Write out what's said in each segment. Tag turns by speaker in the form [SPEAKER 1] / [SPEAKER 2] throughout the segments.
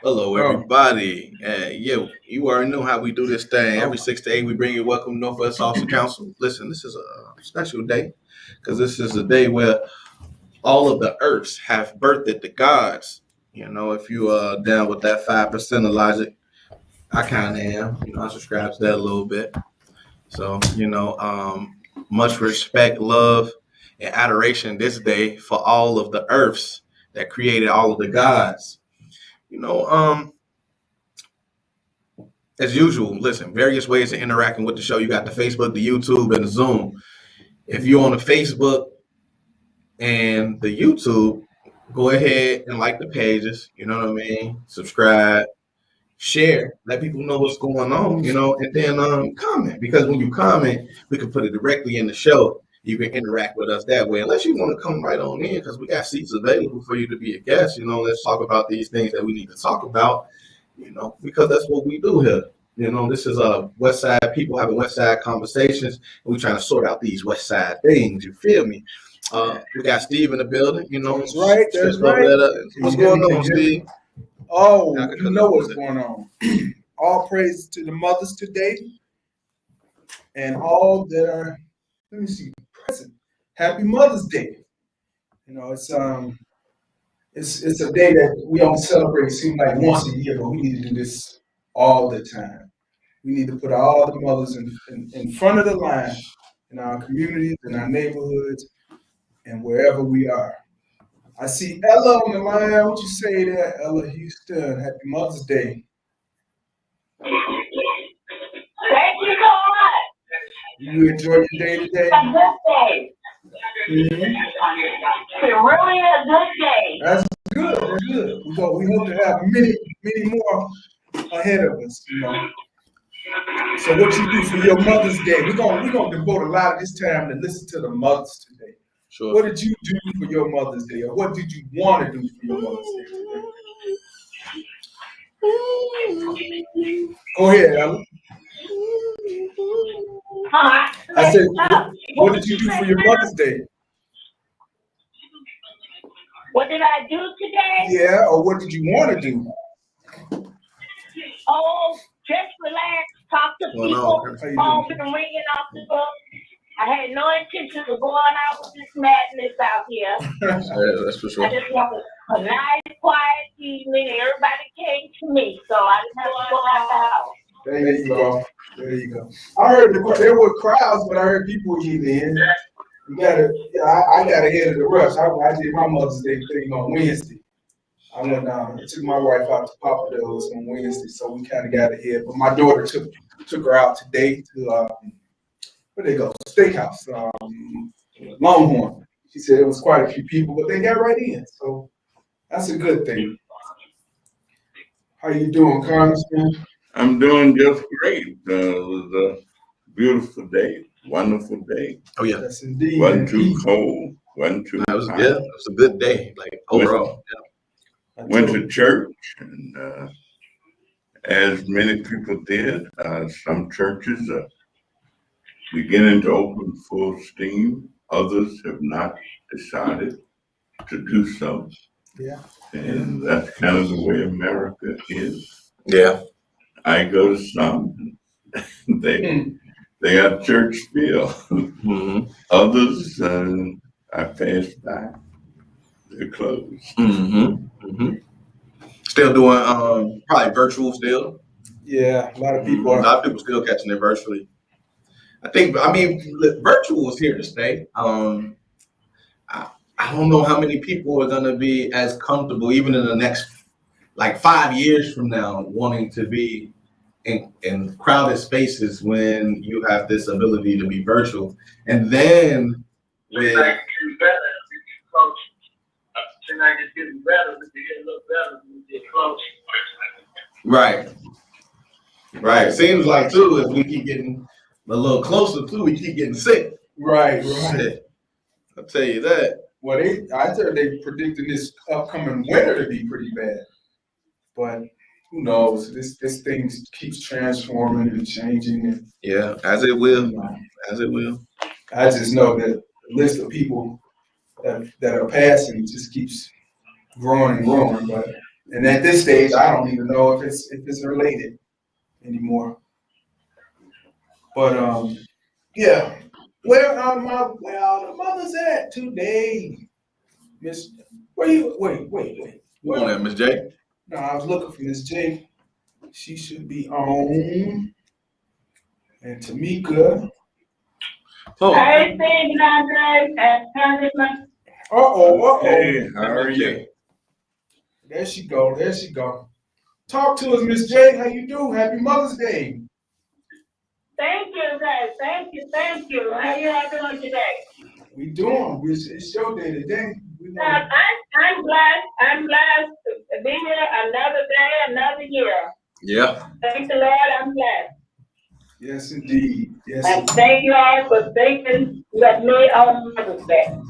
[SPEAKER 1] Hello, everybody. You already know how we do this thing. Every 6 to 8, we bring you Welcome to Northwest Saucer Council. Listen, this is a special day because this is a day where all of the earths have birthed the gods. You know, if you are down with that 5% of logic, I kind of am. You know, I subscribe to that a little bit. So, much respect, love, and adoration this day for all of the earths that created all of the gods. You know, as usual, listen, various ways of interacting with the show. You got the Facebook, the YouTube, and the Zoom. If you're on the Facebook and the YouTube, go ahead and like the pages. You know what I mean? Subscribe, share, let people know what's going on, and then comment. Because when you comment, we can put it directly in the show. You can interact with us that way, unless you want to come right on in, because we got seats available for you to be a guest. Let's talk about these things that we need to talk about, because that's what we do here. This is West Side people having West Side conversations, and we trying to sort out these West Side things. You feel me? We got Steve in the building.
[SPEAKER 2] That's right. That's right.
[SPEAKER 1] What's going on, Steve?
[SPEAKER 2] Oh, you know what's going on. All praise to the mothers today, and all that are, present. Happy Mother's Day. It's a day that we don't celebrate. It seems like once a year, but we need to do this all the time. We need to put all the mothers in front of the line in our communities, in our neighborhoods, and wherever we are. I see Ella on the line. What you say there, Ella Houston? Happy Mother's Day.
[SPEAKER 3] Thank you so much.
[SPEAKER 2] You enjoy your day today?
[SPEAKER 3] A good day.
[SPEAKER 2] Mm-hmm.
[SPEAKER 3] It's really a good day.
[SPEAKER 2] That's good. That's good. We hope to have many more ahead of us. So what you do for your Mother's Day? We're gonna devote a lot of this time to listen to the mothers today.
[SPEAKER 1] Sure.
[SPEAKER 2] What did you do for your Mother's Day, or what did you want to do for your Mother's Day today? Go ahead, Ella. I said, what did you do for your Mother's Day?
[SPEAKER 3] What did I do today?
[SPEAKER 2] Yeah, or what did you want to do?
[SPEAKER 3] Oh, just relax, talk to people, phone been ringing off the book. I had no intention of going out with this madness out here.
[SPEAKER 1] Yeah, that's for sure.
[SPEAKER 3] I just wanted a nice, quiet evening, and everybody came to me, so I didn't have to go out the house.
[SPEAKER 2] There you go. There you go. I heard there were crowds, but I heard people getting in. I got ahead of the rush. I did my Mother's Day thing on Wednesday. I went down and took my wife out to Papa Do's on Wednesday, so we kind of got ahead. But my daughter took her out today to where they go? Steakhouse, Longhorn. She said it was quite a few people, but they got right in, so that's a good thing. How you doing, Congressman?
[SPEAKER 4] I'm doing just great. It was a beautiful day, wonderful day.
[SPEAKER 1] Oh yeah,
[SPEAKER 2] yes indeed.
[SPEAKER 4] Wasn't too cold, wasn't too
[SPEAKER 1] That was
[SPEAKER 4] hot.
[SPEAKER 1] good. It was a good day, like overall.
[SPEAKER 4] Went to church, and as many people did, some churches are beginning to open full steam. Others have not decided to do so.
[SPEAKER 2] Yeah.
[SPEAKER 4] And that's kind of the way America is.
[SPEAKER 1] Yeah.
[SPEAKER 4] I go to some, they got church still.
[SPEAKER 1] Mm-hmm.
[SPEAKER 4] Others, I pass by, they're closed.
[SPEAKER 1] Mm-hmm. Mm-hmm. Still doing probably virtual still.
[SPEAKER 2] Yeah, a lot of people.
[SPEAKER 1] A lot of people still catching it virtually. Virtual is here to stay. I don't know how many people are going to be as comfortable, even in the next, like 5 years from now, wanting to be in crowded spaces when you have this ability to be virtual. And then with right. Seems like too, as we keep getting a little closer too, we keep getting sick.
[SPEAKER 2] Right.
[SPEAKER 1] I'll tell you that.
[SPEAKER 2] Well, I heard they predicting this upcoming winter to be pretty bad, but who knows? This thing keeps transforming and changing. And,
[SPEAKER 1] yeah, as it will. As it will.
[SPEAKER 2] I just know that the list of people that are passing just keeps growing and growing. But And at this stage, I don't even know if it's related anymore. But yeah. Where the mother's at today? Miss, where you? Wait.
[SPEAKER 1] Who on that, Miss J?
[SPEAKER 2] No, I was looking for Miss J. She should be on. And Tamika.
[SPEAKER 1] Oh.
[SPEAKER 3] Hey, Steve, Andre, and Congressman.
[SPEAKER 4] Hey, how are you?
[SPEAKER 2] There she go. Talk to us, Miss J. How you do? Happy Mother's Day.
[SPEAKER 3] Thank you, guys. Thank you. How you all doing today?
[SPEAKER 2] We doing. It's your day today.
[SPEAKER 3] I'm blessed to be here another day, another year.
[SPEAKER 1] Yeah.
[SPEAKER 3] Thank the Lord, I'm blessed.
[SPEAKER 2] Yes, indeed. Yes.
[SPEAKER 3] And thank you all for thinking of me on Mother's Day.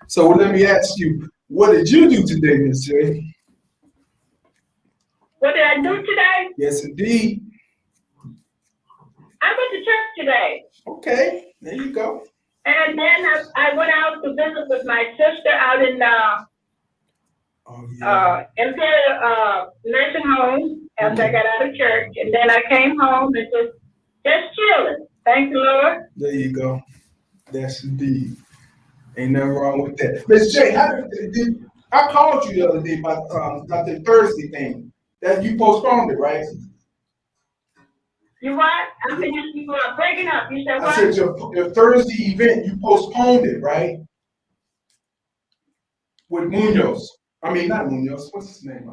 [SPEAKER 2] So let me ask you, what did you do today, Miss J?
[SPEAKER 3] What did I do today?
[SPEAKER 2] Yes, indeed.
[SPEAKER 3] I went to church today.
[SPEAKER 2] Okay, there you go.
[SPEAKER 3] And then I went out to visit with my sister out in Imperial nursing home after I got out of church. And then I came home and just chilling. Thank the Lord.
[SPEAKER 2] There you go. That's indeed. Ain't nothing wrong with that. Miss J, I called you the other day about the Thursday thing. That you postponed it, right?
[SPEAKER 3] You what? I mean, you were breaking up. You said what?
[SPEAKER 2] I said your Thursday event, you postponed it, right? With Munoz. I mean, not Munoz. What's his name?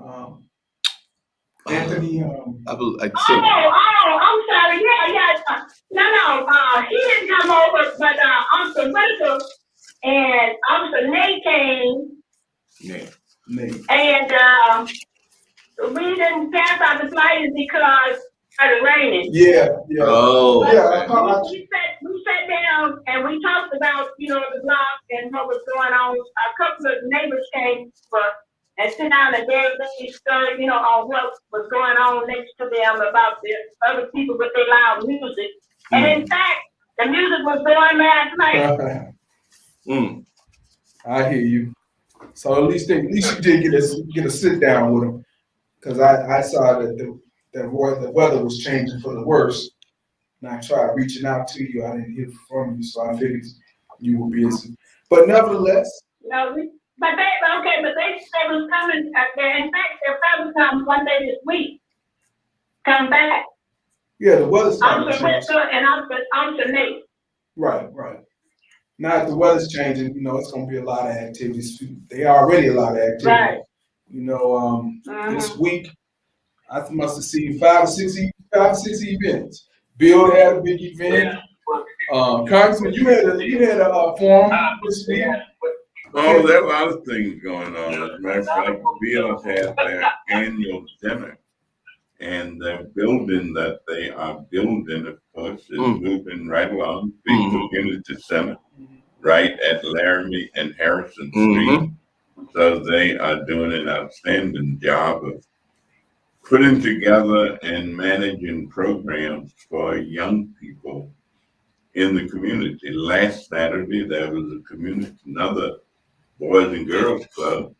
[SPEAKER 2] Anthony.
[SPEAKER 3] Oh, I'm sorry. Yeah. No. He didn't come over, but Uncle Rachel and Uncle Nate came.
[SPEAKER 2] Nate.
[SPEAKER 3] And we didn't pass out the flyers because it started raining.
[SPEAKER 2] Yeah.
[SPEAKER 1] Oh.
[SPEAKER 2] Yeah.
[SPEAKER 3] We sat down and we talked about, the block and what was going on. A couple of neighbors came and sit down and gave their story, on what was going on next to them about the other people with their loud music. And in fact, the music was going last night.
[SPEAKER 2] I hear you. So at least you did get a sit down with them, because I saw that the weather was changing for the worse, and I tried reaching out to you. I didn't hear from you, so I figured you were busy. But nevertheless.
[SPEAKER 3] No, but they said was coming. In fact, they're probably come one day this week. Come back.
[SPEAKER 2] Yeah, the weather's starting to change.
[SPEAKER 3] And I'm Nate.
[SPEAKER 2] Right. Now if the weather's changing, it's going to be a lot of activities. They are already a lot of activities. Right. This week, I must have seen five or six events. Bill had a big event. Congressman, you had a forum this week.
[SPEAKER 4] Oh, there are a lot of things going on. As a matter of fact, Bill had their annual dinner. And the building that they are building, of course, is moving right along. Big community center, right at Laramie and Harrison Street. So they are doing an outstanding job of putting together and managing programs for young people in the community. Last Saturday, there was another Boys and Girls Club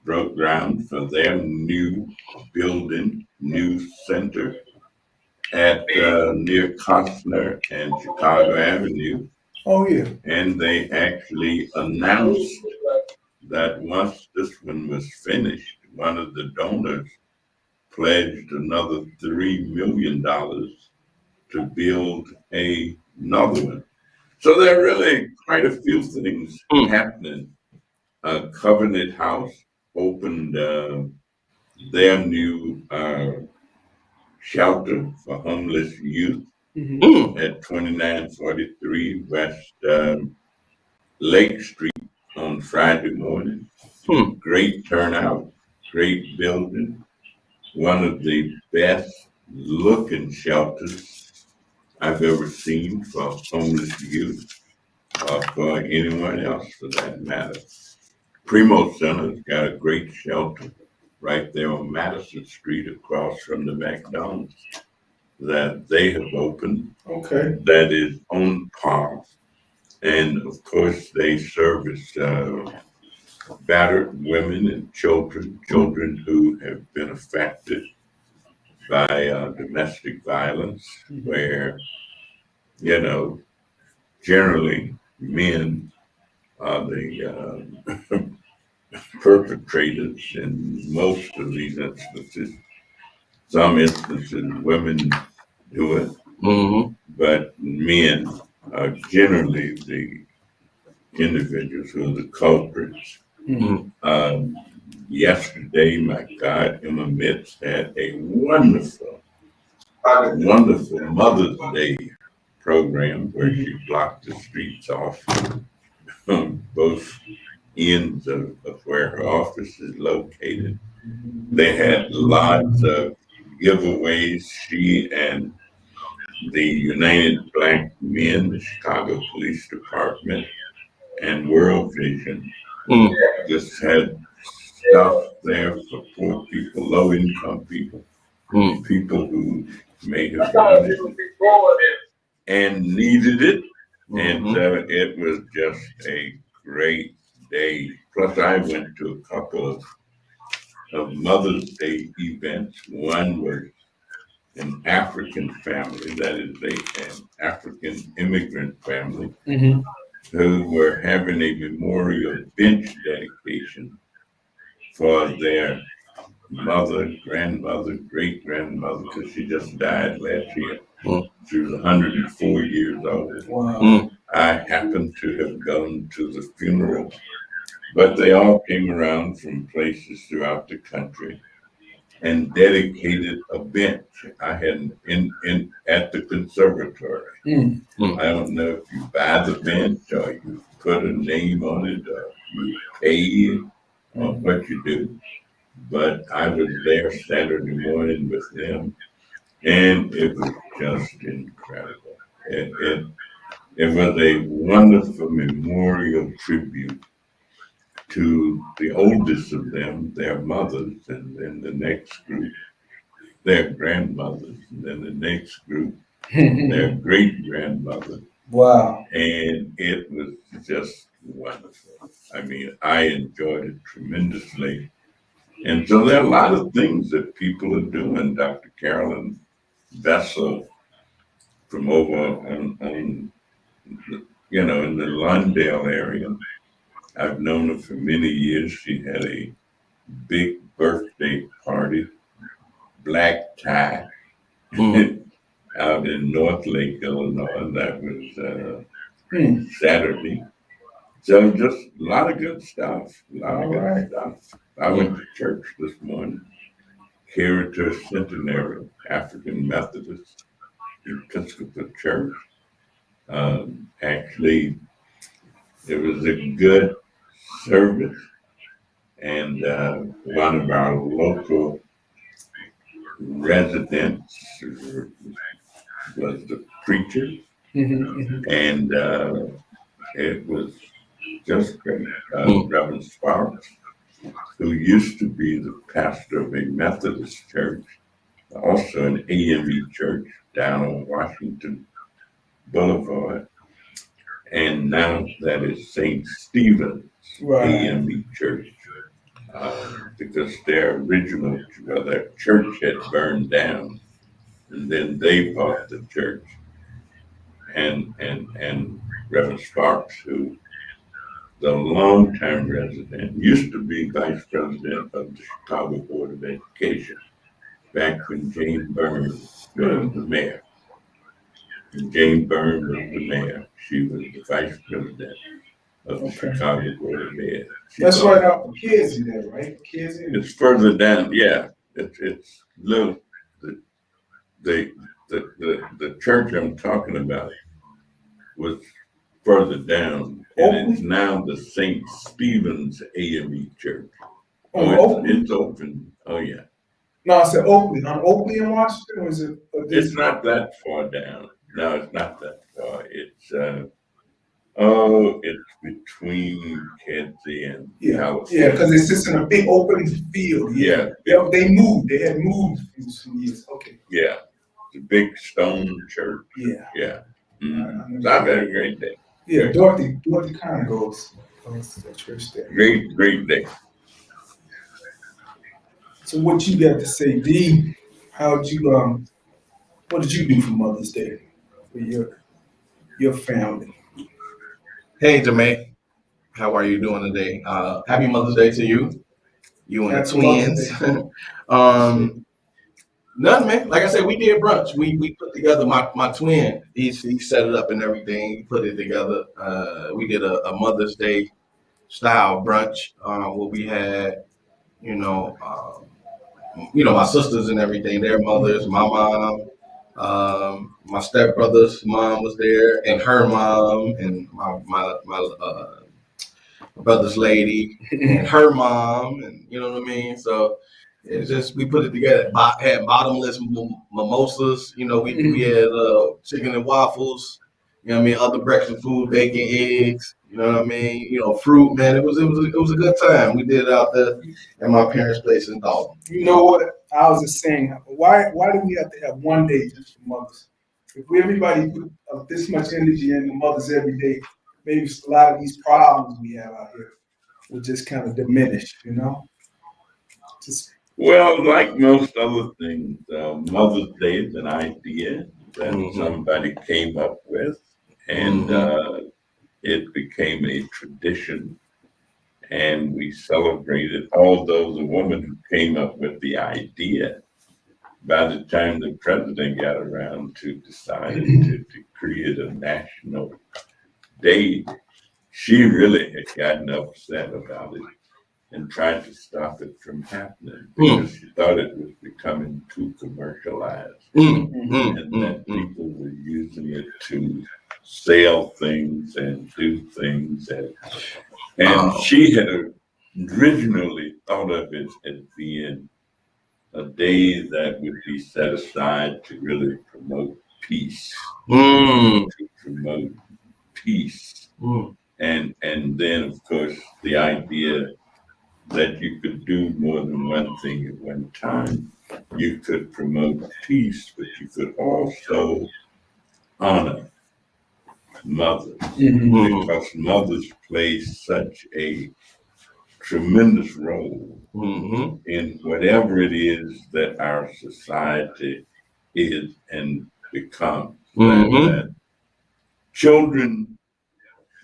[SPEAKER 4] broke ground for their new building, new center at near Costner and Chicago Avenue.
[SPEAKER 2] Oh, yeah.
[SPEAKER 4] And they actually announced that once this one was finished, one of the donors pledged another $3 million to build another one. So there are really quite a few things happening. Covenant House opened their new shelter for homeless youth at 2943 West Lake Street on Friday morning. Great turnout, great building. One of the best looking shelters I've ever seen for homeless youth or for anyone else for that matter. Primo Center's got a great shelter right there on Madison Street across from the McDonald's that they have opened.
[SPEAKER 2] Okay.
[SPEAKER 4] That is on par. And of course they service battered women and children who have been affected by domestic violence, where, you know, generally men are the perpetrators in most of these instances. Some instances, women do it,
[SPEAKER 1] Mm-hmm.
[SPEAKER 4] but men are generally the individuals who are the culprits.
[SPEAKER 1] Mm-hmm.
[SPEAKER 4] Yesterday, my God, Emma Mitz had a wonderful Mother's Day program where she blocked the streets off on both ends of where her office is located. They had lots of giveaways. She and the United Black Men, the Chicago Police Department, and World Vision
[SPEAKER 1] Mm-hmm.
[SPEAKER 4] just had stuff there for poor people, low income people, people who may have wanted it and needed it. And so it was just a great day. Plus, I went to a couple of Mother's Day events. One was an African family, that is, an African immigrant family, who were having a memorial bench dedication for their mother, grandmother, great grandmother, because she just died last year. She was 104 years old.
[SPEAKER 2] Wow.
[SPEAKER 4] I happened to have gone to the funeral, but they all came around from places throughout the country and dedicated a bench. I had in at the conservatory. I don't know if you buy the bench or you put a name on it or you pay or what you do. But I was there Saturday morning with them, and it was just incredible. It was a wonderful memorial tribute to the oldest of them, their mothers, and then the next group, their grandmothers, and then the next group, their great grandmother.
[SPEAKER 2] Wow.
[SPEAKER 4] And it was just wonderful. I mean, I enjoyed it tremendously. And so there are a lot of things that people are doing. Dr. Carolyn Vessel from over on you know, in the Lundale area. I've known her for many years. She had a big birthday party, black tie, out in North Lake, Illinois. That was Saturday. So just a lot of good stuff. A lot of good stuff. I went to church this morning. Heritage Centenary African Methodist Episcopal Church. Actually, it was a good service, and one of our local residents was the preacher, and it was just great. Reverend Sparks, who used to be the pastor of a Methodist church, also an AME church down on Washington Boulevard, and now that is St. Stephen's AME Church, because their original, well, their church had burned down, and then they bought the church, and Reverend Sparks, who the longtime resident, used to be vice president of the Chicago Board of Education back when Jane Byrne was the mayor. And Jane Byrne was the mayor. She was the vice president of the Chicago Board of Ed.
[SPEAKER 2] That's right out for kids in there, right? Kids in
[SPEAKER 4] It's further down, yeah. It's little the church I'm talking about was further down, and it's now the St. Stephen's AME Church. It's open. Oh yeah.
[SPEAKER 2] No, I said Oakley. On Oakley in Washington, or is it?
[SPEAKER 4] It's not that far down. No, it's not that far. It's it's between Kedzie and California.
[SPEAKER 2] Yeah, because it's just in a big open field.
[SPEAKER 4] Yeah.
[SPEAKER 2] They moved. They had moved for some years. Okay.
[SPEAKER 4] Yeah. The big stone church.
[SPEAKER 2] Yeah.
[SPEAKER 4] Yeah. Mm-hmm. So I've had a great day.
[SPEAKER 2] Yeah, Dorothy kind of goes. Oh, it's a church day.
[SPEAKER 4] Great day.
[SPEAKER 2] So what you got to say, D? How'd you what did you do for Mother's Day for your family?
[SPEAKER 1] Hey, Jermaine, how are you doing today? Happy Mother's Day to you and the
[SPEAKER 2] Happy Mother's
[SPEAKER 1] twins.
[SPEAKER 2] Day.
[SPEAKER 1] um, Nothing, man. Like I said, we did brunch. We put together my twin. He set it up and everything. He put it together. We did a Mother's Day style brunch where we had, you know, my sisters and everything. Their mothers, my mom, my stepbrother's mom was there, and her mom, and my brother's lady, and her mom, and you know what I mean. So it's just we put it together. Had bottomless mimosas. We had chicken and waffles. You know what I mean? Other breakfast food, bacon, eggs. You know what I mean? Fruit, man. It was a good time. We did it out there at my parents' place in Dalton.
[SPEAKER 2] You know what? I was just saying, why do we have to have one day just for mothers? If everybody put this much energy into mothers every day, maybe a lot of these problems we have out here will just kind of diminish, Just
[SPEAKER 4] Well, like most other things, Mother's Day is an idea that somebody came up with, and it became a tradition, and we celebrated. Although the woman who came up with the idea, by the time the president got around to deciding to create a national day, she really had gotten upset about it and tried to stop it from happening because she thought it was becoming too commercialized and that people were using it to sell things and do things. And she had originally thought of it as being a day that would be set aside to really promote peace, to promote peace. And then, of course, the idea that you could do more than one thing at one time. You could promote peace, but you could also honor mothers because mothers play such a tremendous role in whatever it is that our society is and becomes. That children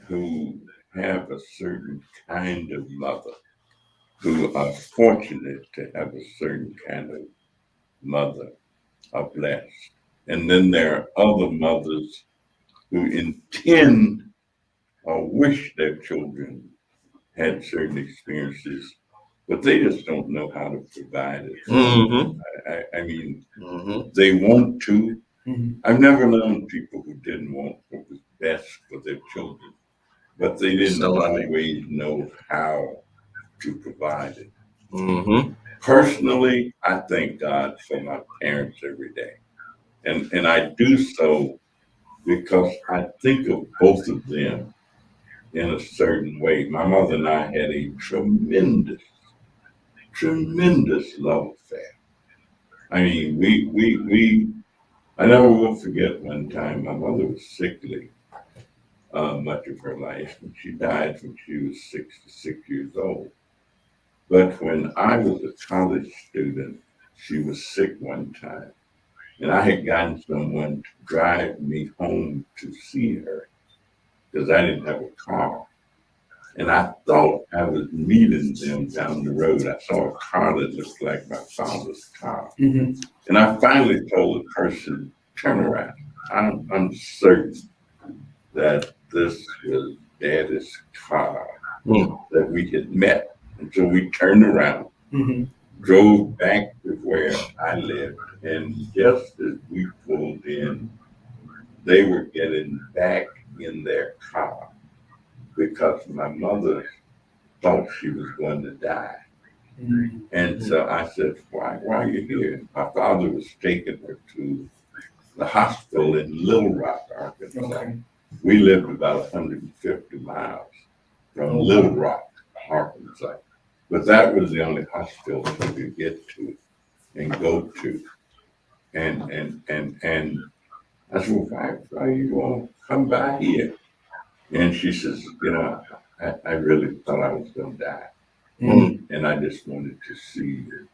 [SPEAKER 4] who have a certain kind of mother, who are fortunate to have a certain kind of mother, are blessed. And then there are other mothers who intend or wish their children had certain experiences, but they just don't know how to provide it for them. I mean, they want to. I've never known people who didn't want what was best for their children, but they didn't always know how to provide it. Personally, I thank God for my parents every day. And I do so because I think of both of them in a certain way. My mother and I had a tremendous love affair. I mean, I never will forget one time my mother was sickly much of her life. And she died when she was 66 years old. But when I was a college student, she was sick one time. And I had gotten someone to drive me home to see her because I didn't have a car. And I thought I was meeting them down the road. I saw a car that looked like my father's car. And I finally told the person, turn around. I'm certain that this was Daddy's car that we had met. And so we turned around, drove back to where I lived. And just as we pulled in, they were getting back in their car because my mother thought she was going to die. And so I said, why are you here? My father was taking her to the hospital in Little Rock, Arkansas. We lived about 150 miles from Little Rock, Arkansas. But that was the only hospital we could get to and go to. And I said, well, why are you going to come by here? And she says, I really thought I was gonna die,
[SPEAKER 1] Mm.
[SPEAKER 4] and I just wanted to see it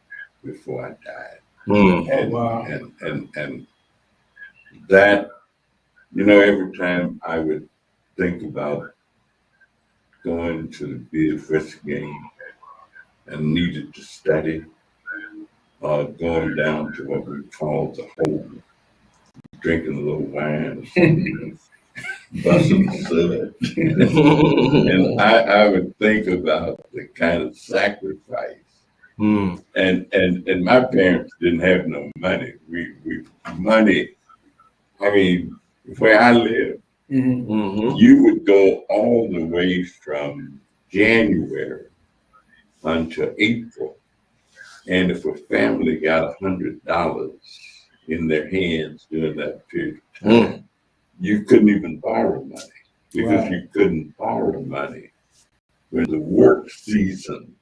[SPEAKER 4] before I died.
[SPEAKER 1] Mm.
[SPEAKER 4] And
[SPEAKER 2] Wow.
[SPEAKER 4] and that, every time I would think about going to the Bid first game and needed to study, going down to what we call the hole, drinking a little wine or something, busting the sud. And I would think about the kind of sacrifice.
[SPEAKER 1] Mm.
[SPEAKER 4] And my parents didn't have no money. We money, I mean, where I live,
[SPEAKER 1] Mm-hmm.
[SPEAKER 4] you would go all the way from January until April. And if a family got $100 in their hands during that period of time, you couldn't even borrow money because
[SPEAKER 2] Right.
[SPEAKER 4] you couldn't borrow money when the work season.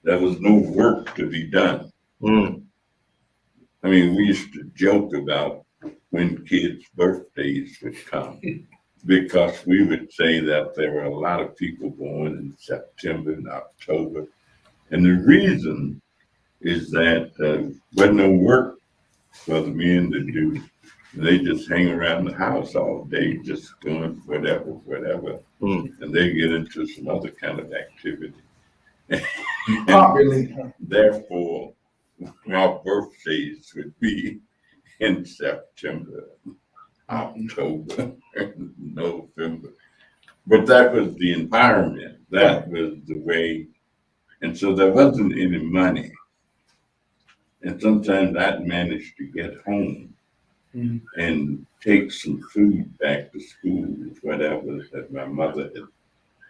[SPEAKER 4] There was no work to be done.
[SPEAKER 1] Mm.
[SPEAKER 4] I mean, we used to joke about when kids' birthdays would come because we would say that there were a lot of people born in September and October. And the reason is that wasn't no work for the men to do. They just hang around the house all day, just doing whatever.
[SPEAKER 1] Mm.
[SPEAKER 4] And they get into some other kind of activity.
[SPEAKER 2] Popularly.
[SPEAKER 4] Therefore, our birthdays would be in September, October, November. But that was the environment. That was the way. And so there wasn't any money. And sometimes I'd manage to get home and take some food back to school, whatever that my mother had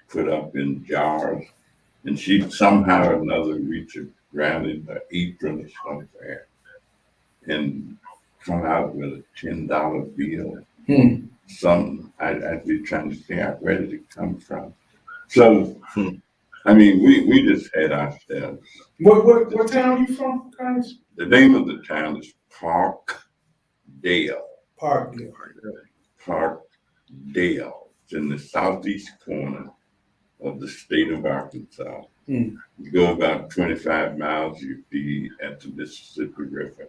[SPEAKER 4] put up in jars. And she'd somehow or another reach around in her apron or somewhere and come out with a $10 bill. I'd be trying to figure out where did it come from. So, I mean, we just had ourselves.
[SPEAKER 2] What town you from, guys?
[SPEAKER 4] The name of the town is Parkdale.
[SPEAKER 2] Parkdale.
[SPEAKER 4] Parkdale. It's in the southeast corner of the state of Arkansas. You go about 25 miles, you'd be at the Mississippi River.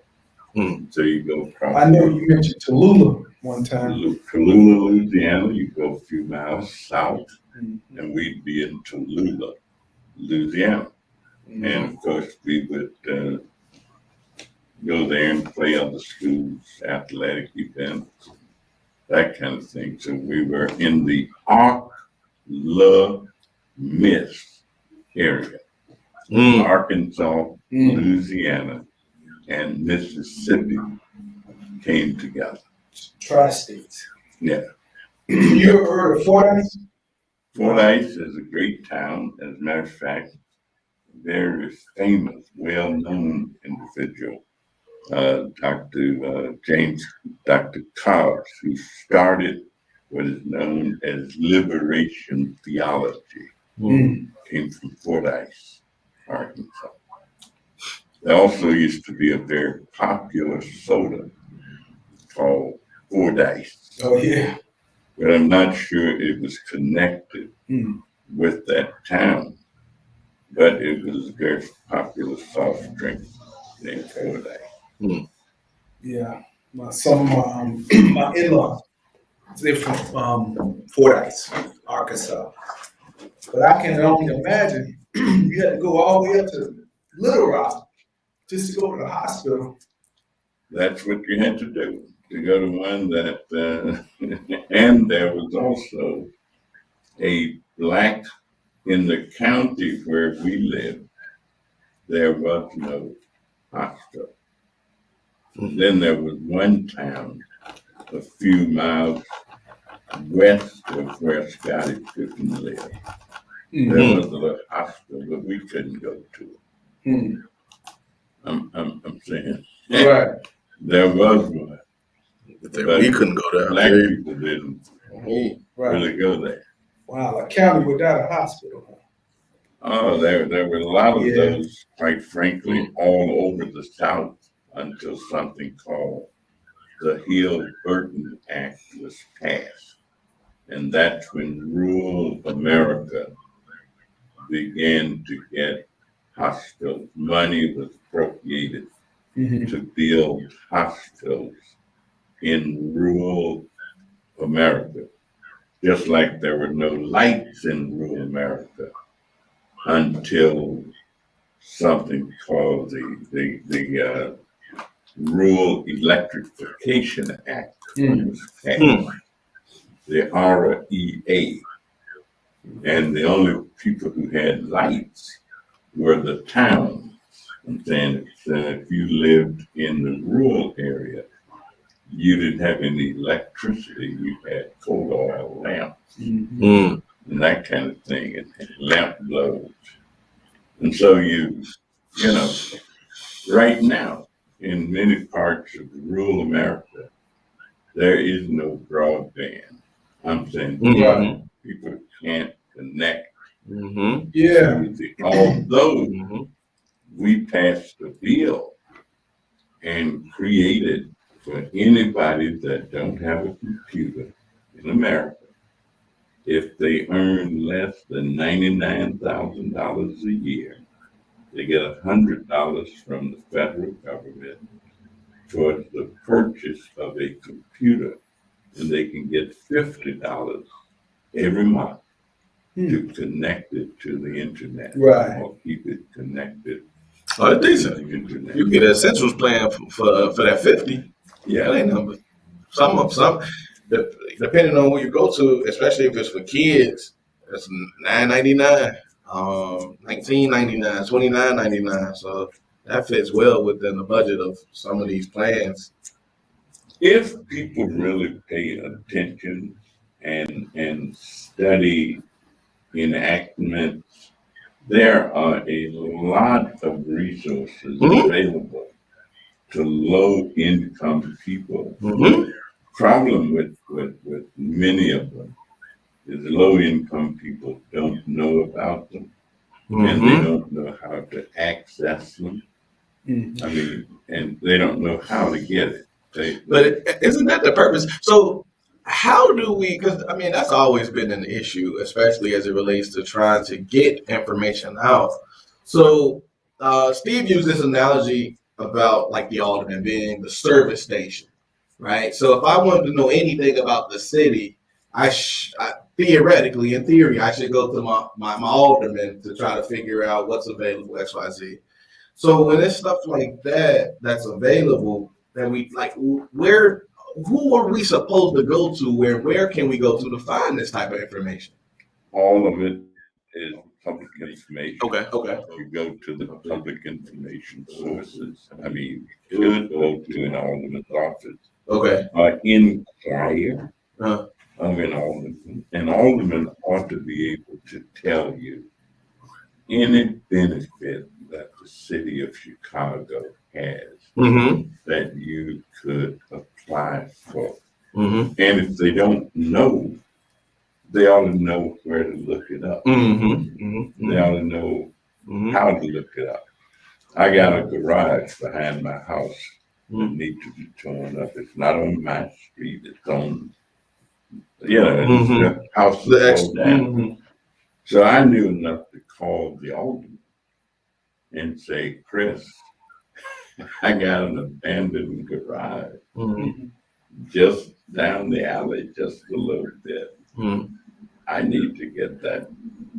[SPEAKER 4] So you go across.
[SPEAKER 2] I know you mentioned Tallulah one time.
[SPEAKER 4] Tallulah, Louisiana. You go a few miles south, and we'd be in Tallulah, Louisiana. And of course, we would go there and play on the schools, athletic events, that kind of thing. So we were in the Miss area, Arkansas, Louisiana, and Mississippi came together.
[SPEAKER 2] Tri-states.
[SPEAKER 4] Yeah.
[SPEAKER 2] You ever heard of Fordyce?
[SPEAKER 4] Fordyce is a great town. As a matter of fact, very famous, well-known individual, Dr. Cobbs, who started what is known as liberation theology, came from Fordyce, Arkansas. There also used to be a very popular soda called Fordyce.
[SPEAKER 2] Oh, yeah.
[SPEAKER 4] But I'm not sure it was connected with that town. But it was a very popular soft drink named Fordyce.
[SPEAKER 2] Yeah. Some of my in-laws, they're from Fordyce, Arkansas. But I can only imagine you had to go all the way up to Little Rock just to go to the hospital.
[SPEAKER 4] That's what you had to do, to go to one that, and there was also a black, in the county where we lived, there was no hospital. Then there was one town a few miles west of where Scotty Pippen lived. There was a hospital, but we couldn't go to it. I'm saying.
[SPEAKER 2] Right.
[SPEAKER 4] There was one.
[SPEAKER 1] But we couldn't go there.
[SPEAKER 4] Black people didn't really go there.
[SPEAKER 2] Wow, a county without a hospital.
[SPEAKER 4] Oh, there were a lot of those, quite frankly, all over the South until something called the Hill-Burton Act was passed. And that's when rural America began to get hospitals. Money was appropriated
[SPEAKER 2] Mhm.
[SPEAKER 4] to build hospitals in rural America, just like there were no lights in rural America until something called the Rural Electrification Act was passed, the REA. And the only people who had lights were the towns. I'm saying if you lived in the rural area, you didn't have any electricity. You had coal oil lamps
[SPEAKER 1] Mm.
[SPEAKER 4] and that kind of thing, and lamp globes. And so you know, right now in many parts of rural America, there is no broadband. I'm saying
[SPEAKER 1] Mhm.
[SPEAKER 4] people can't connect
[SPEAKER 1] Mhm.
[SPEAKER 2] Yeah.
[SPEAKER 4] to although
[SPEAKER 1] Mhm.
[SPEAKER 4] we passed a bill and created for anybody that don't have a computer in America, if they earn less than $99,000 a year, they get $100 from the federal government towards the purchase of a computer, and they can get $50 every month to connect it to the internet,
[SPEAKER 2] Right.
[SPEAKER 4] or keep it connected
[SPEAKER 1] Oh, that's
[SPEAKER 4] to
[SPEAKER 1] decent.
[SPEAKER 4] the internet.
[SPEAKER 1] You get an essentials plan for that 50. That
[SPEAKER 4] Yeah,
[SPEAKER 1] ain't number. Some depending on where you go to, especially if it's for kids, it's $9.99, $19.99, $29.99. So that fits well within the budget of some of these plans.
[SPEAKER 4] if people really pay attention and study enactments, there are a lot of resources
[SPEAKER 1] Mhm.
[SPEAKER 4] available to low income people.
[SPEAKER 1] Mm-hmm.
[SPEAKER 4] Problem with many of them is low income people don't know about them and they
[SPEAKER 1] Mm-hmm.
[SPEAKER 4] don't know how to access them.
[SPEAKER 2] Mhm.
[SPEAKER 4] I mean, and they don't know how to get it.
[SPEAKER 1] But isn't that the purpose? So how do we, because I mean, that's always been an issue, especially as it relates to trying to get information out. So Steve used this analogy about like the alderman being the service station, right? So if I wanted to know anything about the city, theoretically, in theory, I should go to my alderman to try to figure out what's available, X, Y, Z. So when it's stuff like that that's available, that we like, who are we supposed to go to? Where can we go to find this type of information?
[SPEAKER 4] All of it is public information.
[SPEAKER 1] Okay.
[SPEAKER 4] You go to the public information sources. I mean, you could go to an alderman's office
[SPEAKER 1] Okay.
[SPEAKER 4] or inquire
[SPEAKER 1] Uh,
[SPEAKER 4] of an alderman. An alderman ought to be able to tell you any benefit that the city of Chicago has
[SPEAKER 1] mm-hmm.
[SPEAKER 4] that you could apply for.
[SPEAKER 1] Mm-hmm.
[SPEAKER 4] And if they don't know, they ought to know where to look it up.
[SPEAKER 1] Mm-hmm. Mm-hmm.
[SPEAKER 4] They ought to know
[SPEAKER 1] Mm-hmm.
[SPEAKER 4] how to look it up. I got a garage behind my house that
[SPEAKER 1] Mm-hmm.
[SPEAKER 4] needs to be torn up. It's not on my street. It's on, it's
[SPEAKER 1] Mm-hmm.
[SPEAKER 4] the house
[SPEAKER 1] The
[SPEAKER 4] is
[SPEAKER 1] ex.
[SPEAKER 4] pulled down.
[SPEAKER 1] Mm-hmm.
[SPEAKER 4] So I knew enough to call the alderman and say, Chris, I got an abandoned garage
[SPEAKER 1] Mm-hmm.
[SPEAKER 4] just down the alley, just a little bit.
[SPEAKER 1] Mm-hmm.
[SPEAKER 4] I need to get that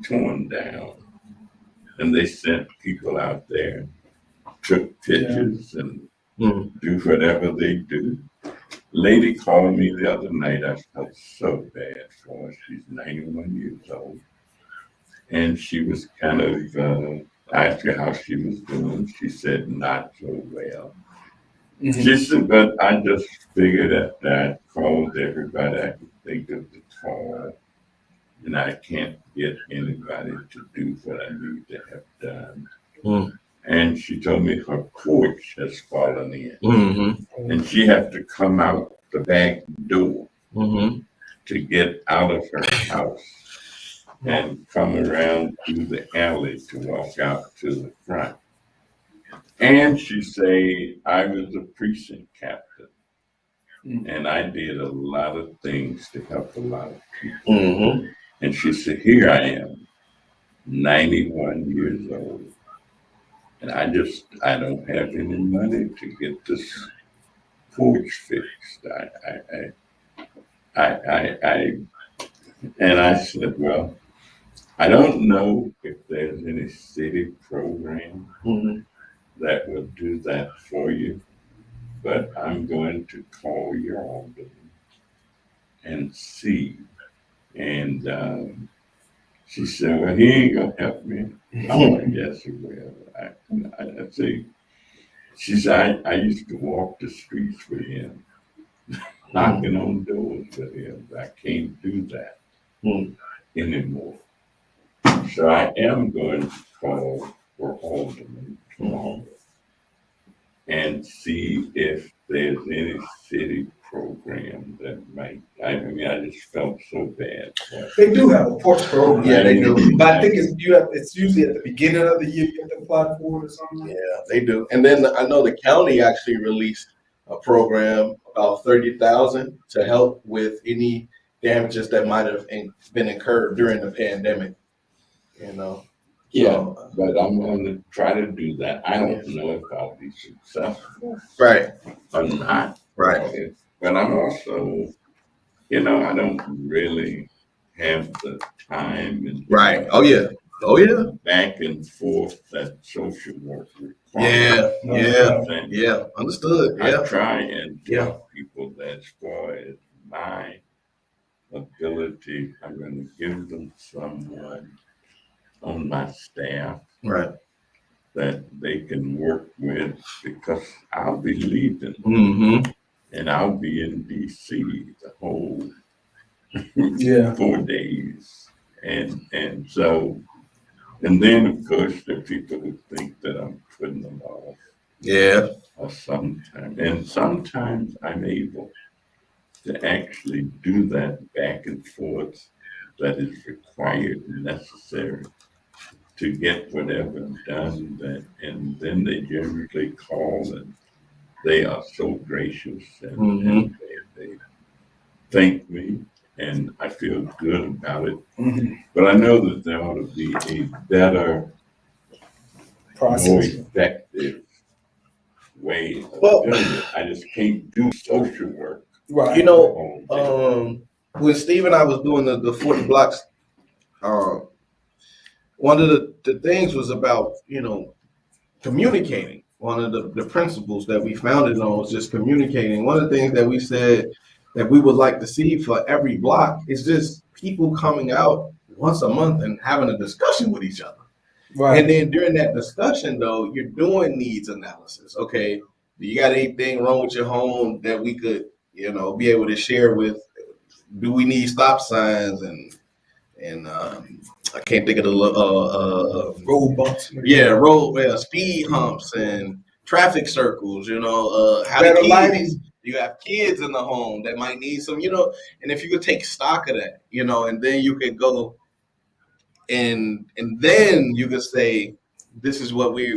[SPEAKER 4] torn down. And they sent people out there, took pictures and
[SPEAKER 1] Mm-hmm.
[SPEAKER 4] do whatever they do. Lady called me the other night. I felt so bad for her. She's 91 years old. And she was kind of, I asked her how she was doing. She said, not so well.
[SPEAKER 2] Mhm.
[SPEAKER 4] She said, but I just figured that I called everybody I could think of to call. And I can't get anybody to do what I need to have done.
[SPEAKER 1] Mm-hmm.
[SPEAKER 4] And she told me her porch has fallen in.
[SPEAKER 1] Mm-hmm.
[SPEAKER 4] And she had to come out the back door
[SPEAKER 1] Mm-hmm.
[SPEAKER 4] to get out of her house and come around through the alley to walk out to the front. And she said, I was a precinct captain. And I did a lot of things to help a lot of people.
[SPEAKER 1] Mm-hmm.
[SPEAKER 4] And she said, here I am. 91 years old. And I don't have any money to get this porch fixed. And I said, well, I don't know if there's any city program that will do that for you, but I'm going to call your alderman and see. And she said, well, he ain't gonna help me. I'm like, yes, he will. I say, she said, I used to walk the streets with him, knocking on doors with him. I can't do that anymore. So I am going to call for alderman tomorrow and see if there's any city program that might. I mean, I just felt so bad.
[SPEAKER 2] They do have a porch program.
[SPEAKER 1] Yeah, they do.
[SPEAKER 2] But I think it's usually at the beginning of the year you have to apply for it or something.
[SPEAKER 1] Yeah, they do. And then I know the county actually released a program about 30,000 to help with any damages that might have been incurred during the pandemic. You know.
[SPEAKER 4] Yeah,
[SPEAKER 1] So,
[SPEAKER 4] but I'm going to try to do that. I don't know if I'll be successful
[SPEAKER 1] right.
[SPEAKER 4] or not.
[SPEAKER 1] Right.
[SPEAKER 4] But I'm also, I don't really have the time and
[SPEAKER 1] Right. Oh yeah. Oh yeah.
[SPEAKER 4] back and forth that social work
[SPEAKER 1] Yeah.
[SPEAKER 4] requires.
[SPEAKER 1] Yeah. Yeah. Understood.
[SPEAKER 4] I
[SPEAKER 1] Yeah.
[SPEAKER 4] try and
[SPEAKER 1] Yeah.
[SPEAKER 4] tell people that as far as my ability, I'm going to give them someone on my staff
[SPEAKER 1] Right.
[SPEAKER 4] that they can work with, because I'll be leaving
[SPEAKER 1] Mm-hmm.
[SPEAKER 4] and I'll be in DC the whole 4 days. And so, and then of course there are people who think that I'm putting them off.
[SPEAKER 1] Yeah.
[SPEAKER 4] Or sometimes I'm able to actually do that back and forth that is required and necessary to get whatever done. And then they generally call and they are so gracious and they thank me, and I feel good about it. But I know that there ought to be a better, more effective way of doing it. I just can't do social work.
[SPEAKER 2] Right.
[SPEAKER 1] You know, when Steve and I was doing the 40 blocks, one of the things was about, communicating. One of the principles that we founded on was just communicating. One of the things that we said that we would like to see for every block is just people coming out once a month and having a discussion with each other.
[SPEAKER 2] Right.
[SPEAKER 1] And then during that discussion, though, you're doing needs analysis. Okay, do you got anything wrong with your home that we could, be able to share with? Do we need stop signs and I can't think of the
[SPEAKER 2] road bumps.
[SPEAKER 1] Yeah, speed humps and traffic circles. How
[SPEAKER 2] Better
[SPEAKER 1] the
[SPEAKER 2] lighting.
[SPEAKER 1] kids, you have kids in the home that might need some, and if you could take stock of that, and then you could go and then you could say, this is what we're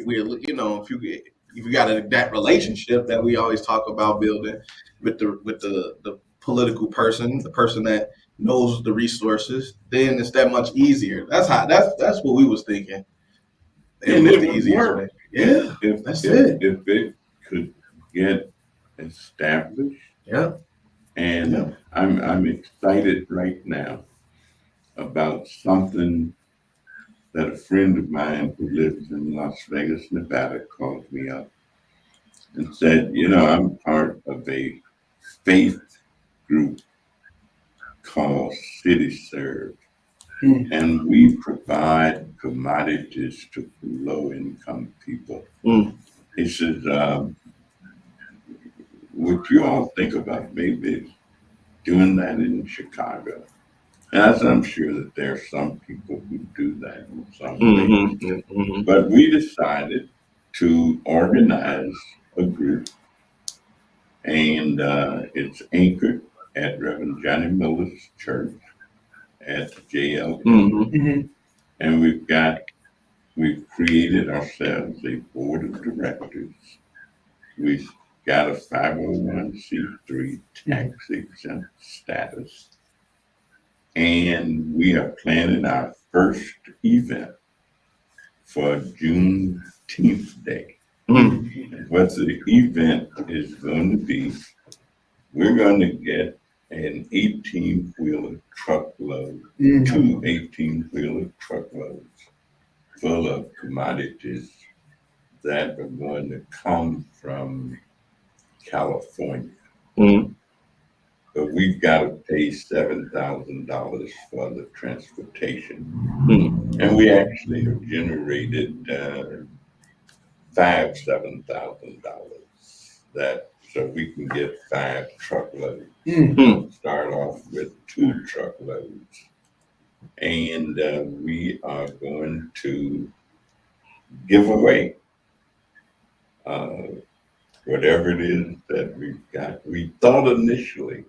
[SPEAKER 1] if you got that relationship that we always talk about building with the political person, the person that knows the resources, then it's that much easier. That's what we was thinking.
[SPEAKER 4] And
[SPEAKER 1] was
[SPEAKER 4] it
[SPEAKER 1] the
[SPEAKER 4] would
[SPEAKER 1] easiest
[SPEAKER 4] work.
[SPEAKER 1] way. Yeah,
[SPEAKER 4] If
[SPEAKER 1] it.
[SPEAKER 4] If it could get established.
[SPEAKER 1] Yeah.
[SPEAKER 4] And
[SPEAKER 1] Yeah.
[SPEAKER 4] I'm excited right now about something that a friend of mine who lives in Las Vegas, Nevada, called me up and said, I'm part of a faith group called City Serve. And we provide commodities to low income people. He says, would you all think about maybe doing that in Chicago? And I'm sure that there are some people who do that in some way. But we decided to organize a group, and it's anchored at Reverend Johnny Miller's church at JL. And we've created ourselves a board of directors. We've got a 501c3 tax exempt status. And we are planning our first event for Juneteenth Day.
[SPEAKER 1] Mm.
[SPEAKER 4] What the event is going to be, we're going to get an 18-wheeler truckload,
[SPEAKER 2] Mhm.
[SPEAKER 4] 2 18-wheeler truckloads full of commodities that are going to come from California.
[SPEAKER 1] Mm.
[SPEAKER 4] But we've got to pay $7,000 for the transportation.
[SPEAKER 1] Mm.
[SPEAKER 4] And we actually have generated $7,000 that so we can get 5 truckloads.
[SPEAKER 2] Mhm.
[SPEAKER 4] Start off with 2 truckloads. And we are going to give away whatever it is that we've got. We thought initially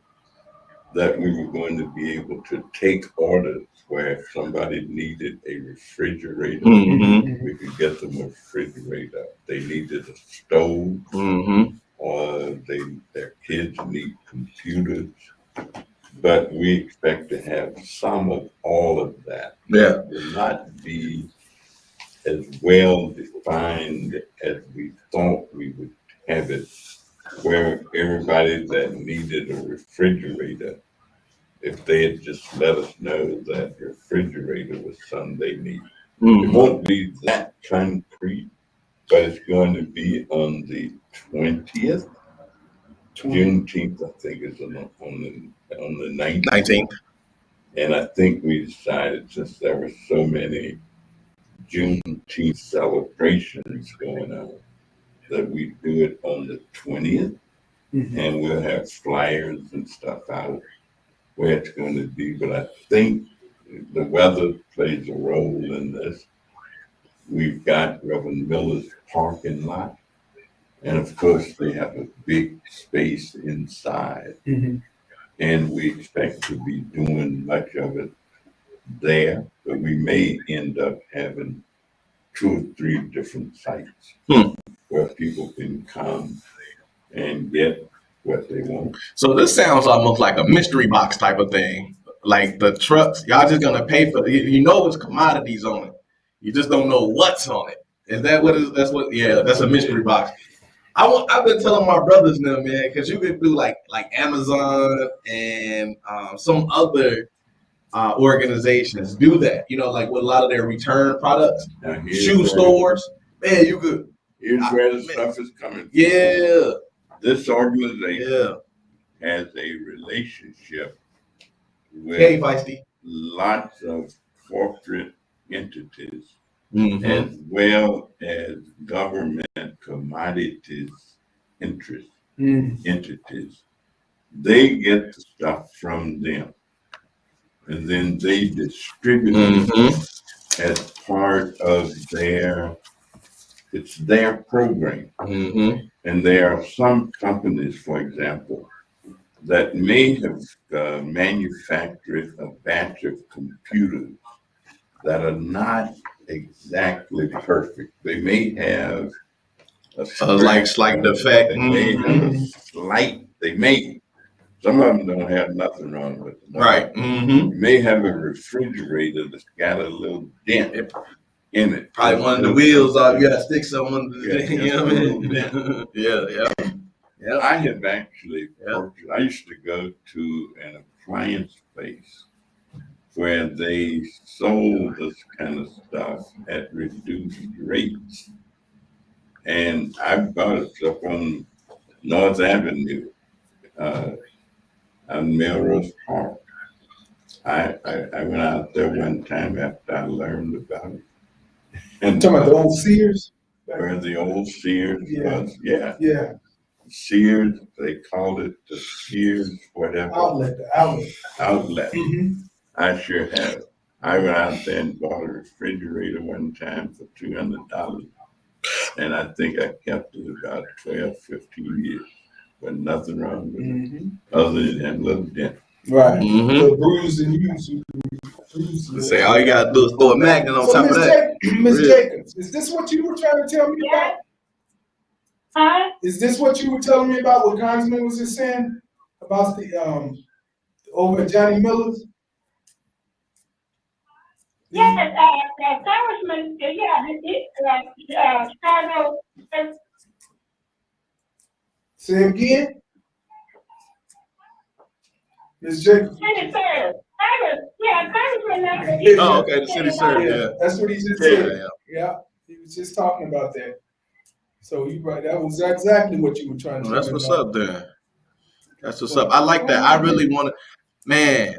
[SPEAKER 4] that we were going to be able to take orders where if somebody needed a refrigerator,
[SPEAKER 1] Mm-hmm.
[SPEAKER 4] we could get them a refrigerator. They needed a stove,
[SPEAKER 1] Mm-hmm.
[SPEAKER 4] or their kids need computers. But we expect to have some of all of that.
[SPEAKER 1] Yeah.
[SPEAKER 4] It will not be as well defined as we thought we would have it, where everybody that needed a refrigerator, if they had just let us know that refrigerator was something they need. It
[SPEAKER 1] Mm-hmm.
[SPEAKER 4] won't be that concrete, but it's going to be on the 20th. Juneteenth, I think, is on the 19th.
[SPEAKER 1] 19th.
[SPEAKER 4] And I think we decided, since there were so many Juneteenth celebrations going on, that we do it on the 20th.
[SPEAKER 2] Mhm.
[SPEAKER 4] And we'll have flyers and stuff out where it's going to be. But I think the weather plays a role in this. We've got Reverend Miller's parking lot. And of course, they have a big space inside.
[SPEAKER 2] Mhm.
[SPEAKER 4] And we expect to be doing much of it there. But we may end up having 2 or 3 different sites where people can come and get what they want.
[SPEAKER 1] So this sounds almost like a mystery box type of thing. Like the trucks, y'all just gonna pay for it. You know it's commodities on it. You just don't know what's on it. Is that what is that's what yeah, that's a mystery box. I've been telling my brothers now, man, because you could do like Amazon and some other organizations do that. You know, like with a lot of their return products,
[SPEAKER 4] Now,
[SPEAKER 1] shoe stores. Man, you could.
[SPEAKER 4] Here's where the stuff is coming from.
[SPEAKER 1] Yeah.
[SPEAKER 4] This organization
[SPEAKER 1] Yeah.
[SPEAKER 4] has a relationship
[SPEAKER 1] Hey,
[SPEAKER 4] with
[SPEAKER 1] Feisty.
[SPEAKER 4] lots of corporate entities,
[SPEAKER 1] Mm-hmm.
[SPEAKER 4] as well as government commodities entities. They get the stuff from them, and then they distribute it as part of it's their program.
[SPEAKER 1] Mm-hmm.
[SPEAKER 4] And there are some companies, for example, that may have manufactured a batch of computers that are not exactly perfect. They may have a
[SPEAKER 1] Slight defect.
[SPEAKER 4] They may have a slight. Some of them don't have nothing wrong with them.
[SPEAKER 1] Right. Mm-hmm.
[SPEAKER 4] You may have a refrigerator that's got a little dent in it.
[SPEAKER 1] Probably one of the wheels off. You gotta stick someone.
[SPEAKER 4] Yeah,
[SPEAKER 1] You know what I mean? Yeah.
[SPEAKER 4] I have actually purchased. I used to go to an appliance place where they sold this kind of stuff at reduced rates, and I bought it up on North Avenue, on Melrose Park. I went out there one time after I learned about it. And
[SPEAKER 2] Talking about the old Sears?
[SPEAKER 4] where the old Sears was,
[SPEAKER 2] Yeah.
[SPEAKER 4] Sears, they called it the Sears whatever. Outlet.
[SPEAKER 2] Mhm.
[SPEAKER 4] I sure have. I went out there and bought a refrigerator one time for $200. And I think I kept it about 12, 15 years. But nothing wrong with it, other than that little dent.
[SPEAKER 2] Right.
[SPEAKER 1] Mm-hmm.
[SPEAKER 2] The bruised and used.
[SPEAKER 1] Say all you gotta do is throw a magnet on top of that.
[SPEAKER 2] Miss Jacobs, is this what you were trying to tell me about?
[SPEAKER 3] Huh?
[SPEAKER 2] Is this what you were telling me about what Congressman was just saying about the over at Johnny Miller's?
[SPEAKER 3] Yes, Congressman, Chicago,
[SPEAKER 2] Say again, Ms. Jacobs.
[SPEAKER 3] Senator, Congressman,
[SPEAKER 1] Oh, okay, the city serve,
[SPEAKER 2] Yeah,
[SPEAKER 1] yeah.
[SPEAKER 2] that's what he just
[SPEAKER 1] Yeah,
[SPEAKER 2] said.
[SPEAKER 1] yeah.
[SPEAKER 2] Yeah, he was just talking about that. So you right, that was exactly what you were trying to
[SPEAKER 1] Well,
[SPEAKER 2] let
[SPEAKER 1] that's
[SPEAKER 2] him
[SPEAKER 1] what's
[SPEAKER 2] know.
[SPEAKER 1] up then. That's what's up. I like that. I really want to, man.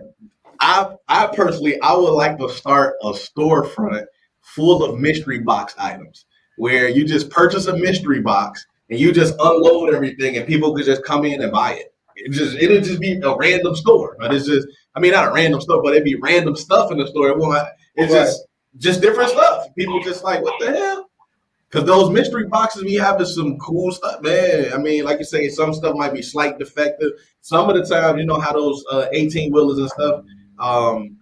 [SPEAKER 1] I personally, I would like to start a storefront full of mystery box items where you just purchase a mystery box and you just unload everything and people could just come in and buy it. It'll just be a random store, but it's just, I mean, not a random store, but it'd be random stuff in the store. It's
[SPEAKER 2] Right.
[SPEAKER 1] just different stuff. People just like, what the hell? Because those mystery boxes we have is some cool stuff, man. I mean, like you say, some stuff might be slight defective. Some of the time, you know how those 18 wheelers and stuff,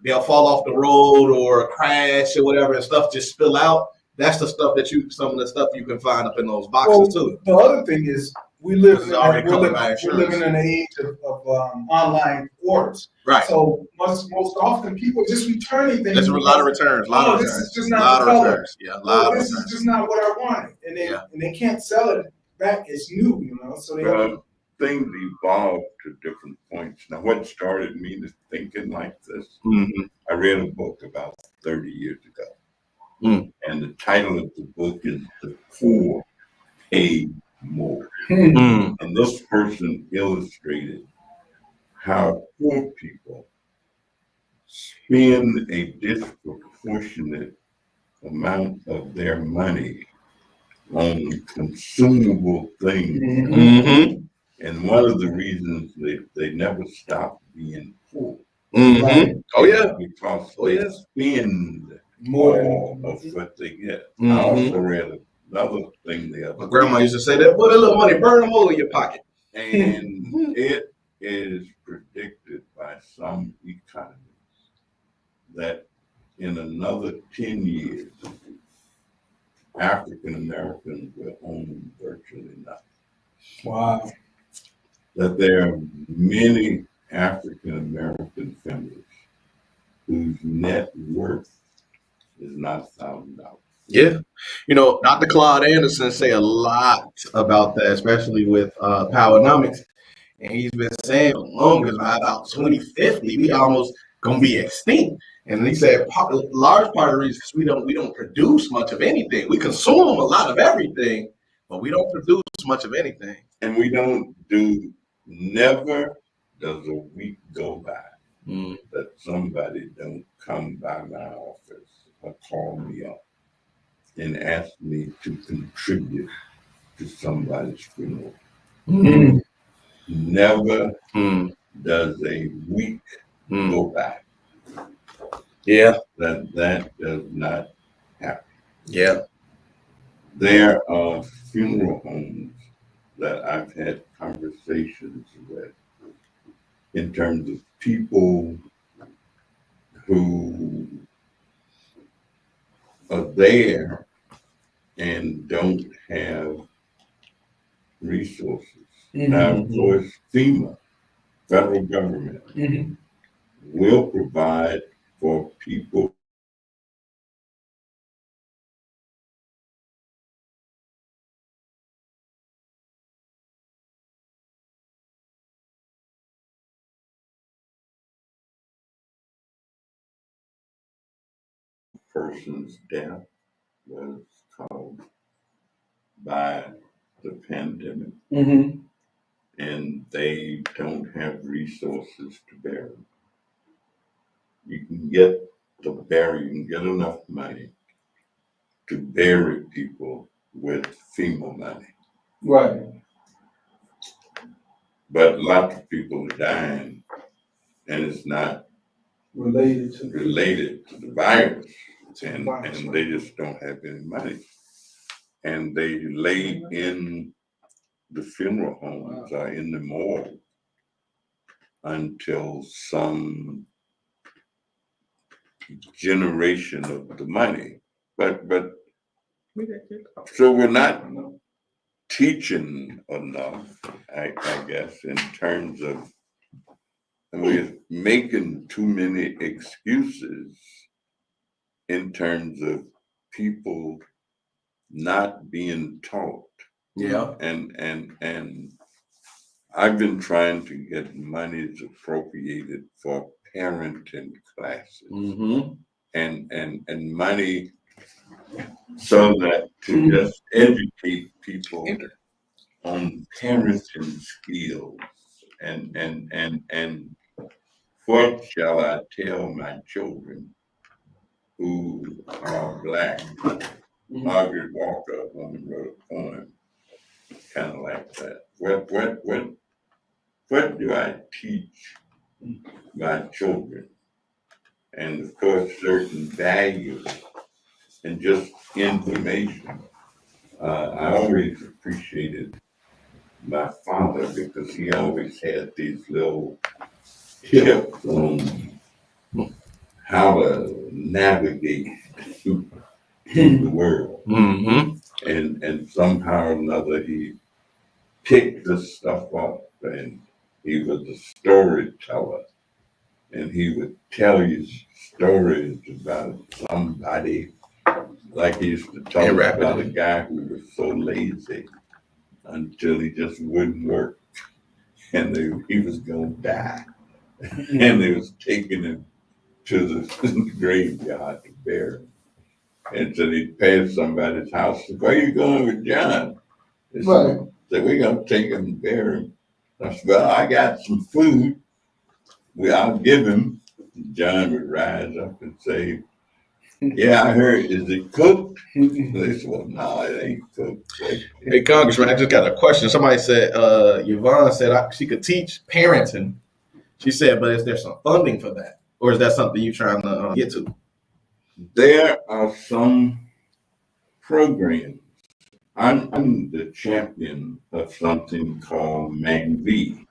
[SPEAKER 1] they'll fall off the road or crash or whatever, and stuff just spill out. That's the stuff some of the stuff you can find up in those boxes
[SPEAKER 2] Well,
[SPEAKER 1] too.
[SPEAKER 2] the other thing is we
[SPEAKER 1] Because
[SPEAKER 2] live
[SPEAKER 1] it's
[SPEAKER 2] in
[SPEAKER 1] already
[SPEAKER 2] we're
[SPEAKER 1] covered
[SPEAKER 2] living,
[SPEAKER 1] by
[SPEAKER 2] we're
[SPEAKER 1] insurance.
[SPEAKER 2] living in an age of online orders.
[SPEAKER 1] Right.
[SPEAKER 2] So most often people just returning things.
[SPEAKER 1] There's a lot of returns. A lot
[SPEAKER 2] Oh,
[SPEAKER 1] of
[SPEAKER 2] this
[SPEAKER 1] returns.
[SPEAKER 2] is just
[SPEAKER 1] A
[SPEAKER 2] not
[SPEAKER 1] lot
[SPEAKER 2] the
[SPEAKER 1] of
[SPEAKER 2] color.
[SPEAKER 1] returns. Yeah, a
[SPEAKER 2] Oh,
[SPEAKER 1] lot of
[SPEAKER 2] this is
[SPEAKER 1] returns.
[SPEAKER 2] just not what I wanted, and
[SPEAKER 1] Yeah.
[SPEAKER 2] they can't sell it back as new, you know. So they
[SPEAKER 4] Well, things evolve to different points. Now, what started me to thinking like this,
[SPEAKER 1] Mm-hmm.
[SPEAKER 4] I read a book about 30 years ago.
[SPEAKER 1] Mm.
[SPEAKER 4] And the title of the book is The Poor Pay More.
[SPEAKER 1] Mm.
[SPEAKER 4] And this person illustrated how poor people spend a disproportionate amount of their money on consumable things.
[SPEAKER 1] Mm-hmm.
[SPEAKER 4] And one of the reasons they never stop being poor
[SPEAKER 1] Mm-hmm. Oh yeah.
[SPEAKER 4] because
[SPEAKER 1] Oh,
[SPEAKER 4] they
[SPEAKER 1] yeah.
[SPEAKER 4] spend
[SPEAKER 2] more
[SPEAKER 4] all of what they get.
[SPEAKER 1] Mhm.
[SPEAKER 4] I also read another thing the
[SPEAKER 1] My
[SPEAKER 4] other
[SPEAKER 1] grandma
[SPEAKER 4] day,
[SPEAKER 1] used to say that, put a little money, burn a hole in your pocket.
[SPEAKER 4] and it is predicted by some economists that in another 10 years, African Americans will own virtually nothing.
[SPEAKER 2] Wow.
[SPEAKER 4] That there are many African American families whose net worth is not $1,000.
[SPEAKER 1] Yeah. You know, Dr. Claude Anderson say a lot about that, especially with Powernomics. And he's been saying for longest by about 2050, we almost gonna be extinct. And he said large part of the reason is we don't produce much of anything. We consume a lot of everything, but we don't produce much of anything.
[SPEAKER 4] And we don't do, never does a week go by that somebody don't come by my office or call me up and ask me to contribute to somebody's funeral.
[SPEAKER 1] Mm.
[SPEAKER 4] Never
[SPEAKER 1] Mm.
[SPEAKER 4] does a week go by
[SPEAKER 1] Yeah.
[SPEAKER 4] that does not happen.
[SPEAKER 1] Yeah.
[SPEAKER 4] There are funeral homes that I've had conversations with in terms of people who are there and don't have resources. Now, of course, FEMA, federal government, will provide for people person's death was caused by the pandemic, and they don't have resources to bury them. You can get enough money to bury people with FEMA money.
[SPEAKER 2] Right.
[SPEAKER 4] But lots of people are dying, and it's not
[SPEAKER 2] Related
[SPEAKER 4] related to the virus, and
[SPEAKER 2] virus,
[SPEAKER 4] they just don't have any money. And they lay in the funeral homes or in the morgue until some generation of the money. But so we're not teaching enough, I guess, in terms of, we're making too many excuses in terms of people not being taught.
[SPEAKER 1] Yeah.
[SPEAKER 4] And I've been trying to get monies appropriated for parenting classes
[SPEAKER 1] Mm-hmm.
[SPEAKER 4] and money so that to just educate people on parenting skills and what shall I tell my children who are Black? Margaret Walker, a woman, wrote a poem kind of like that. What do I teach my children? And of course, certain values and just information. I always appreciated my father because he always had these little tips on how to navigate through the world.
[SPEAKER 1] Mm-hmm.
[SPEAKER 4] And somehow or another he picked this stuff up, and he was a storyteller, and he would tell you stories about somebody, like he used to tell me about a guy who was so lazy until he just wouldn't work, and he was going to die, and they was taking him to the graveyard to bury him. And so he'd pass somebody's house. Where are you going with John? They said, we're going to take him and bury him. I said, well, I got some food. I'll give him. John would rise up and say, yeah, I heard, is it cooked? They said, well, no, it ain't cooked.
[SPEAKER 1] Hey, Congressman, I just got a question. Somebody said, Yvonne said she could teach parenting. She said, but is there some funding for that? Or is that something you're trying to get to?
[SPEAKER 4] There are some programs. I'm the champion of something called MAGV,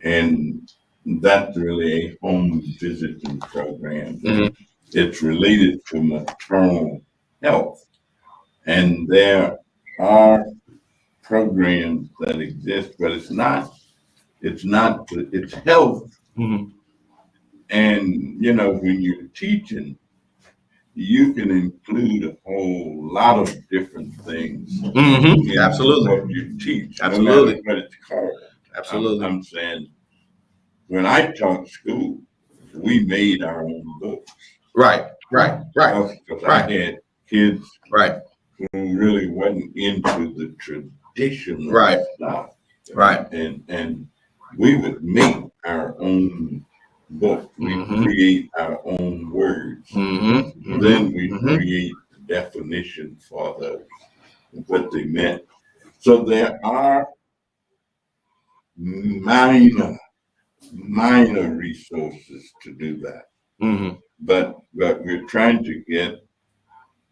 [SPEAKER 4] and that's really a home visiting program.
[SPEAKER 1] Mm-hmm.
[SPEAKER 4] It's related to maternal health, and there are programs that exist, but it's health.
[SPEAKER 1] Mm-hmm.
[SPEAKER 4] And when you're teaching, you can include a whole lot of different things.
[SPEAKER 1] Mm-hmm. Absolutely.
[SPEAKER 4] What you teach,
[SPEAKER 1] absolutely,
[SPEAKER 4] no matter what it's called.
[SPEAKER 1] Absolutely.
[SPEAKER 4] I'm saying, when I taught school, we made our own books.
[SPEAKER 1] Right.
[SPEAKER 4] Because I had kids who really wasn't into the traditional stuff. And we would make our own book. We create our own words. Then we create definition for what they meant. So there are minor resources to do that. But we're trying to get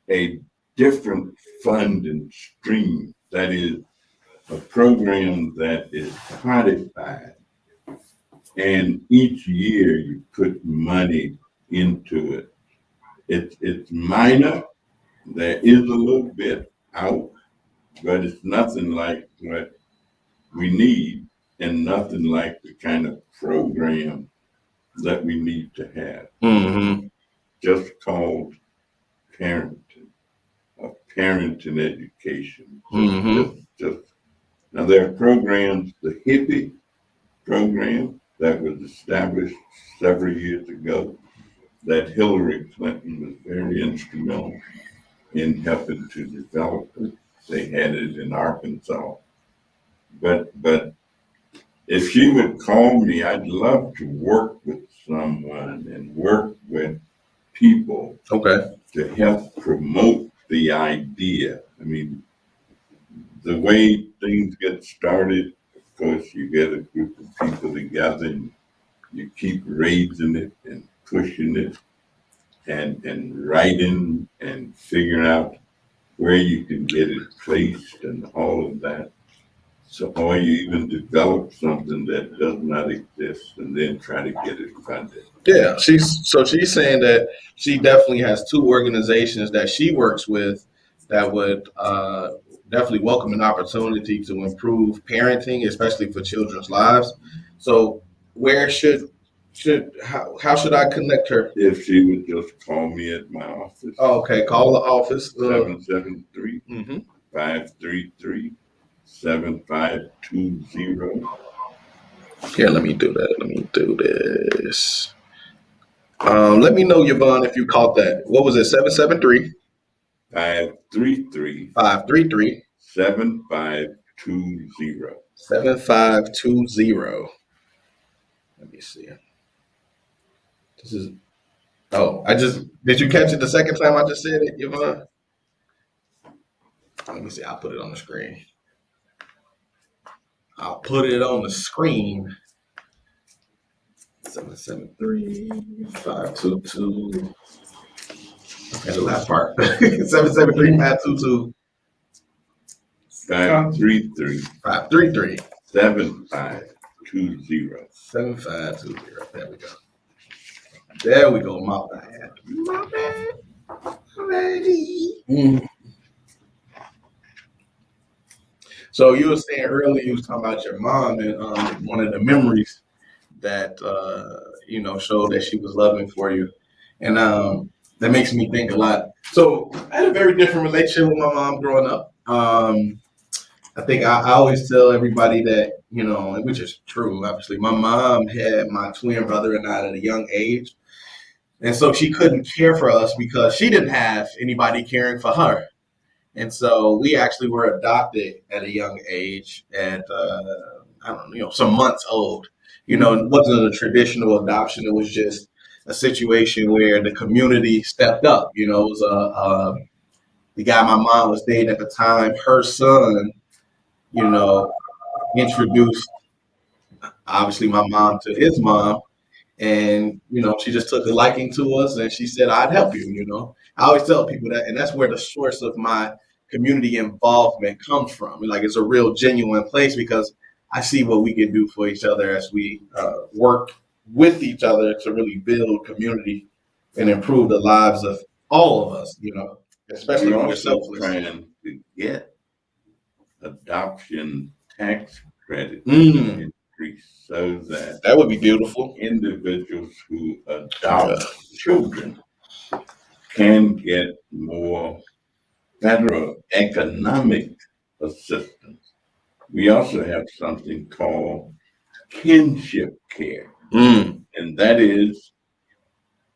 [SPEAKER 4] a different funding stream, that is a program that is codified, and each year you put money into it. It's minor. There is a little bit out, but it's nothing like what we need, and nothing like the kind of program that we need to have. Just called parenting, parenting education. Now there are programs, the HIPPY program that was established several years ago, that Hillary Clinton was very instrumental in helping to develop it. They had it in Arkansas. But if she would call me, I'd love to work with someone and work with people to help promote the idea. I mean, the way things get started, of course, you get a group of people together and you keep raising it and pushing it and writing and figuring out where you can get it placed and all of that. So, or you even develop something that does not exist and then try to get it funded.
[SPEAKER 1] Yeah, she's saying that she definitely has two organizations that she works with that would definitely welcome an opportunity to improve parenting, especially for children's lives. So where should how should I connect her?
[SPEAKER 4] If she would just call me at my office.
[SPEAKER 1] Oh, okay, call the office.
[SPEAKER 4] 773
[SPEAKER 1] Mhm.
[SPEAKER 4] 533 7520.
[SPEAKER 1] Here, let me do that. Let me do this. Let me know, Yvonne, if you caught that. What was it? 773
[SPEAKER 4] 533
[SPEAKER 1] 533
[SPEAKER 4] 7520.
[SPEAKER 1] 7520. Let me see. This is. Oh, did you catch it the second time I just said it, Yvonne? Let me see. I'll put it on the screen. I'll put it on the screen. 773 522. Okay, the last part. 773 522
[SPEAKER 4] 533
[SPEAKER 1] 533
[SPEAKER 4] 7520.
[SPEAKER 1] 7520. There we go. There we go. My bad. My bad. Ready. So you were saying earlier, you was talking about your mom and one of the memories that showed that she was loving for you, and that makes me think a lot. So I had a very different relationship with my mom growing up. I think I always tell everybody that, which is true, obviously, my mom had my twin brother and I at a young age. And so she couldn't care for us because she didn't have anybody caring for her. And so we actually were adopted at a young age at, I don't know, some months old. It wasn't a traditional adoption. It was just a situation where the community stepped up. It was the guy my mom was dating at the time, her son, introduced obviously my mom to his mom. And, she just took a liking to us and she said, I'd help you. I always tell people that, and that's where the source of my community involvement comes from. Like, it's a real genuine place because I see what we can do for each other as we work with each other to really build community and improve the lives of all of us, especially
[SPEAKER 4] We're
[SPEAKER 1] when we're
[SPEAKER 4] also
[SPEAKER 1] selfless.
[SPEAKER 4] trying to get adoption tax credit increased so that
[SPEAKER 1] That would be beautiful.
[SPEAKER 4] individuals who adopt children can get more federal economic assistance. We also have something called kinship care, and that is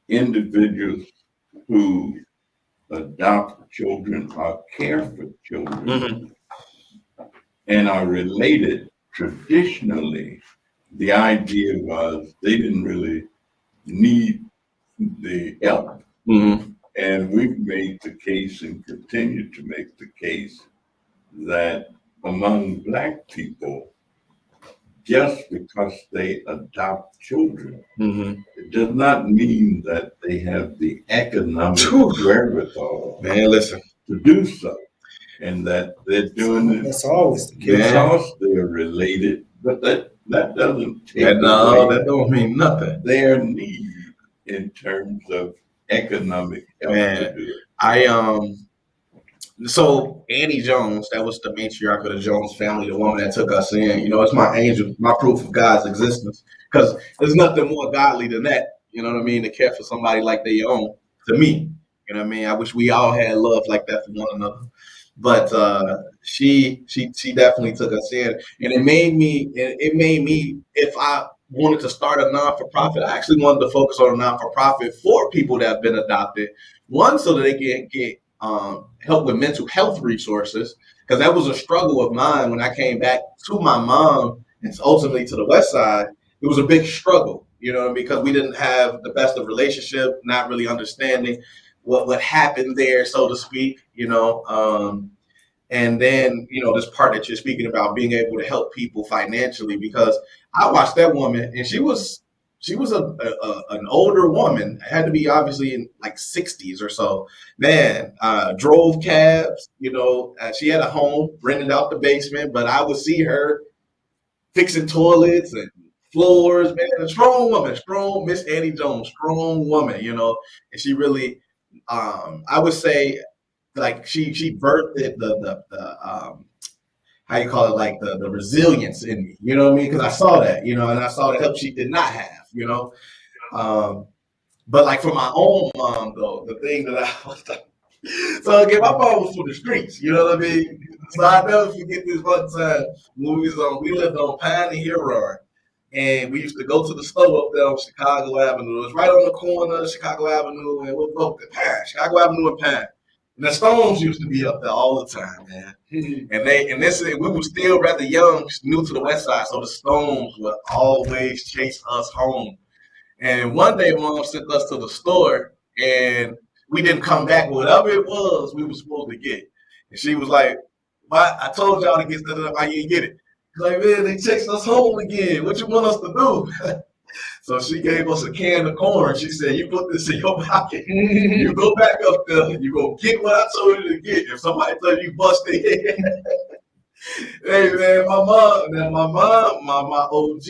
[SPEAKER 4] individuals who adopt children or care for children and are related. Traditionally, the idea was they didn't really need the help. And we've made the case and continue to make the case that among Black people, just because they adopt children, it does not mean that they have the economic wherewithal to do so. And that they're doing it.
[SPEAKER 2] That's always the case.
[SPEAKER 4] Because they're related, but that doesn't take
[SPEAKER 1] that don't mean nothing.
[SPEAKER 4] Their need in terms of economic help to do it.
[SPEAKER 1] So Annie Jones, that was the matriarch of the Jones family, the woman that took us in. It's my angel, my proof of God's existence. Because there's nothing more godly than that. You know what I mean? To care for somebody like they own. To me, I wish we all had love like that for one another. But she definitely took us in, and it made me. If I wanted to start a non-for-profit, I actually wanted to focus on a non-for-profit for people that have been adopted. One, so that they can get help with mental health resources, because that was a struggle of mine when I came back to my mom and ultimately to the West Side. It was a big struggle, because we didn't have the best of relationship, not really understanding what happened there, so to speak, and then, this part that you're speaking about, being able to help people financially, because I watched that woman and she was an older woman, had to be obviously in like 60s or so, man, drove cabs, she had a home rented out the basement, but I would see her fixing toilets and floors, man, a strong woman, strong Miss Annie Jones, strong woman, and she really, I would say, like she birthed the how you call it, like the resilience in me. You know what I mean? Because I saw that, you know, and I saw the help she did not have, you know. But like for my own mom though, the thing that I was so again, my mom was from the streets, you know what I mean? So I never forget this one time when we lived on Pine and Huron, and we used to go to the store up there on Chicago Avenue. It was right on the corner of Chicago Avenue and what both Pine, Chicago Avenue and Pine. And the Stones used to be up there all the time, man. And we were still rather young, new to the West Side, so the Stones would always chase us home. And one day, mom sent us to the store, and we didn't come back with whatever it was we were supposed to get. And she was like, "Why? I told y'all to get that. Why you didn't get it?" She's like, "Man, they chased us home again. What you want us to do?" So she gave us a can of corn. She said, "You put this in your pocket. You go back up there. You go get what I told you to get. If somebody tell you bust their head." Hey man, my OG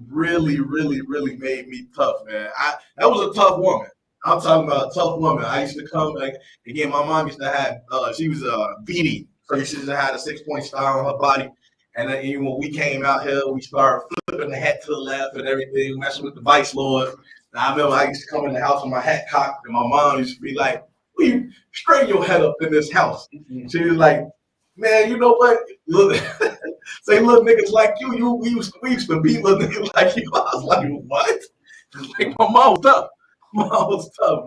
[SPEAKER 1] really made me tough, man. That was a tough woman. I'm talking about a tough woman. I used to come like again. My mom used to have she was BD, so she used to have a 6-point star on her body. And then even when we came out here, we started flipping the hat to the left and everything, messing with the vice lord. And I remember I used to come in the house with my hat cocked, and my mom used to be like, "Will you straighten your head up in this house?" She was like, "Man, you know what? Look, say little niggas like you, we used to be little niggas like you." I was like, "What?" Like my mom was tough. Mom was tough,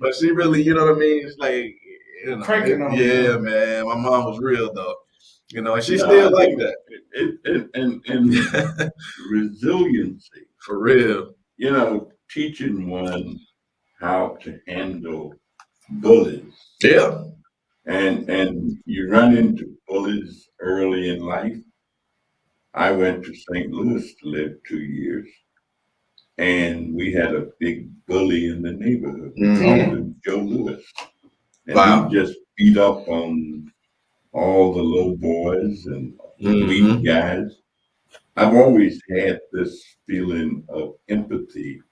[SPEAKER 1] but she really, you know what I mean? It's like, you know,
[SPEAKER 2] Cranking on
[SPEAKER 1] yeah, man. My mom was real though, you know, and she's still like that.
[SPEAKER 4] And resiliency,
[SPEAKER 1] For real.
[SPEAKER 4] you know, teaching one how to handle bullies.
[SPEAKER 1] Yeah.
[SPEAKER 4] And you run into bullies early in life. I went to St. Louis to live 2 years, and we had a big bully in the neighborhood. We called him Joe Lewis. And
[SPEAKER 1] Wow.
[SPEAKER 4] he just beat up on all the little boys and weak guys. I've always had this feeling of empathy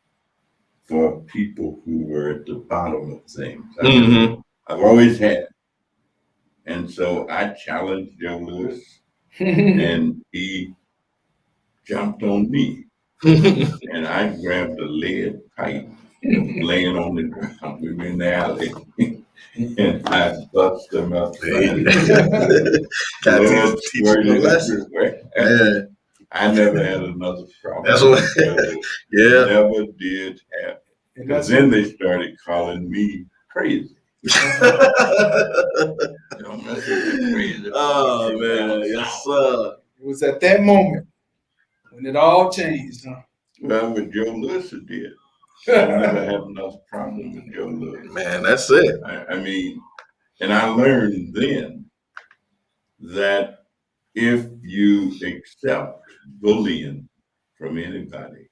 [SPEAKER 4] for people who were at the bottom of things. I've always had. And so I challenged Joe Lewis, and he jumped on me. And I grabbed a lead pipe laying on the ground. We were in the alley. And I bust him upside. Blood squirted everywhere. I never had another problem.
[SPEAKER 1] That's what, yeah.
[SPEAKER 4] Never did have. Because then they started calling me crazy.
[SPEAKER 1] Oh man, yes sir.
[SPEAKER 2] It was at that moment when it all changed, huh?
[SPEAKER 4] Well, with Joe Lewis it did. I never had another problem with Joe Lewis.
[SPEAKER 1] Man, that's it.
[SPEAKER 4] I mean, and I learned then that if you accept bullying from anybody,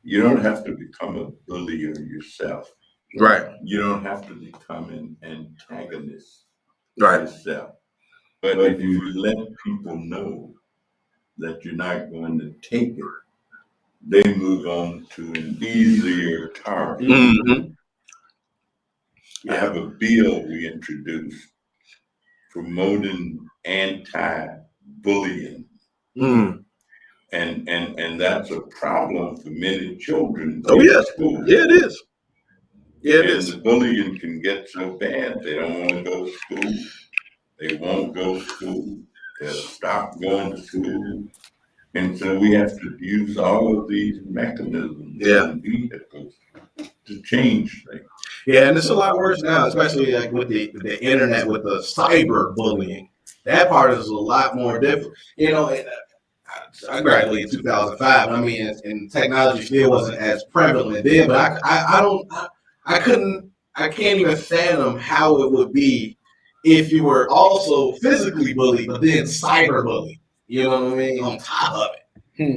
[SPEAKER 4] you don't have to become a bullier yourself.
[SPEAKER 1] Right.
[SPEAKER 4] You don't have to become an antagonist
[SPEAKER 1] Right.
[SPEAKER 4] yourself. But if you let people know that you're not going to take it, they move on to an easier target. I have a bill we introduced promoting anti-bullying. And that's a problem for many children.
[SPEAKER 1] Oh yeah.
[SPEAKER 4] School.
[SPEAKER 1] Yeah, it is. Yeah, it
[SPEAKER 4] and
[SPEAKER 1] is.
[SPEAKER 4] The bullying can get so bad they don't want to go to school. They won't go to school. They'll stop going to school. And so we have to use all of these mechanisms and vehicles to change things.
[SPEAKER 1] Yeah, and it's a lot worse now, especially like with the internet, with the cyber bullying. That part is a lot more difficult. You know, I graduated in 2005. I mean, and technology still wasn't as prevalent then, but I can't even fathom how it would be if you were also physically bullied, but then cyber bullied. You know what I mean? On top of it,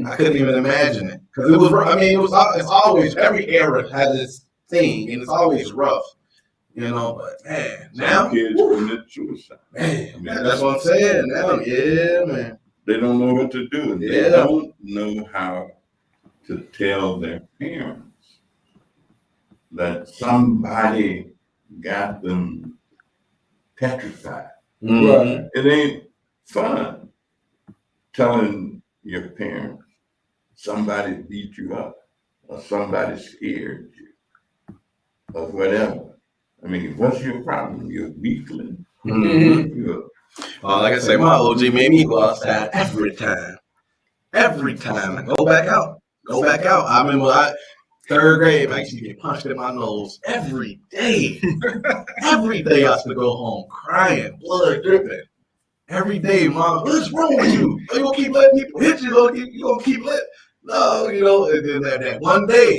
[SPEAKER 1] I couldn't even imagine it because it was. I mean, it's always every era has its thing, and it's always rough. You know, but man, now
[SPEAKER 4] kids commit suicide.
[SPEAKER 1] Man, that's what I'm saying. Now, yeah, man.
[SPEAKER 4] They don't know what to do. They don't know how to tell their parents that somebody got them petrified. It ain't fun. telling your parents somebody beat you up or somebody scared you or whatever. I mean, what's your problem? You're a weakling. You're,
[SPEAKER 1] Like I say, my OG made me go outside every time. Every time I go back out. I remember third grade, I used to get punched in my nose every day. Every day I used to go home crying, blood dripping. Every day, Mom, what's wrong with you? You gonna keep letting people hit you? You gonna keep letting? No, and then that one day,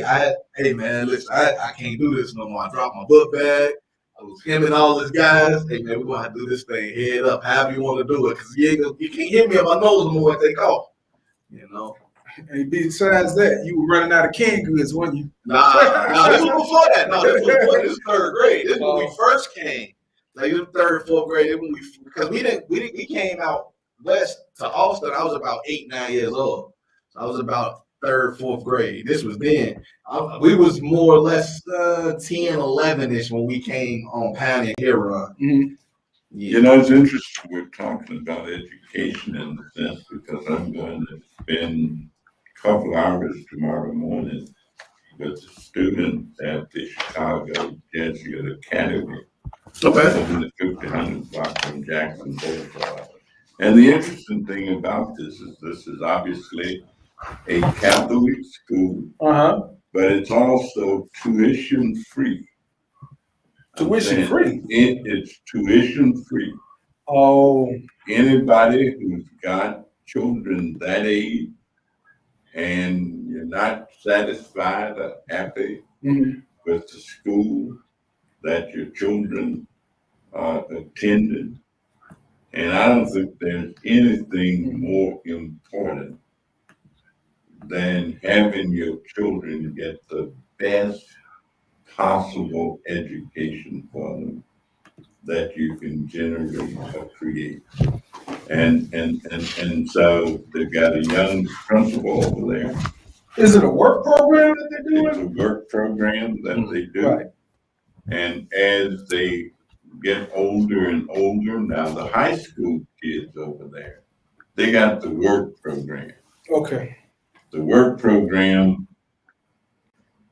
[SPEAKER 1] hey man, listen, I can't do this no more. I dropped my book bag. I was him and all his guys. Hey man, we're gonna have to do this thing head up, however you want to do it, because you can't hit me on my nose no more and take off.
[SPEAKER 2] And besides that, you were running out of canned goods, weren't you?
[SPEAKER 1] Nah, this was before that. No, this was third grade. This is when we first came. Like this third, fourth grade, because we came out west to Austin. I was about 8, 9 years old. So I was about third, fourth grade. This was then. We was more or less 10, 11-ish when we came on Pioneer Huron.
[SPEAKER 2] Mm-hmm.
[SPEAKER 4] Yeah. It's interesting we're talking about education in the sense because I'm going to spend a couple hours tomorrow morning with the students at the Chicago Jesuit Academy.
[SPEAKER 1] Okay.
[SPEAKER 4] In the 1500 block from Jackson Boulevard. And the interesting thing about this is obviously a Catholic school, but it's also tuition free.
[SPEAKER 2] Tuition free?
[SPEAKER 4] It's tuition free.
[SPEAKER 2] Oh.
[SPEAKER 4] Anybody who's got children that age and you're not satisfied or happy with the school that your children attended, and I don't think there's anything more important than having your children get the best possible education for them that you can generate or create. And so they've got a young principal over there.
[SPEAKER 2] Is it a work program that they're doing?
[SPEAKER 4] It's a work program that they do.
[SPEAKER 2] Right.
[SPEAKER 4] And as they get older and older, now the high school kids over there, they got the work program.
[SPEAKER 2] Okay.
[SPEAKER 4] The work program,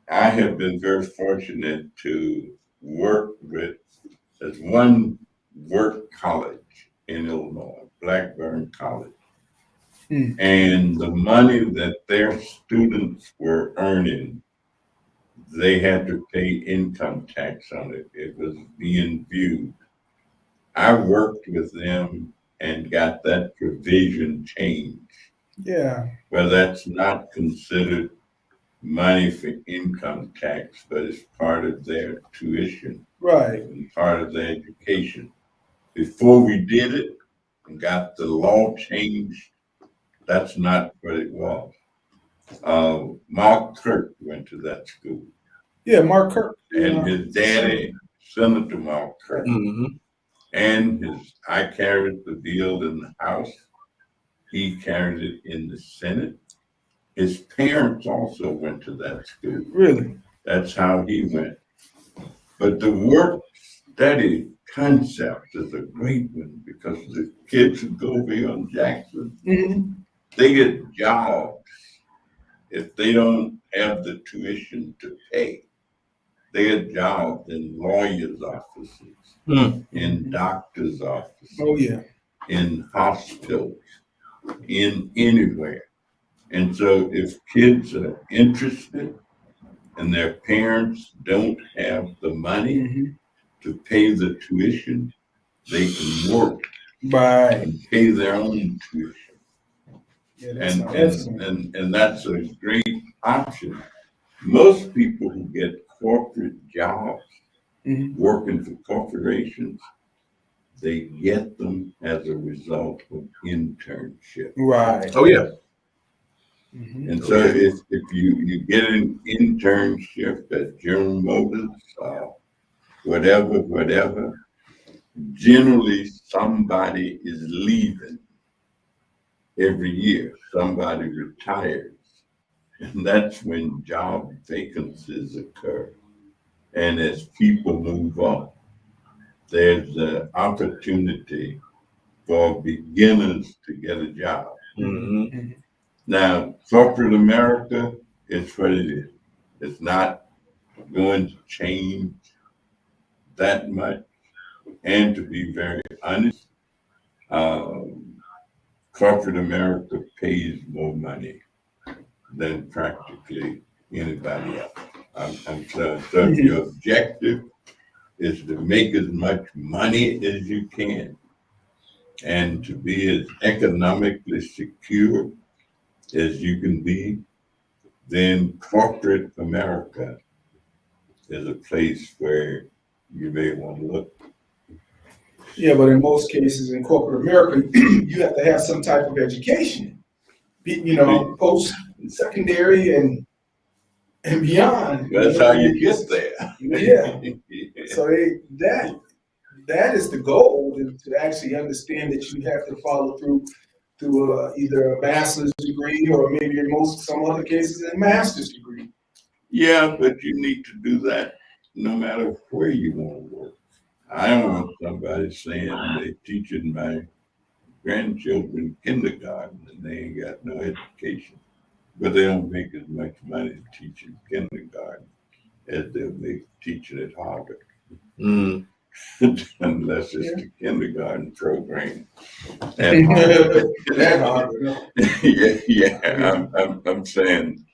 [SPEAKER 4] I have been very fortunate to work with, there's one work college in Illinois, Blackburn College. And the money that their students were earning, they had to pay income tax on it. It was being viewed. I worked with them and got that provision changed.
[SPEAKER 2] Yeah.
[SPEAKER 4] Well, that's not considered money for income tax, but it's part of their tuition.
[SPEAKER 2] Right.
[SPEAKER 4] And part of their education. Before we did it and got the law changed, that's not what it was. Mark Kirk went to that school.
[SPEAKER 2] Yeah, Mark Kirk.
[SPEAKER 4] And his daddy, Senator Mark Kirk. And I carried the bill in the House. He carried it in the Senate. His parents also went to that school.
[SPEAKER 2] Really?
[SPEAKER 4] That's how he went. But the work study concept is a great one because the kids who go beyond Jackson, they get jobs if they don't have the tuition to pay. They get jobs in lawyers' offices, in doctors' offices, in hospitals, in anywhere. And so if kids are interested and their parents don't have the money to pay the tuition, they can work and pay their own tuition.
[SPEAKER 2] Yeah,
[SPEAKER 4] and that's a great option. Most people who get corporate jobs, working for corporations, they get them as a result of internship.
[SPEAKER 2] Right.
[SPEAKER 1] Oh yeah.
[SPEAKER 4] And so if you get an internship at General Motors, whatever, generally somebody is leaving every year. Somebody retires. And that's when job vacancies occur. And as people move up, there's an opportunity for beginners to get a job.
[SPEAKER 1] Mm-hmm.
[SPEAKER 4] Now, corporate America is what it is. It's not going to change that much. And to be very honest, corporate America pays more money than practically anybody else. So if your objective is to make as much money as you can and to be as economically secure as you can be, then corporate America is a place where you may want to look.
[SPEAKER 2] Yeah, but in most cases in corporate America, you have to have some type of education, post-secondary and beyond.
[SPEAKER 4] That's how you get there.
[SPEAKER 2] Yeah. So that is the goal, to actually understand that you have to follow through to either a bachelor's degree or maybe in some other cases a master's degree.
[SPEAKER 4] Yeah, but you need to do that no matter where you want to work. I don't want somebody saying they teaching my grandchildren kindergarten and they ain't got no education, but they don't make as much money teaching kindergarten as they'll make teaching at Harvard.
[SPEAKER 1] Mm.
[SPEAKER 4] Unless it's the kindergarten program.
[SPEAKER 2] That Harvard.
[SPEAKER 4] I'm saying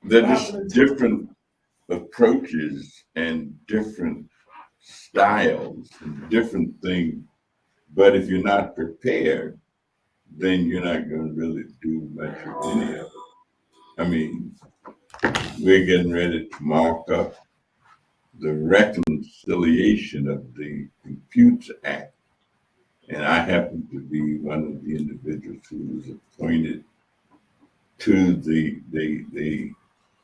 [SPEAKER 4] there's just different approaches and different styles and different things. But if you're not prepared, then you're not going to really do much of any of it. I mean, we're getting ready to mark up the reconciliation of the Computes Act. And I happen to be one of the individuals who was appointed to the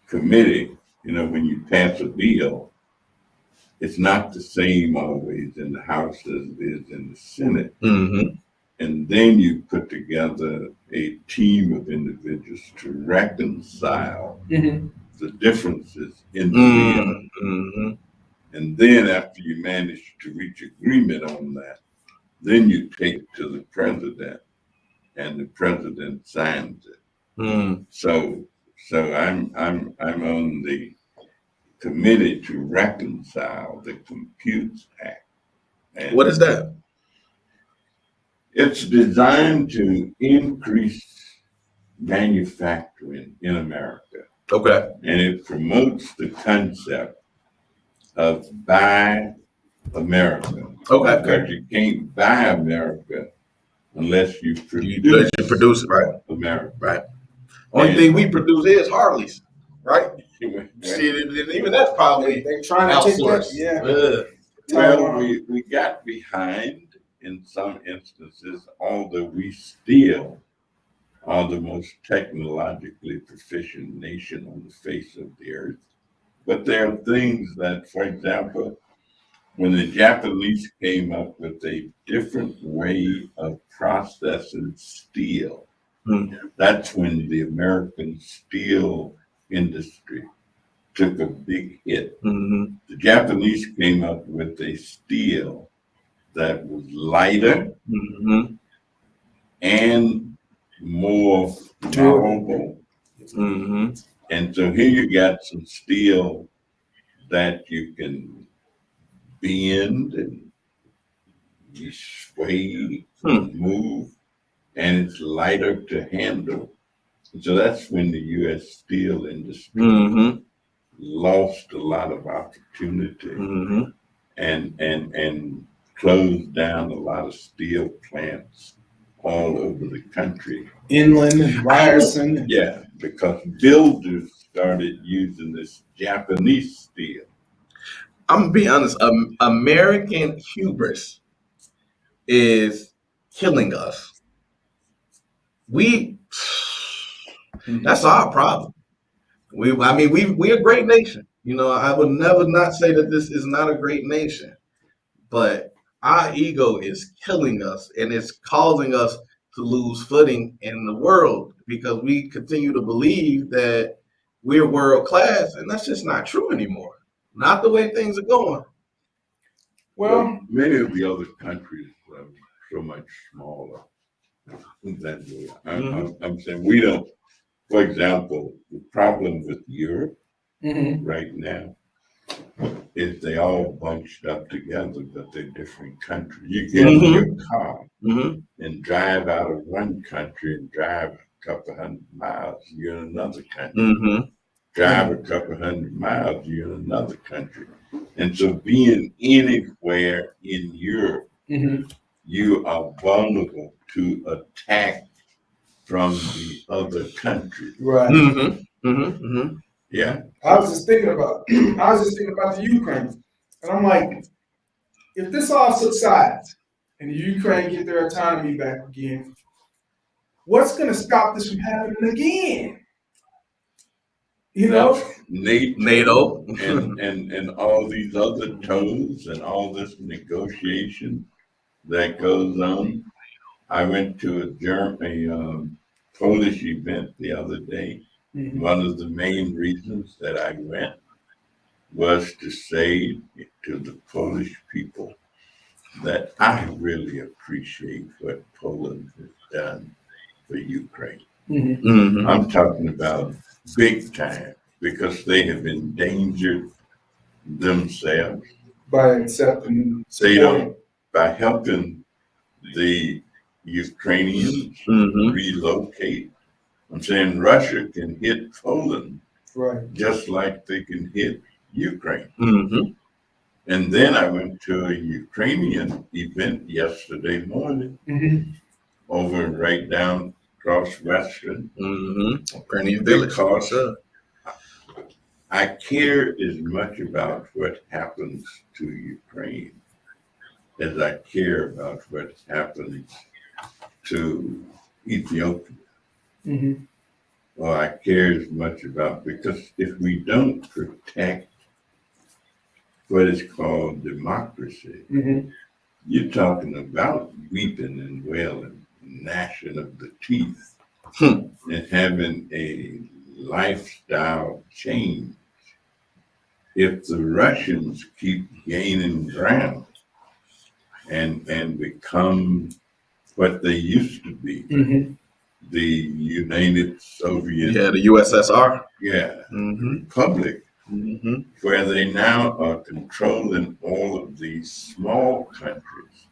[SPEAKER 4] committee. You know, when you pass a bill, it's not the same always in the House as it is in the Senate.
[SPEAKER 1] Mm-hmm.
[SPEAKER 4] And then you put together a team of individuals to reconcile the differences in the bill.
[SPEAKER 1] Mm-hmm.
[SPEAKER 4] And then after you manage to reach agreement on that, then you take it to the president and the president signs it.
[SPEAKER 1] Mm.
[SPEAKER 4] So I'm on the committee to reconcile the Computes Act. And
[SPEAKER 1] What is that?
[SPEAKER 4] it's designed to increase manufacturing in America.
[SPEAKER 1] Okay.
[SPEAKER 4] And it promotes the concept of buy America.
[SPEAKER 1] Okay.
[SPEAKER 4] Because you can't buy America unless you produce,
[SPEAKER 1] it, right?
[SPEAKER 4] America.
[SPEAKER 1] Right. Only thing we produce is Harleys, right? See, and even that's probably
[SPEAKER 2] They're trying to take that.
[SPEAKER 1] outsourced.
[SPEAKER 2] Yeah.
[SPEAKER 4] Well, we got behind in some instances, although we still are the most technologically proficient nation on the face of the earth. But there are things that, for example, when the Japanese came up with a different way of processing steel, that's when the American steel industry took a big hit.
[SPEAKER 1] Mm-hmm.
[SPEAKER 4] The Japanese came up with a steel that was lighter and more durable.
[SPEAKER 1] Mm-hmm.
[SPEAKER 4] And so here you got some steel that you can bend and you sway and move, and it's lighter to handle. And so that's when the U.S. steel industry lost a lot of opportunity and closed down a lot of steel plants all over the country.
[SPEAKER 2] Inland and Ryerson.
[SPEAKER 4] Yeah, because builders started using this Japanese steel.
[SPEAKER 1] I'm gonna be honest. American hubris is killing us. That's our problem. We're a great nation. You know, I would never not say that this is not a great nation, but our ego is killing us, and it's causing us to lose footing in the world because we continue to believe that we're world class, and that's just not true anymore. Not the way things are going.
[SPEAKER 2] Well,
[SPEAKER 4] many of the other countries are so much smaller Exactly. I'm saying we don't, for example, the problem with Europe right now is they all bunched up together, but they're different countries. You get in your car and drive out of one country and drive a couple hundred miles, you're in another country. Drive a couple hundred miles, you're in another country. And so being anywhere in Europe, you are vulnerable to attack from the other countries.
[SPEAKER 2] Right.
[SPEAKER 4] Yeah.
[SPEAKER 2] I was just thinking about the Ukraine. And I'm like, if this all subsides and the Ukraine get their autonomy back again, what's gonna stop this from happening again? You know?
[SPEAKER 1] NATO.
[SPEAKER 4] and all these other toes and all this negotiation that goes on. I went to a Polish event the other day. One of the main reasons that I went was to say to the Polish people that I really appreciate what Poland has done for Ukraine. I'm talking about big time, because they have endangered themselves
[SPEAKER 2] By accepting
[SPEAKER 4] by helping the Ukrainians relocate. I'm saying Russia can hit Poland just like they can hit Ukraine. And then I went to a Ukrainian event yesterday morning over right down across Western.
[SPEAKER 1] Ukrainian village.
[SPEAKER 4] Because I care as much about what happens to Ukraine as I care about what happens to Ethiopia. Or I care as much about, because if we don't protect what is called democracy, you're talking about weeping and wailing, gnashing of the teeth, and having a lifestyle change. If the Russians keep gaining ground and become what they used to be, the United Soviet,
[SPEAKER 1] the USSR,
[SPEAKER 4] Republic, where they now are controlling all of these small countries.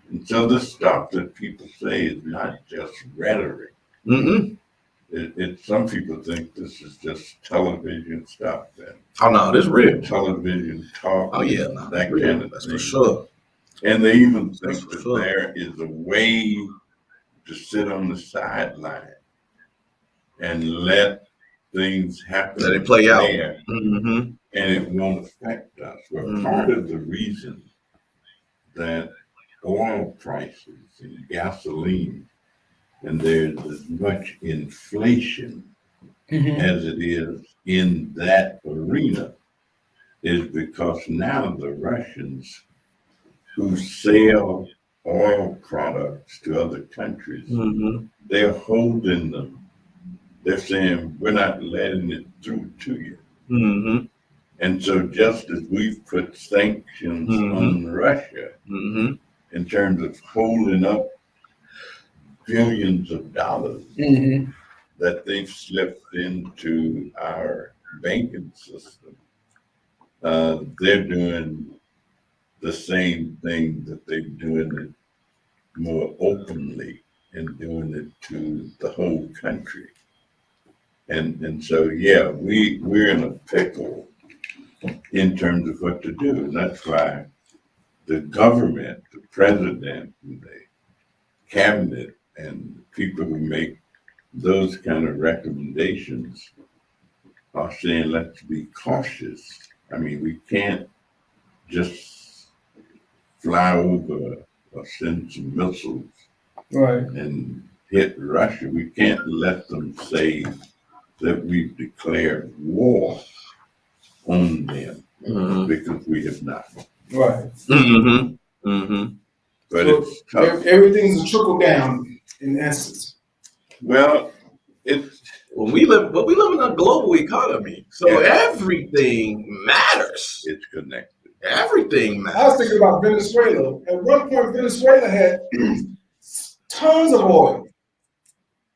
[SPEAKER 4] And so the stuff that people say is not just rhetoric. Some people think this is just television stuff.
[SPEAKER 1] Oh no, this is real.
[SPEAKER 4] Television talk.
[SPEAKER 1] Oh yeah,
[SPEAKER 4] no, that
[SPEAKER 1] real.
[SPEAKER 4] kind of
[SPEAKER 1] That's
[SPEAKER 4] thing.
[SPEAKER 1] for sure.
[SPEAKER 4] And they even think that there is a way to sit on the sideline and let things happen.
[SPEAKER 1] Let it play out.
[SPEAKER 4] And it won't affect us. Well, part of the reason that oil prices and gasoline and there's as much inflation as it is in that arena is because now the Russians who sell oil products to other countries, they're holding them. They're saying, we're not letting it through to you. And so just as we've put sanctions on Russia in terms of holding up billions of dollars that they've slipped into our banking system, they're doing the same thing that they're doing it more openly and doing it to the whole country. And so, yeah, we're in a pickle in terms of what to do. And that's why the government, the president, and the cabinet, and people who make those kind of recommendations are saying, let's be cautious. I mean, we can't just fly over or send some missiles and hit Russia. We can't let them say that we've declared war on them because we have not.
[SPEAKER 2] Right.
[SPEAKER 4] But
[SPEAKER 2] so
[SPEAKER 4] it's tough.
[SPEAKER 2] Everything's a trickle down in essence.
[SPEAKER 4] Well,
[SPEAKER 1] we live in a global economy, so everything matters.
[SPEAKER 4] It's connected.
[SPEAKER 1] Everything matters.
[SPEAKER 2] I was thinking about Venezuela. At one point, Venezuela had tons of oil.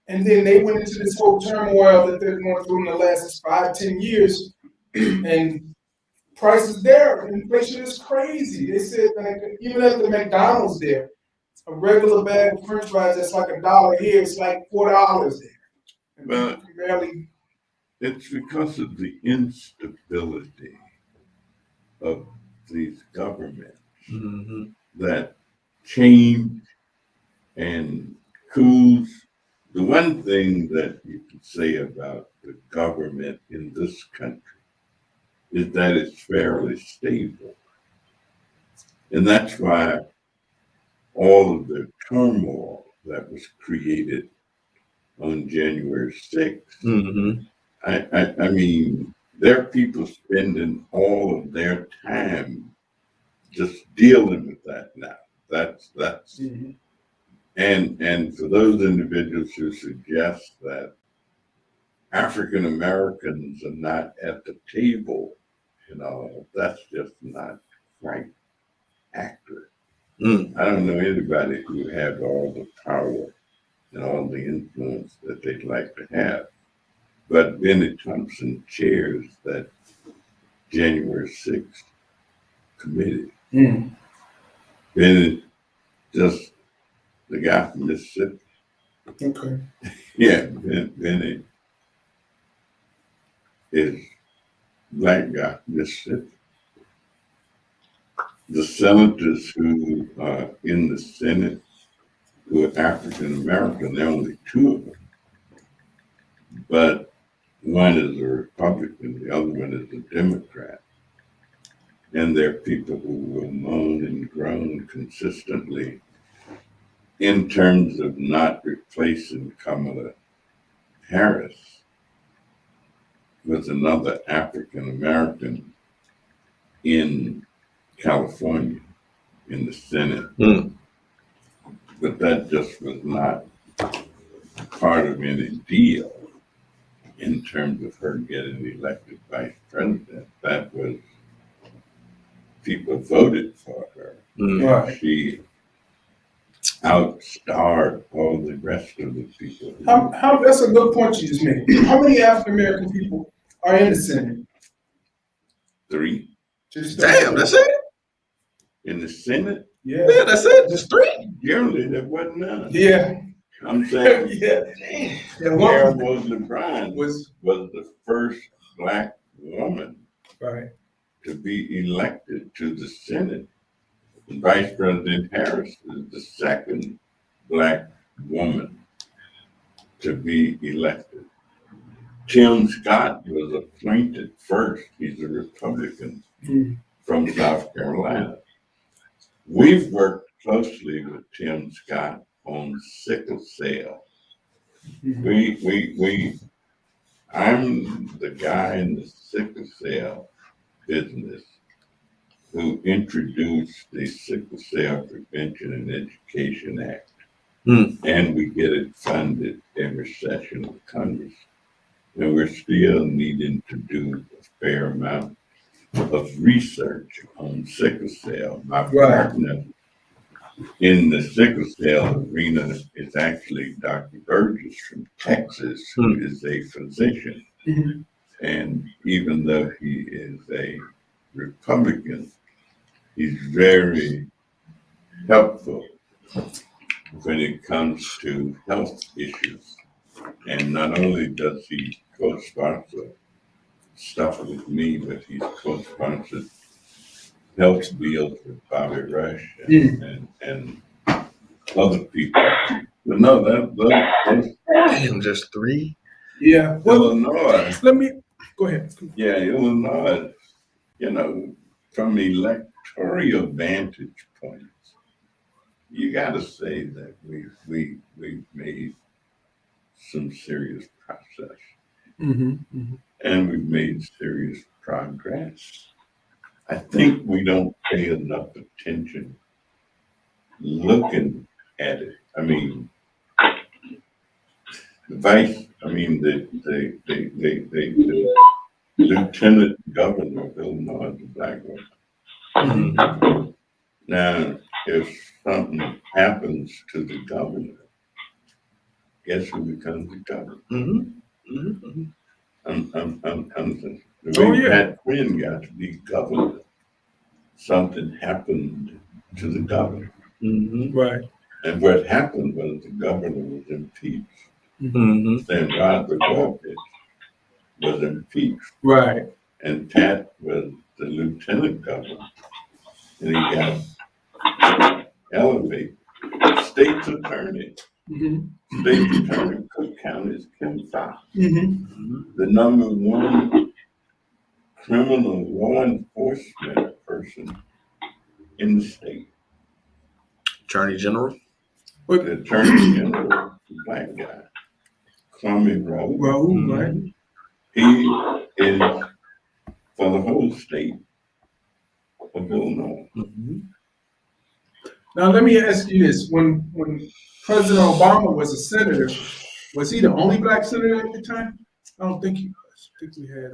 [SPEAKER 2] And then they went into this whole turmoil that they're going through in the last 5-10 years. And prices there, inflation is crazy. They said that even at the McDonald's there, a regular bag of French fries that's like $1 here, it's like $4 there. And
[SPEAKER 4] Well,
[SPEAKER 2] people can barely.
[SPEAKER 4] it's because of the instability of these governments
[SPEAKER 1] Mm-hmm.
[SPEAKER 4] that change and coups. The one thing that you can say about the government in this country is that it's fairly stable. And that's why all of the turmoil that was created on January 6th,
[SPEAKER 1] Mm-hmm.
[SPEAKER 4] I mean, there are people spending all of their time just dealing with that now. That's
[SPEAKER 2] Mhm.
[SPEAKER 4] and for those individuals who suggest that African Americans are not at the table, that's just not quite accurate.
[SPEAKER 1] Mm.
[SPEAKER 4] I don't know anybody who has all the power and all the influence that they'd like to have. But Bennett Thompson chairs that January 6th committee.
[SPEAKER 2] Mm.
[SPEAKER 4] Bennett, just the guy from Mississippi.
[SPEAKER 2] Okay.
[SPEAKER 4] Yeah, Bennett is black guy from Mississippi. The senators who are in the Senate who are African American, there are only two of them. But one is a Republican, the other one is a Democrat. And there are people who will moan and groan consistently in terms of not replacing Kamala Harris with another African American in California in the Senate.
[SPEAKER 1] Mm.
[SPEAKER 4] But that just was not part of any deal in terms of her getting elected vice president. That was, people voted for her.
[SPEAKER 1] Mm.
[SPEAKER 2] Right.
[SPEAKER 4] She outstarred all the rest of the people.
[SPEAKER 2] How that's a good point you just made. How many African American people are in the Senate?
[SPEAKER 4] 3
[SPEAKER 2] Just
[SPEAKER 1] Damn, that's it?
[SPEAKER 4] in the Senate.
[SPEAKER 1] Yeah,
[SPEAKER 2] Yeah.
[SPEAKER 1] that's it. Just 3.
[SPEAKER 4] Generally, there wasn't none.
[SPEAKER 2] Yeah.
[SPEAKER 4] I'm saying
[SPEAKER 2] Yeah.
[SPEAKER 1] Damn.
[SPEAKER 2] Yeah.
[SPEAKER 4] Sarah
[SPEAKER 2] One
[SPEAKER 4] Mosley Bryan was the first black woman
[SPEAKER 2] right.
[SPEAKER 4] to be elected to the Senate. And Vice President Harris is the second black woman to be elected. Tim Scott was appointed first. He's a Republican from South Carolina. We've worked closely with Tim Scott on sickle cell. I'm the guy in the sickle cell business who introduced the Sickle Cell Prevention and Education Act. And we get it funded every session of Congress. And we're still needing to do a fair amount of research on sickle cell. My partner in the sickle cell arena is actually Dr. Burgess from Texas, who is a physician. And even though he is a Republican, he's very helpful when it comes to health issues. And not only does he co-sponsor stuff with me, but he's co-sponsored health bills with Bobby Rush and other people. But no, those
[SPEAKER 1] Damn, just 3?
[SPEAKER 2] Yeah. Well,
[SPEAKER 4] Illinois.
[SPEAKER 2] let me go ahead.
[SPEAKER 4] Yeah, Illinois, from electoral vantage points, you got to say that we've made some serious process, and we've made serious progress. I think we don't pay enough attention looking at it. I mean, the lieutenant governor of Illinois is a black woman. Now, if something happens to the governor, guess who becomes the governor?
[SPEAKER 1] Mm-hmm. Mm-hmm.
[SPEAKER 4] The
[SPEAKER 2] Oh,
[SPEAKER 4] way
[SPEAKER 2] yeah.
[SPEAKER 4] Pat Quinn got to be governor, something happened to the governor.
[SPEAKER 1] Mm-hmm.
[SPEAKER 2] Right.
[SPEAKER 4] And what happened was the governor was impeached.
[SPEAKER 1] Mm-hmm.
[SPEAKER 4] Then Rod Blagojevich was impeached.
[SPEAKER 2] Right.
[SPEAKER 4] And Pat was the lieutenant governor. And he got elevated. State's attorney.
[SPEAKER 2] Mm-hmm.
[SPEAKER 4] State's attorney in Cook County is Kim Foxx.
[SPEAKER 2] Mm-hmm.
[SPEAKER 4] The number one criminal law enforcement person in the state.
[SPEAKER 1] Attorney General.
[SPEAKER 4] The attorney general, the black guy, Kwame Raoul.
[SPEAKER 2] Raoul, right?
[SPEAKER 4] He is for the whole state of Illinois.
[SPEAKER 1] Mm-hmm.
[SPEAKER 2] Now let me ask you this: when President Obama was a senator, was he the only black senator at the time? I don't think he was. I think we had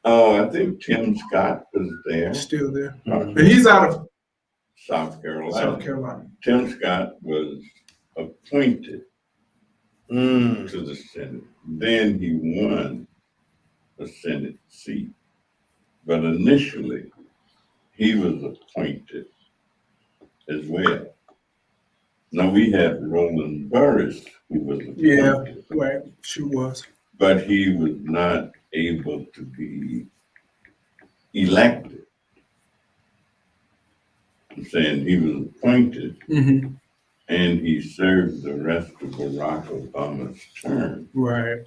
[SPEAKER 4] Oh, I think Tim Scott was there.
[SPEAKER 2] still there,
[SPEAKER 1] Mhm.
[SPEAKER 2] but he's out of
[SPEAKER 4] South Carolina.
[SPEAKER 2] South Carolina.
[SPEAKER 4] Tim Scott was appointed
[SPEAKER 1] Mm.
[SPEAKER 4] to the Senate. Then he won a Senate seat. But initially, he was appointed as well. Now we had Roland Burris, who was appointed,
[SPEAKER 2] Yeah, right. She was.
[SPEAKER 4] but he was not able to be elected. I'm saying he was appointed
[SPEAKER 2] Mm-hmm.
[SPEAKER 4] and he served the rest of Barack Obama's term.
[SPEAKER 2] Right.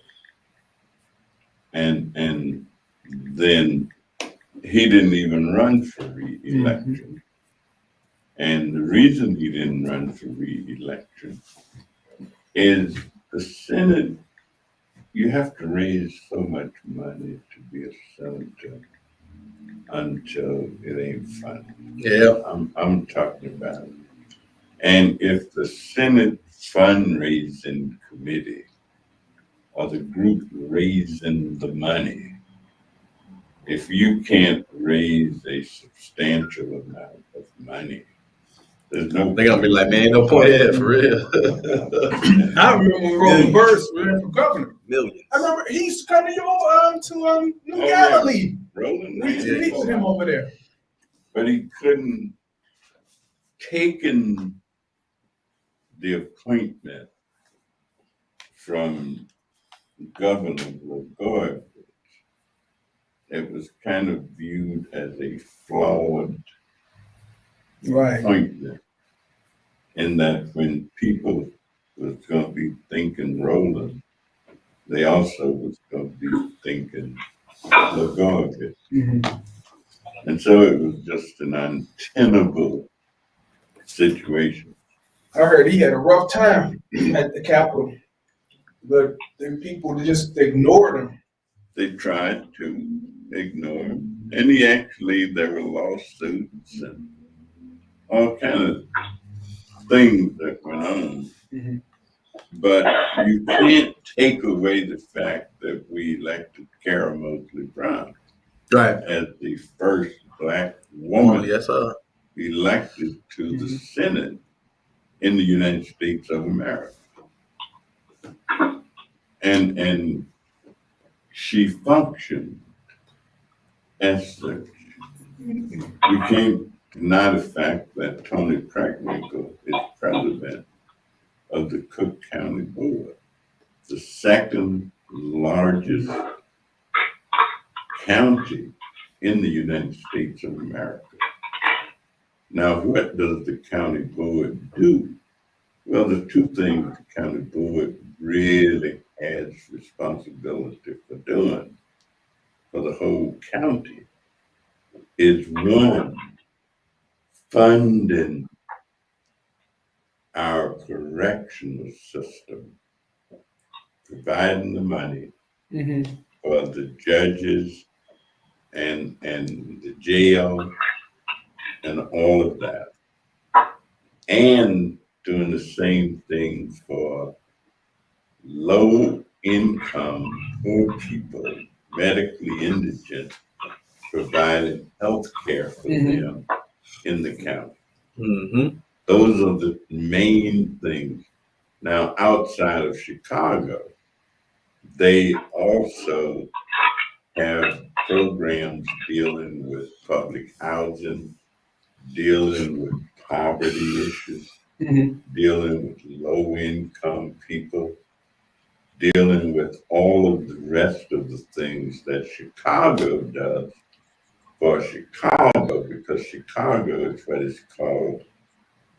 [SPEAKER 4] And then he didn't even run for re-election. And the reason he didn't run for re-election is the Senate, you have to raise so much money to be a senator until it ain't fun.
[SPEAKER 1] Yeah.
[SPEAKER 4] I'm talking about it. And if the Senate fundraising committee or the group raising the money, if you can't raise a substantial amount of money, there's no.
[SPEAKER 1] They're gonna be like, man, no point in it for real.
[SPEAKER 2] I remember when Roland Burris ran for governor.
[SPEAKER 1] Millions.
[SPEAKER 2] I remember he used to come to New
[SPEAKER 4] Oh, yeah.
[SPEAKER 2] Galilee.
[SPEAKER 4] Roland
[SPEAKER 2] We used to meet with him over there.
[SPEAKER 4] but he couldn't taken the appointment from Governor Blagojevich. It was kind of viewed as a flawed
[SPEAKER 2] Right.
[SPEAKER 4] appointment, in that when people was going to be thinking Roland, they also was going to be thinking Blagojevich.
[SPEAKER 2] Mm-hmm.
[SPEAKER 4] And so it was just an untenable situation.
[SPEAKER 2] I heard he had a rough time at the Capitol, but the people just ignored him.
[SPEAKER 4] They tried to ignore him. And he actually, there were lawsuits and all kind of things that went on.
[SPEAKER 2] Mm-hmm.
[SPEAKER 4] But you can't take away the fact that we elected Kara Mosley Brown
[SPEAKER 1] Right.
[SPEAKER 4] as the first black
[SPEAKER 1] Woman,
[SPEAKER 4] woman
[SPEAKER 1] yes, sir.
[SPEAKER 4] elected to the Senate in the United States of America. And she functioned as such. We can't deny the fact that Tony Crackwinkle is president of the Cook County Board, the second largest county in the United States of America. Now, what does the county board do? Well, the two things the county board really has responsibility for doing for the whole county is, one, funding our correctional system, providing the money
[SPEAKER 2] Mm-hmm.
[SPEAKER 4] for the judges and the jail and all of that, and doing the same thing for low income poor people, medically indigent, providing health care for them in the county.
[SPEAKER 1] Mm-hmm.
[SPEAKER 4] Those are the main things Now, outside of Chicago, they also have programs dealing with public housing, dealing with poverty issues, dealing with low income people, dealing with all of the rest of the things that Chicago does for Chicago, because Chicago is what is called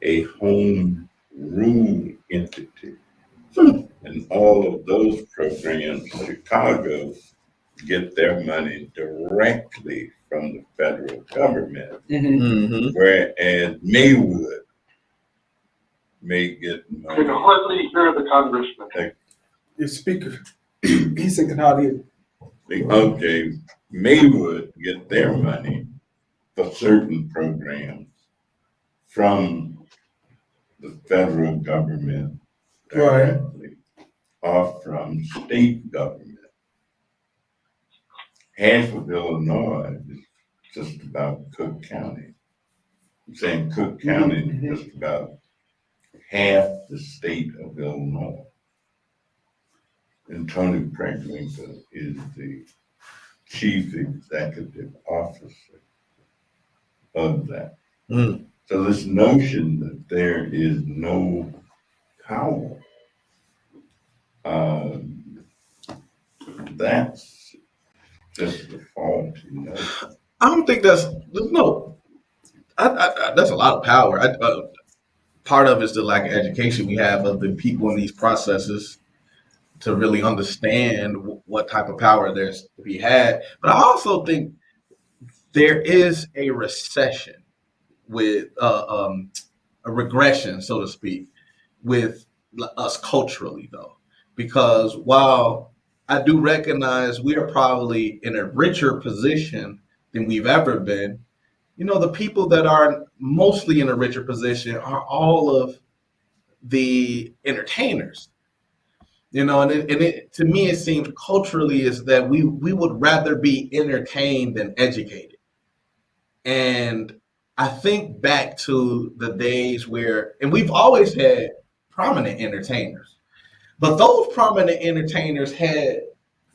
[SPEAKER 4] a home rule entity. And all of those programs, Chicago get their money directly from the federal government,
[SPEAKER 1] Mm-hmm.
[SPEAKER 4] whereas Maywood may get
[SPEAKER 5] I can
[SPEAKER 4] money.
[SPEAKER 5] hardly hear the congressman.
[SPEAKER 2] Your speaker, he said, can hardly hear.
[SPEAKER 4] Okay, Maywood get their money for certain programs from the federal government directly or from state government. Half of Illinois is just about Cook County. I'm saying Cook County is just about half the state of Illinois. And Tony Preckwinkle is the chief executive officer of that.
[SPEAKER 1] Mm.
[SPEAKER 4] So this notion that there is no power, that's just a faulty notion.
[SPEAKER 1] I don't think that's no. That's a lot of power. Part of it's the lack of education we have of the people in these processes to really understand what type of power there's to be had. But I also think there is a recession with a regression, so to speak, with us culturally, though, because while I do recognize we are probably in a richer position than we've ever been, the people that are mostly in a richer position are all of the entertainers. And to me, it seems culturally is that we would rather be entertained than educated. And I think back to the days and we've always had prominent entertainers, but those prominent entertainers had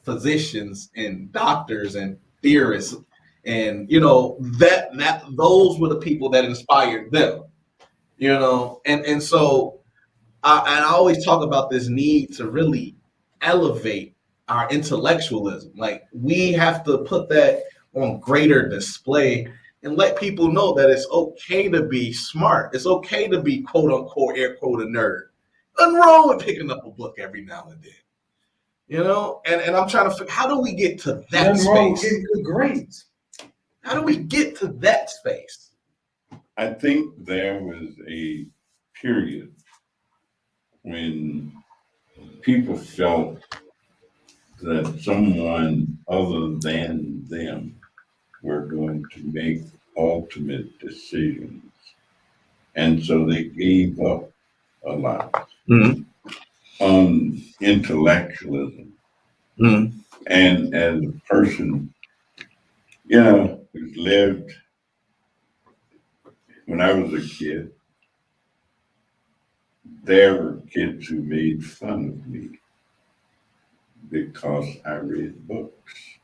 [SPEAKER 1] physicians and doctors and theorists, and that those were the people that inspired them. And so I always talk about this need to really elevate our intellectualism. Like, we have to put that on greater display and let people know that it's okay to be smart. It's okay to be quote unquote, air quote, a nerd. Nothing wrong with picking up a book every now and then. And I'm trying to figure, how do we get to that
[SPEAKER 2] Nothing wrong with
[SPEAKER 1] space?
[SPEAKER 2] getting good grades.
[SPEAKER 1] How do we get to that space?
[SPEAKER 4] I think there was a period when people felt that someone other than them were going to make ultimate decisions. And so they gave up a lot on intellectualism. And as a person, who's lived, when I was a kid, there were kids who made fun of me because I read books.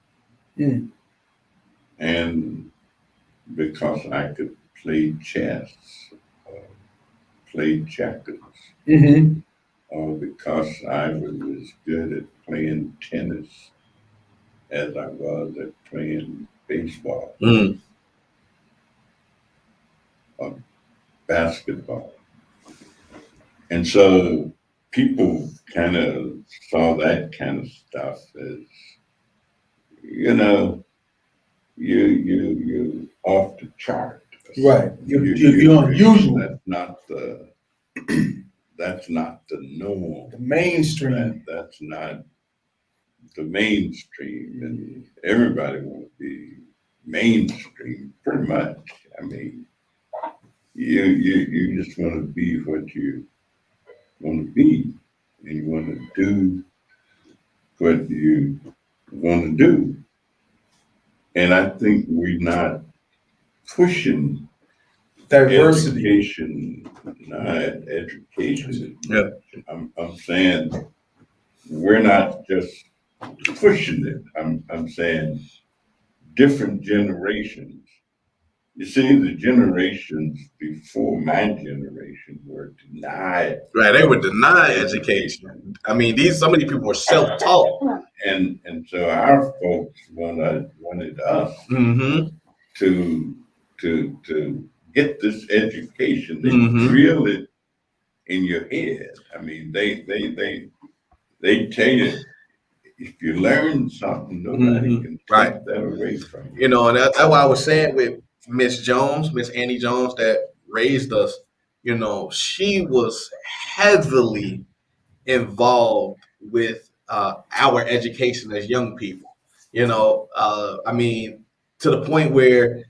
[SPEAKER 4] And because I could play chess, or play checkers, or because I was as good at playing tennis as I was at playing baseball or basketball. And so people kind of saw that kind of stuff as, you off the chart.
[SPEAKER 2] Right. You're unusual.
[SPEAKER 4] That's not the norm.
[SPEAKER 2] The mainstream.
[SPEAKER 4] That's not the mainstream. And everybody wants to be mainstream, pretty much. I mean, you just want to be what you want to be, and you want to do what you want to do. And I think we're not pushing
[SPEAKER 2] Diversity.
[SPEAKER 4] education, not education.
[SPEAKER 1] Yeah.
[SPEAKER 4] I'm saying we're not just pushing it. I'm saying different generations. You see, the generations before my generation were denied
[SPEAKER 1] Right, they were denied education. I mean, some of these people were self-taught.
[SPEAKER 4] and so our folks wanted us
[SPEAKER 1] Mm-hmm.
[SPEAKER 4] to get this education. They
[SPEAKER 1] Mhm.
[SPEAKER 4] drill it in your head. I mean, they tell you if you learn something, nobody can take
[SPEAKER 1] Right.
[SPEAKER 4] that away from you.
[SPEAKER 1] You know, and that's why I was saying with Miss Annie Jones, that raised us. You know, she was heavily involved with our education as young people. You know, I mean, to the point where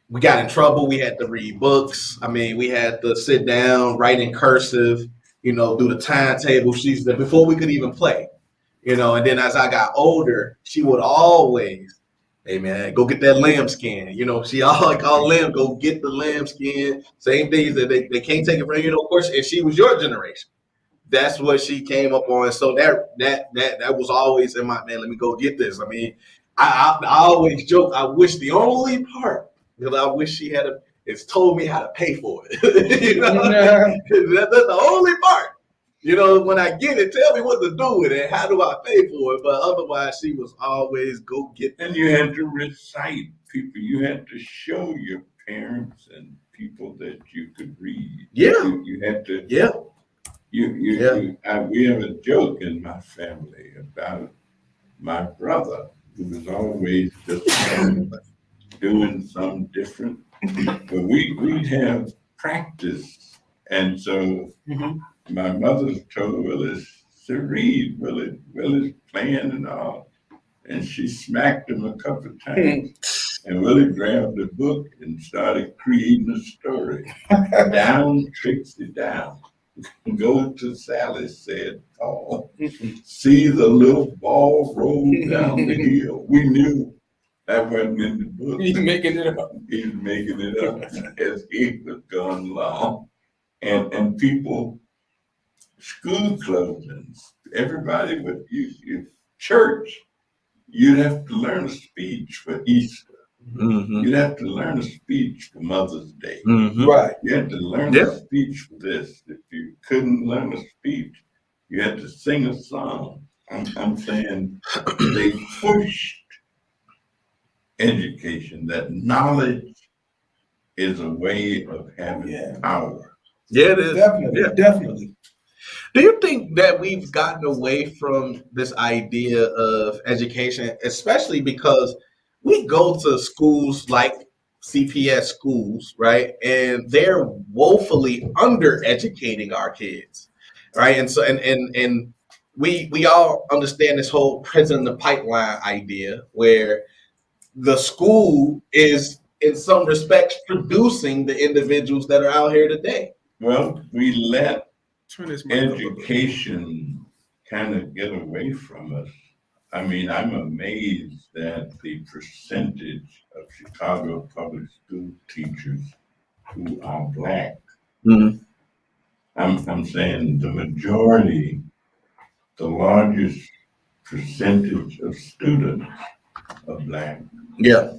[SPEAKER 1] we got in trouble. We had to read books. I mean, we had to sit down, write in cursive. You know, do the timetable. She's there before we could even play. You know, and then as I got older, she would always, hey man, go get that lambskin. You know, she always called lamb, go get the lambskin. Same things that they can't take it from you. Know, of course, and she was your generation. That's what she came up on. So that was always in my man. Let me go get this. I mean, I always joke. I wish the only part because I wish she had it's told me how to pay for it. You know, that's the only part. You know, when I get it, tell me what to do with it. How do I pay for it? But otherwise, she was always go get.
[SPEAKER 4] And you had to recite people. You had to show your parents and people that you could read.
[SPEAKER 1] Yeah.
[SPEAKER 4] You had to.
[SPEAKER 1] Yeah.
[SPEAKER 4] We have a joke in my family about my brother who was always just doing something different. But we'd have practice. And so my mother told Willis to read. Willis playing and all. And she smacked him a couple of times. And Willie grabbed the book and started creating a story. Down, Trixie, down. Go to Sally, said Paul. See the little ball roll down the hill. We knew that wasn't in the book.
[SPEAKER 2] He's making it up.
[SPEAKER 4] He was making it up as he was going along. And people, school closings, everybody would church, you'd have to learn a speech for Easter.
[SPEAKER 1] Mm-hmm.
[SPEAKER 4] You'd have to learn a speech for Mother's Day.
[SPEAKER 1] Mm-hmm.
[SPEAKER 2] Right.
[SPEAKER 4] You had to learn a speech for this. If you couldn't learn a speech, you had to sing a song. I'm saying they pushed education, that knowledge is a way of having power.
[SPEAKER 1] Yeah, it is.
[SPEAKER 2] Definitely.
[SPEAKER 1] Yeah.
[SPEAKER 2] Definitely.
[SPEAKER 1] Do you think that we've gotten away from this idea of education, especially because we go to schools like CPS schools, right? And they're woefully undereducating our kids, right? And so and we all understand this whole prison in the pipeline idea where the school is in some respects producing the individuals that are out here today.
[SPEAKER 4] Well, we let education kind of get away from us. I mean, I'm amazed at the percentage of Chicago public school teachers who are Black.
[SPEAKER 1] Mm-hmm.
[SPEAKER 4] I'm saying the majority, the largest percentage of students are Black.
[SPEAKER 1] Yeah.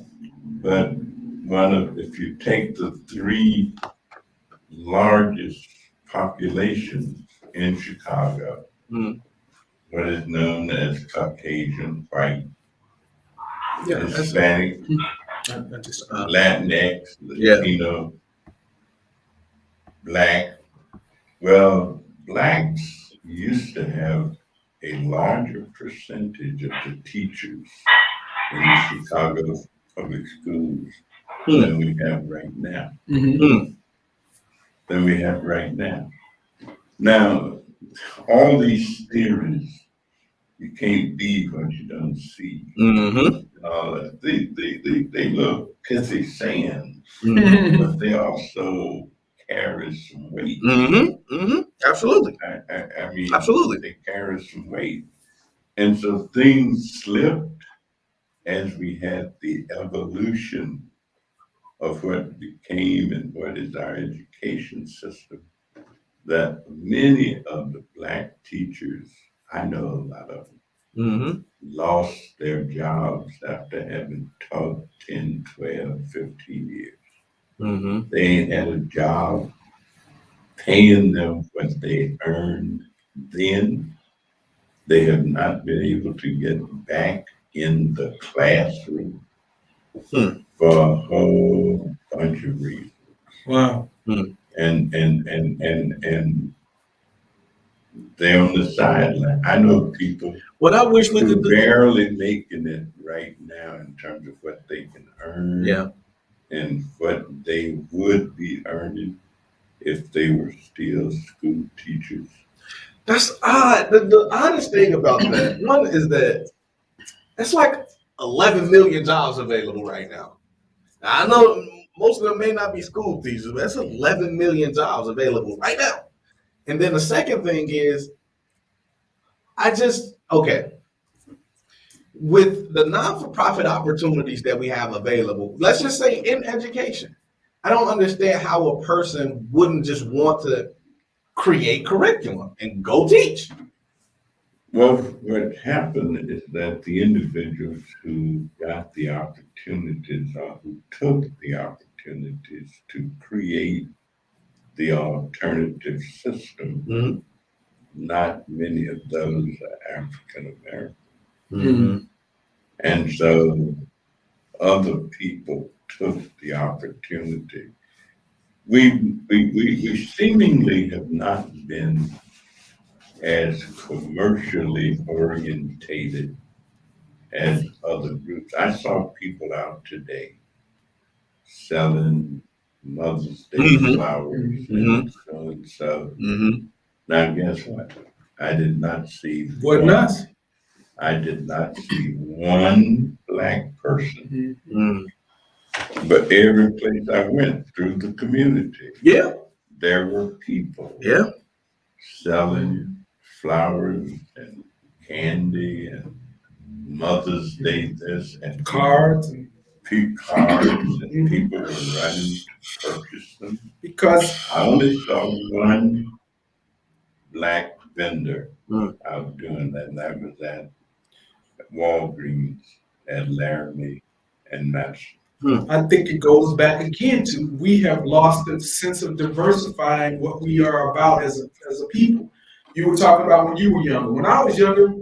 [SPEAKER 4] But if you take the three largest populations in Chicago, what is known as Caucasian, white, Hispanic, Latinx, Latino, Black. Well, Blacks used to have a larger percentage of the teachers in the Chicago public schools than we have right now. Than we have right now. Now, all these theories, you can't be what you don't see. They look pithy sayings, but they also carry some weight.
[SPEAKER 1] Absolutely.
[SPEAKER 4] I mean,
[SPEAKER 1] absolutely,
[SPEAKER 4] they carry some weight. And so things slipped as we had the evolution of what became and what is our education system, that many of the Black teachers, I know a lot of them,
[SPEAKER 1] Mm-hmm.
[SPEAKER 4] lost their jobs after having taught 10, 12, 15 years.
[SPEAKER 1] Mm-hmm.
[SPEAKER 4] They ain't had a job paying them what they earned then. They have not been able to get back in the classroom for a whole bunch of reasons.
[SPEAKER 2] Wow.
[SPEAKER 4] And they're on the sideline. I know people
[SPEAKER 1] What I wish we
[SPEAKER 4] who
[SPEAKER 1] could do.
[SPEAKER 4] barely making it right now in terms of what they can earn.
[SPEAKER 1] Yeah.
[SPEAKER 4] And what they would be earning if they were still school teachers.
[SPEAKER 1] That's odd. The honest thing about that, one is that it's like 11 million jobs available right now. Now, I know most of them may not be school teachers, but that's 11 million jobs available right now. And then the second thing is, with the non-for-profit opportunities that we have available, let's just say in education, I don't understand how a person wouldn't just want to create curriculum and go teach.
[SPEAKER 4] Well, what happened is that the individuals who got the opportunities or who took the opportunities to create the alternative system,
[SPEAKER 1] Mm-hmm.
[SPEAKER 4] not many of those are African American.
[SPEAKER 1] Mm-hmm.
[SPEAKER 4] And so other people took the opportunity. We seemingly have not been as commercially orientated as other groups. I saw people out today selling Mother's Day
[SPEAKER 1] Mhm.
[SPEAKER 4] flowers and so and so.
[SPEAKER 1] Mm-hmm.
[SPEAKER 4] Now, guess what? I did not see
[SPEAKER 2] Wasn't us.
[SPEAKER 4] I did not see one Black person.
[SPEAKER 1] Mm-hmm.
[SPEAKER 4] But every place I went through the community,
[SPEAKER 1] Yeah.
[SPEAKER 4] there were people
[SPEAKER 1] Yeah.
[SPEAKER 4] selling flowers and candy and Mother's Day this and
[SPEAKER 2] Cards.
[SPEAKER 4] cards and people were running to purchase them.
[SPEAKER 2] Because
[SPEAKER 4] I only saw one Black vendor out doing that, and that was at Walgreens at Laramie and Madison.
[SPEAKER 2] I think it goes back again to we have lost the sense of diversifying what we are about as a people. You were talking about when you were younger. When I was younger,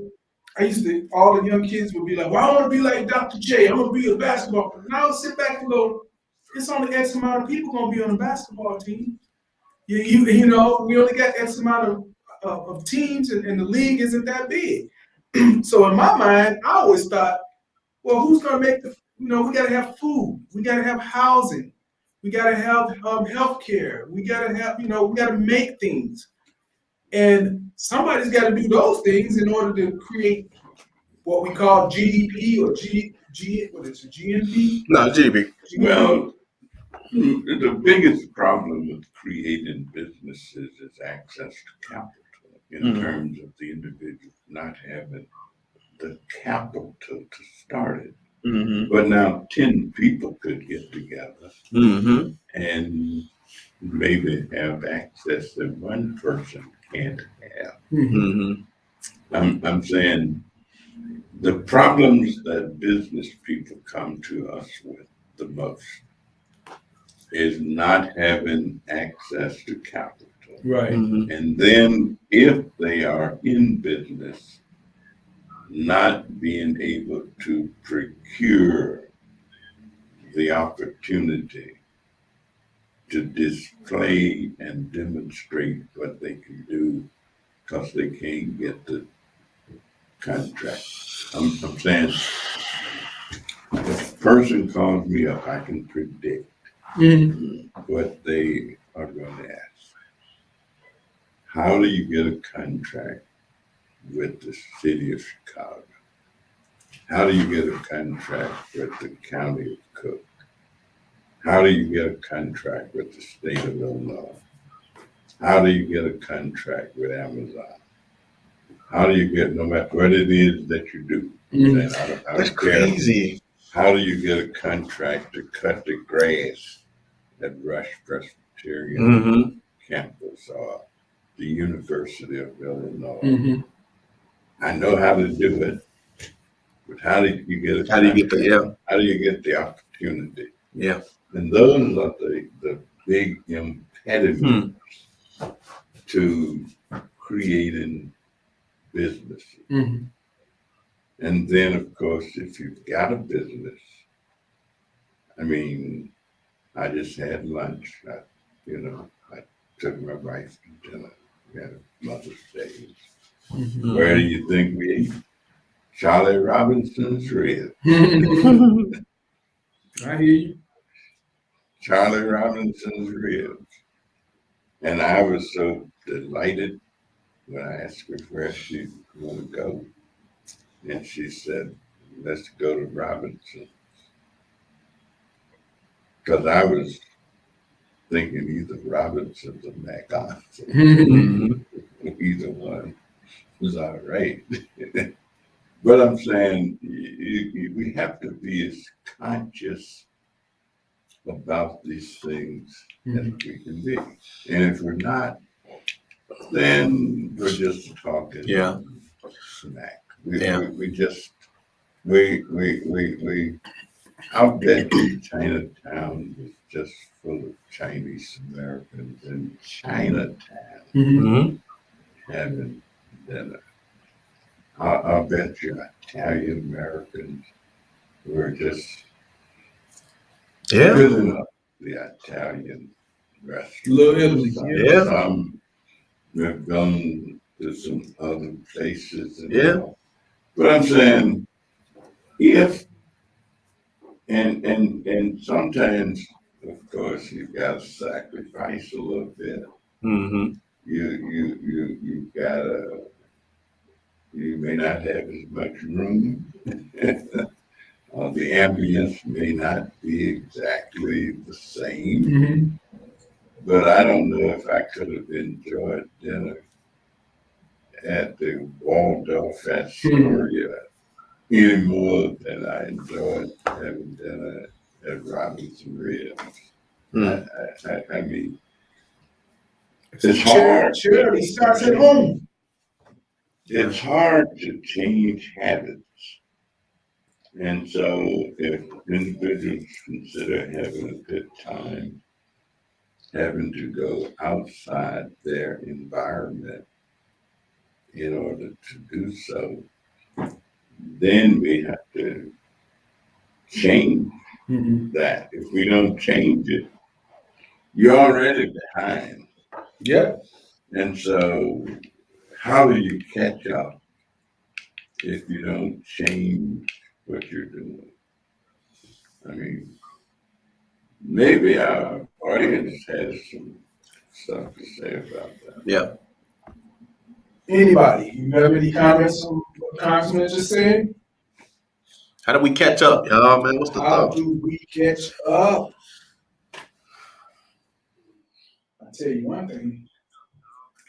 [SPEAKER 2] all the young kids would be like, well, I want to be like Dr. J. I'm going to be a basketball player. And I would sit back and go, it's only X amount of people going to be on a basketball team. You know, we only got X amount of teams and the league isn't that big. So in my mind, I always thought, well, who's going to make we got to have food. We got to have housing. We got to have healthcare. We got to have, we got to make things. And somebody's got to do those things in order to create what we call GDP or GNP?
[SPEAKER 1] No, GB.
[SPEAKER 4] Well, the biggest problem with creating businesses is access to capital in terms of the individual not having the capital to start it.
[SPEAKER 1] Mm-hmm.
[SPEAKER 4] But now 10 people could get together and maybe have access that one person can't have. I'm saying the problems that business people come to us with the most is not having access to capital.
[SPEAKER 2] Right.
[SPEAKER 4] And then if they are in business, not being able to procure the opportunity to display and demonstrate what they can do because they can't get the contract. I'm saying if a person calls me up, I can predict what they are going to ask. How do you get a contract with the city of Chicago? How do you get a contract with the county of Cook? How do you get a contract with the state of Illinois? How do you get a contract with Amazon? How do you get, no matter what it is that you do? I don't
[SPEAKER 1] That's
[SPEAKER 4] care
[SPEAKER 1] crazy.
[SPEAKER 4] how do you get a contract to cut the grass at Rush Presbyterian
[SPEAKER 1] Mm-hmm.
[SPEAKER 4] campus or the University of Illinois?
[SPEAKER 2] Mm-hmm.
[SPEAKER 4] I know how to do it, but how do you get a
[SPEAKER 1] How do you get
[SPEAKER 4] contract?
[SPEAKER 1] the
[SPEAKER 4] How do you get the opportunity?
[SPEAKER 1] yeah?
[SPEAKER 4] And those are the big impediments to creating businesses.
[SPEAKER 2] Mm-hmm.
[SPEAKER 4] And then, of course, if you've got a business, I mean, I just had lunch. I took my wife to dinner. We had a Mother's Day.
[SPEAKER 2] Mm-hmm.
[SPEAKER 4] Where do you think we ate? Charlie Robinson's ribs.
[SPEAKER 2] I hear you.
[SPEAKER 4] Charlie Robinson's ribs. And I was so delighted when I asked her where she wanted to go. And she said, let's go to Robinson. Because I was thinking either Robinson's or McAllister.
[SPEAKER 1] Mm-hmm.
[SPEAKER 4] Either one was all right. But I'm saying we have to be as conscious about these things as we can be. And if we're not, then we're just talking
[SPEAKER 1] Yeah.
[SPEAKER 4] smack.
[SPEAKER 1] Yeah.
[SPEAKER 4] We out there in Chinatown was just full of Chinese Americans in Chinatown
[SPEAKER 1] Mm-hmm.
[SPEAKER 4] having dinner. I'll bet you Italian Americans were just
[SPEAKER 1] Yeah.
[SPEAKER 4] filling up the Italian restaurants.
[SPEAKER 2] Little Italy,
[SPEAKER 1] yeah.
[SPEAKER 4] Some have gone to some other places. And
[SPEAKER 1] Yeah.
[SPEAKER 4] all. But I'm saying, if and sometimes, of course, you've got to sacrifice a little bit.
[SPEAKER 1] Mm-hmm.
[SPEAKER 4] You gotta. You may not have as much room. The ambience may not be exactly the same.
[SPEAKER 2] Mm-hmm.
[SPEAKER 4] But I don't know if I could have enjoyed dinner at the Waldorf Astoria any more than I enjoyed having dinner at Robinson Ribs. I mean, it's hard.
[SPEAKER 2] Charity starts at home.
[SPEAKER 4] It's hard to change habits. And so if individuals consider having a good time, having to go outside their environment in order to do so, then we have to change that. If we don't change it, you're already behind.
[SPEAKER 2] Yep.
[SPEAKER 4] And so how do you catch up if you don't change what you're doing? I mean, maybe our audience has some stuff to say about that.
[SPEAKER 1] Yeah.
[SPEAKER 2] Anybody? You have any comments on what Congressman just said?
[SPEAKER 1] How do we catch up, y'all, man? What's the
[SPEAKER 2] How
[SPEAKER 1] thought?
[SPEAKER 2] do we catch up? I'll tell you one thing.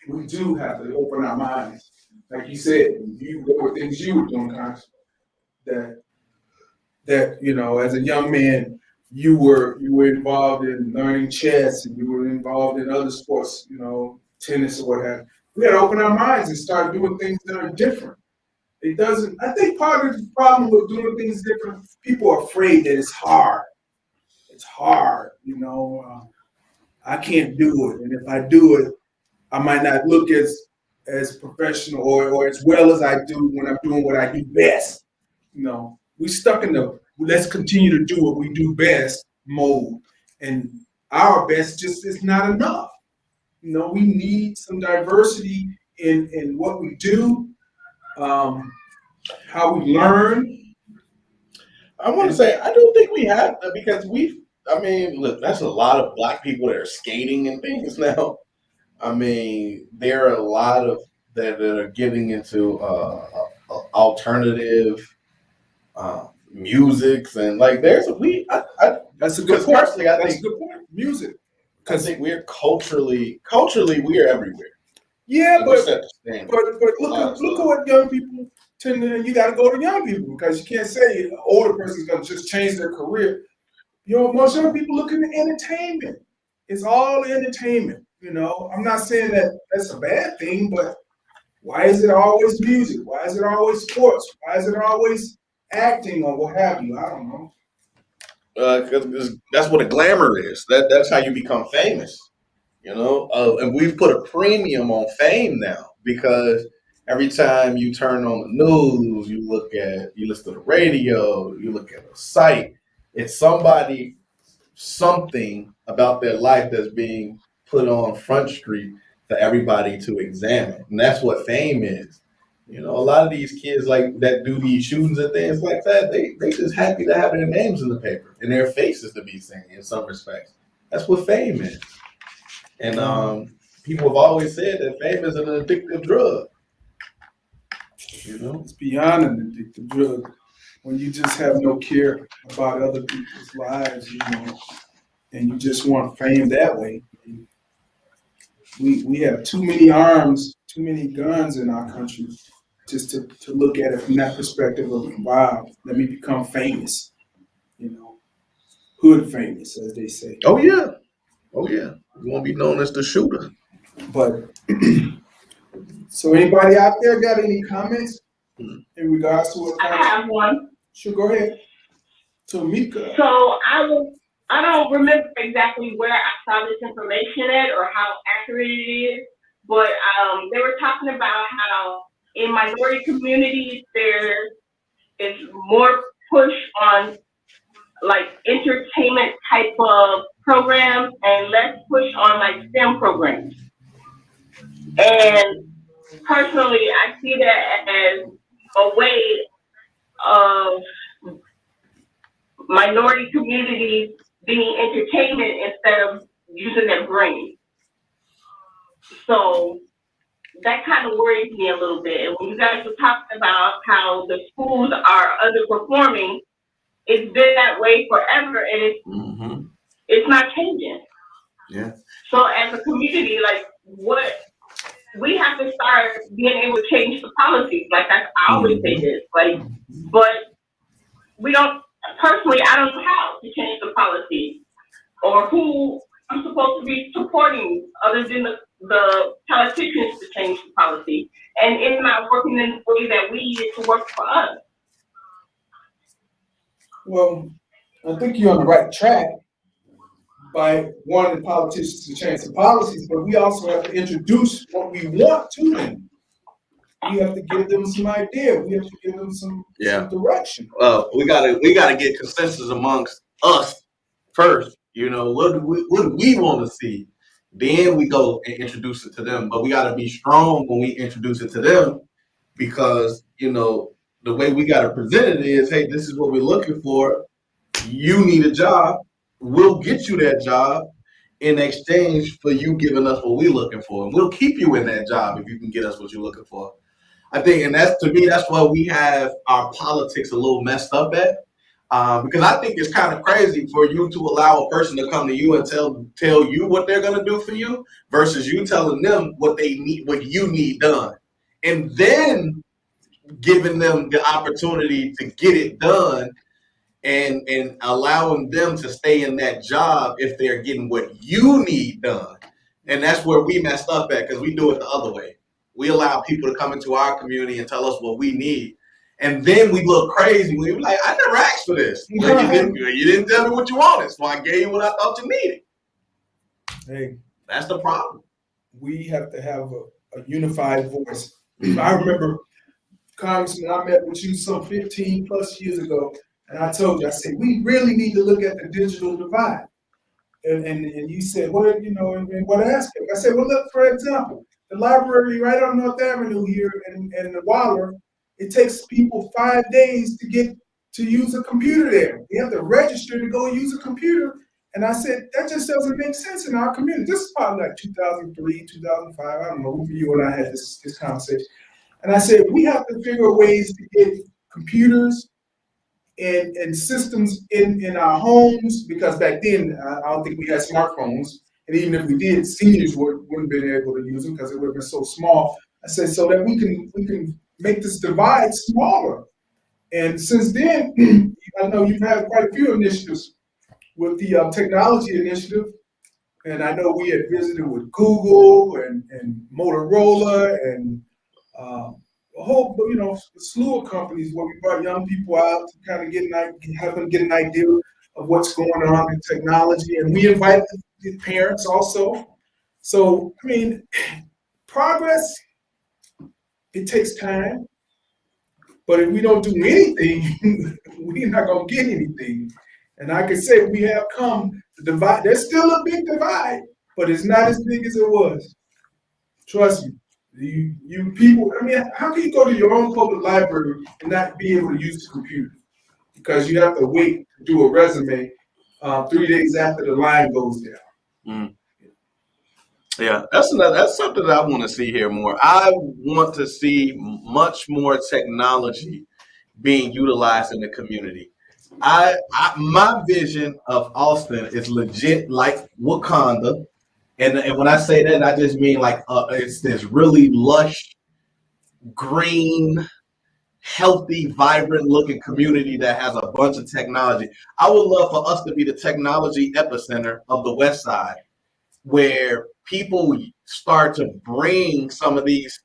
[SPEAKER 2] We do have to open our minds. Like you said, there were things you were doing, Congressman, that as a young man, you were involved in learning chess and you were involved in other sports, tennis or what have you. We got to open our minds and start doing things that are different. I think part of the problem with doing things different, people are afraid that it's hard. It's hard, I can't do it. And if I do it, I might not look as professional or as well as I do when I'm doing what I do best. We stuck in the let's continue to do what we do best mode. And our best just is not enough. We need some diversity in what we do, how we learn.
[SPEAKER 6] I want to say, I don't think we have, because look, that's a lot of Black people that are skating and things now. I mean, there are a lot of that are getting into alternative musics and like
[SPEAKER 2] that's a good point. That's a good point. Music.
[SPEAKER 6] I think we're culturally we are everywhere.
[SPEAKER 2] Yeah,
[SPEAKER 6] Like we
[SPEAKER 2] but
[SPEAKER 6] set the standard.
[SPEAKER 2] look at what young people you got to go to young people, because you can't say an older person's going to just change their career. You know, most young people look into entertainment. It's all entertainment. You know, I'm not saying that that's a bad thing, but why is it always music? Why is it always sports? Why is it always acting or what have you? I don't know.
[SPEAKER 6] Because that's what a glamour is. That's how you become famous. You know, and we've put a premium on fame now, because every time you turn on the news, you listen to the radio, you look at a site, it's something about their life that's being put on Front Street for everybody to examine. And that's what fame is. You know, a lot of these kids like that do these shootings and things like that, they just happy to have their names in the paper and their faces to be seen in some respects. That's what fame is. And people have always said that fame is an addictive drug. You know?
[SPEAKER 2] It's beyond an addictive drug when you just have no care about other people's lives, you know, and you just want fame that way. We have too many arms, too many guns in our country, just to look at it from that perspective of, wow, let me become famous, you know, hood famous, as they say.
[SPEAKER 6] Oh yeah. You won't be known as the shooter.
[SPEAKER 2] But so anybody out there got any comments in regards to what?
[SPEAKER 3] I have one.
[SPEAKER 2] Sure, go ahead. So Mika.
[SPEAKER 3] So I don't remember exactly where I saw this information at or how accurate it is, but they were talking about how in minority communities there is more push on like entertainment type of programs and less push on like STEM programs. And personally, I see that as a way of minority communities being entertainment instead of using their brain. So that kind of worries me a little bit. And when you guys were talking about how the schools are underperforming, it's been that way forever, and it's not changing.
[SPEAKER 6] Yeah.
[SPEAKER 3] So as a community, like what we have to start being able to change the policies. Like I always say this, like, but we don't. Personally, I don't know how to change the policy or who I'm supposed to be supporting other than the politicians to change the policy. And it's not working in the way that we need it to work for us.
[SPEAKER 2] Well, I think you're on the right track by wanting politicians to change the policies, but we also have to introduce what we want to them. We have to give them some idea. We have to give them some direction.
[SPEAKER 6] We gotta get consensus amongst us first. You know, what do we want to see? Then we go and introduce it to them. But we gotta be strong when we introduce it to them, because you know the way we gotta present it is, hey, this is what we're looking for. You need a job. We'll get you that job in exchange for you giving us what we're looking for. And we'll keep you in that job if you can get us what you're looking for. I think, and that's, to me, that's why we have our politics a little messed up at. Because I think it's kind of crazy for you to allow a person to come to you and tell you what they're going to do for you versus you telling them what they need, what you need done. And then giving them the opportunity to get it done and allowing them to stay in that job if they're getting what you need done. And that's where we messed up at, because we do it the other way. We allow people to come into our community and tell us what we need. And then we look crazy. We were like, I never asked for this. Like, you didn't tell me what you wanted, so I gave you what I thought you needed.
[SPEAKER 2] Hey,
[SPEAKER 6] that's the problem.
[SPEAKER 2] We have to have a unified voice. I remember, Congressman, I met with you some 15 plus years ago, and I told you, I said, we really need to look at the digital divide. And you said, well, you know, in what aspect? I said, well, look, for example, the library right on North Avenue here in the Waller, it takes people 5 days to get to use a computer there. They have to register to go use a computer. And I said, that just doesn't make sense in our community. This is probably like 2003, 2005. I don't know, you and I had this conversation. And I said, we have to figure ways to get computers and systems in our homes, because back then, I don't think we had smartphones. And even if we did, seniors wouldn't have been able to use them because it would have been so small. I said, so that we can make this divide smaller. And since then, I know you've had quite a few initiatives with the technology initiative. And I know we had visited with Google and Motorola and a whole, slew of companies where we brought young people out to kind of have them get an idea of what's going on in technology. And we invited the parents also. So, I mean, progress, it takes time. But if we don't do anything, we're not going to get anything. And I can say we have come to divide. There's still a big divide, but it's not as big as it was. Trust me. You people, I mean, how can you go to your own public library and not be able to use the computer? Because you have to wait to do a resume 3 days after the line goes down.
[SPEAKER 1] Yeah, that's something that I want to see here more. I want to see much more technology being utilized in the community. My vision of Austin is legit like Wakanda. And when I say that, I just mean like it's this really lush, green, healthy, vibrant looking community that has a bunch of technology. I would love for us to be the technology epicenter of the West Side, where people start to bring some of these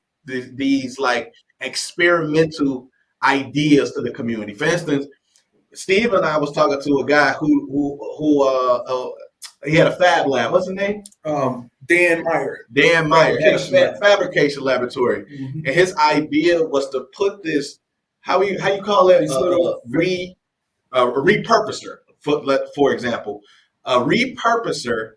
[SPEAKER 1] like experimental ideas to the community. For instance, Steve and I was talking to a guy who he had a fab lab. What's his name?
[SPEAKER 2] Dan Meyer.
[SPEAKER 1] Dan Meyer had a fabrication laboratory, and his idea was to put this how you call it a repurposer. For example, a repurposer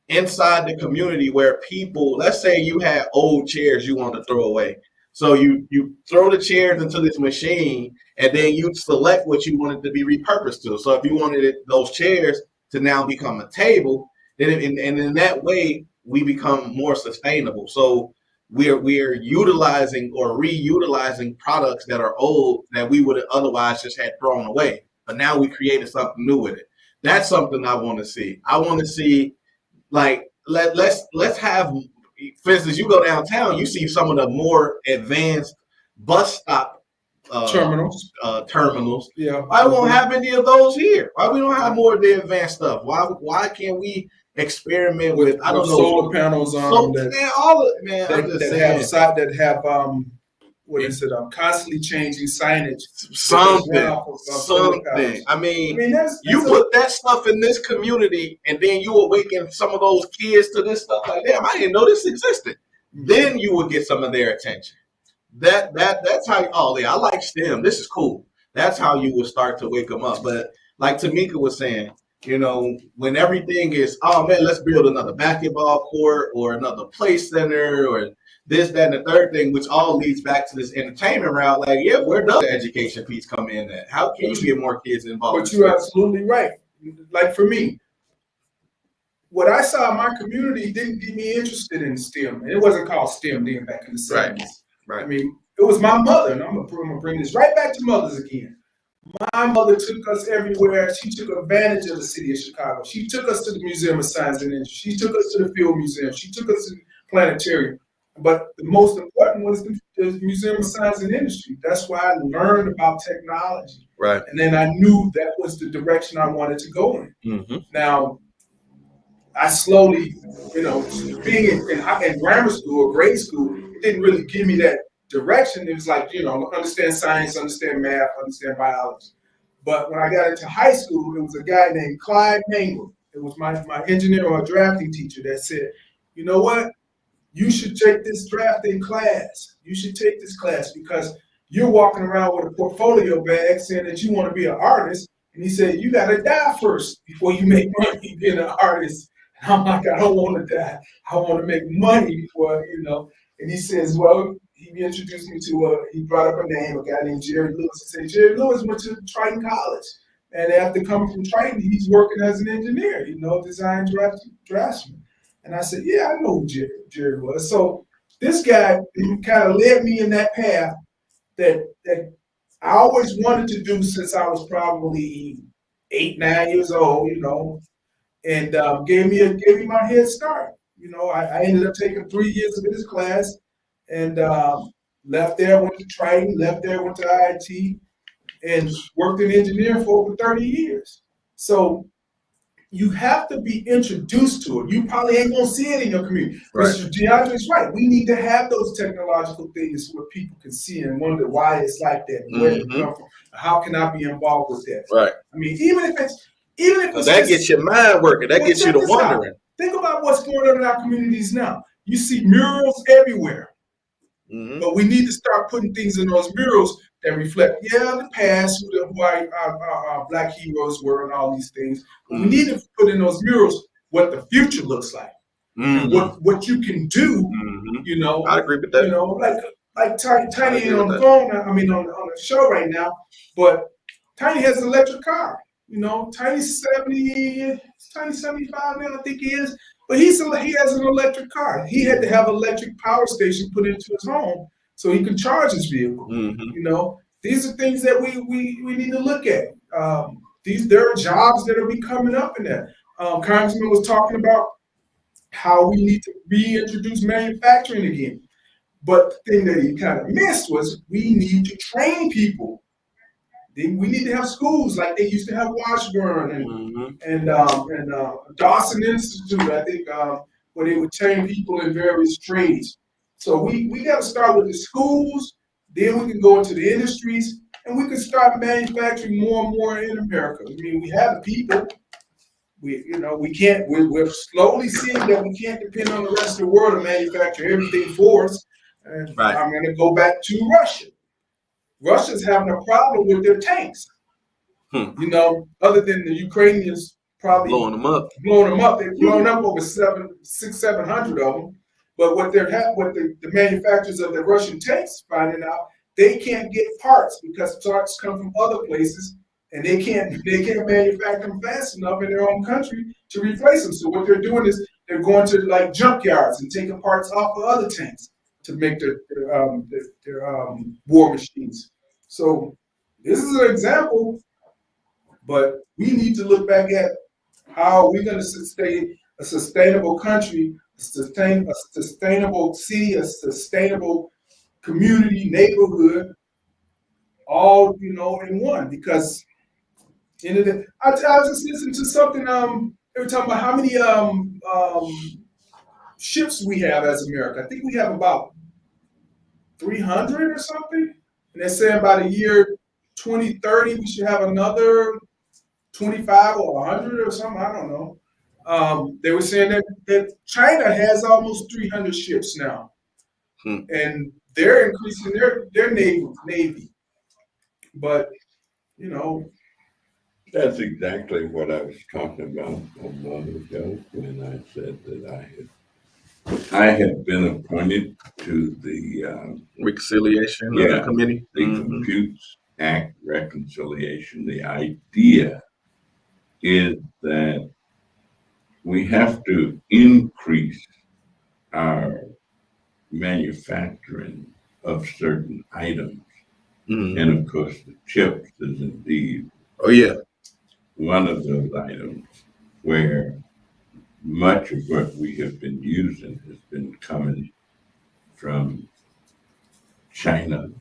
[SPEAKER 1] inside the community where people, let's say you had old chairs you want to throw away. So you throw the chairs into this machine, and then you select what you wanted to be repurposed to. So if you wanted those chairs to now become a table, then and in that way we become more sustainable. So we're utilizing or reutilizing products that are old that we would have otherwise just had thrown away. But now we created something new with it. That's something I want to see. I want to see, like, let's have, for instance, you go downtown, you see some of the more advanced bus stop terminals.
[SPEAKER 2] Yeah.
[SPEAKER 1] Why won't have any of those here? Why we don't have more of the advanced stuff? Why can't we experiment with I don't know,
[SPEAKER 2] solar panels on
[SPEAKER 1] that have
[SPEAKER 2] what is it? Constantly changing signage.
[SPEAKER 1] Something. I mean you put that stuff in this community, and then you awaken some of those kids to this stuff. Like, damn, I didn't know this existed. Then you would get some of their attention. That's how. Oh yeah, I like STEM. This is cool. That's how you would start to wake them up. But like Tamika was saying, when everything is, oh man, let's build another basketball court or another play center or this, that, and the third thing, which all leads back to this entertainment route. Like, yeah, where does the education piece come in at? How can you get more kids involved?
[SPEAKER 2] But you're absolutely right. Like for me, what I saw in my community didn't get me interested in STEM. And it wasn't called STEM then back in the 70s.
[SPEAKER 1] Right.
[SPEAKER 2] I mean, it was my mother, and I'm gonna bring this right back to mothers again. My mother took us everywhere. She took advantage of the city of Chicago. She took us to the Museum of Science and Industry. She took us to the Field Museum. She took us to the planetarium. But the most important was the Museum of Science and Industry. That's why I learned about technology.
[SPEAKER 1] Right.
[SPEAKER 2] And then I knew that was the direction I wanted to go in.
[SPEAKER 1] Mm-hmm.
[SPEAKER 2] Now, I slowly, being in grammar school or grade school, it didn't really give me that direction. It was like, understand science, understand math, understand biology. But when I got into high school, it was a guy named Clyde Mangum. It was my engineer or drafting teacher that said, you know what? You should take this drafting class. You should take this class because you're walking around with a portfolio bag saying that you want to be an artist. And he said, you got to die first before you make money being an artist. And I'm like, I don't want to die. I want to make money before, And he says, well, he introduced me to, he brought up a name, a guy named Jerry Lewis. He said, Jerry Lewis went to Triton College. And after coming from Triton, he's working as an engineer, design draftsman. And I said, yeah, I know who Jerry was. So this guy kind of led me in that path that I always wanted to do since I was probably 8, 9 years old, and gave me my head start. I ended up taking 3 years of this class, and left there, went to training, left there, went to IIT, and worked in engineering for over 30 years. So you have to be introduced to it. You probably ain't gonna see it in your community.
[SPEAKER 1] Right.
[SPEAKER 2] Mr. DeAndre is right. We need to have those technological things where people can see and wonder why it's like that, where it come from, how can I be involved with that?
[SPEAKER 1] Right.
[SPEAKER 2] I mean, even if it's
[SPEAKER 1] That
[SPEAKER 2] just,
[SPEAKER 1] gets your mind working. That
[SPEAKER 2] well,
[SPEAKER 1] gets you
[SPEAKER 2] check
[SPEAKER 1] to
[SPEAKER 2] this out.
[SPEAKER 1] wondering.
[SPEAKER 2] Think about what's going on in our communities now. You see murals everywhere.
[SPEAKER 1] Mm-hmm.
[SPEAKER 2] But we need to start putting things in those murals that reflect, the past, who our Black heroes were and all these things. But we need to put in those murals what the future looks like. And what you can do, you know.
[SPEAKER 1] I agree with that.
[SPEAKER 2] You know, like Tiny ain't on the phone, on the show right now, but Tiny has an electric car. You know, Tiny's 75 now, I think he is. But he has an electric car. He had to have an electric power station put into his home so he can charge his vehicle. You know, these are things that we need to look at. There are jobs that will be coming up in that. Congressman was talking about how we need to reintroduce manufacturing again. But the thing that he kind of missed was we need to train people. We need to have schools like they used to have Washburn and Dawson Institute, I think, where they would train people in various trades. So we got to start with the schools, then we can go into the industries, and we can start manufacturing more and more in America. I mean, we have the people. We're slowly seeing that we can't depend on the rest of the world to manufacture everything for us. And I'm going to go back to Russia. Russia's having a problem with their tanks. You know, other than the Ukrainians probably
[SPEAKER 1] blowing them up.
[SPEAKER 2] They've blown up over 700 of them. But what the manufacturers of the Russian tanks finding out, they can't get parts because parts come from other places, and they can't manufacture them fast enough in their own country to replace them. So what they're doing is they're going to like junkyards and taking parts off of other tanks to make their war machines. So this is an example, but we need to look back at how we're going to sustain a sustainable country, a sustainable city, a sustainable community, neighborhood, all in one. Because I was just listening to something. They were talking about how many ships we have as America. I think we have about 300 or something. And they're saying by the year 2030, we should have another 25 or 100 or something. I don't know. They were saying that China has almost 300 ships now. And they're increasing their navy. But,
[SPEAKER 4] that's exactly what I was talking about a moment ago when I said that I had been appointed to the
[SPEAKER 1] Reconciliation Committee.
[SPEAKER 4] The Computes Act reconciliation. The idea is that we have to increase our manufacturing of certain items. And of course, the chips is indeed one of those items where much of what we have been using has been coming from China,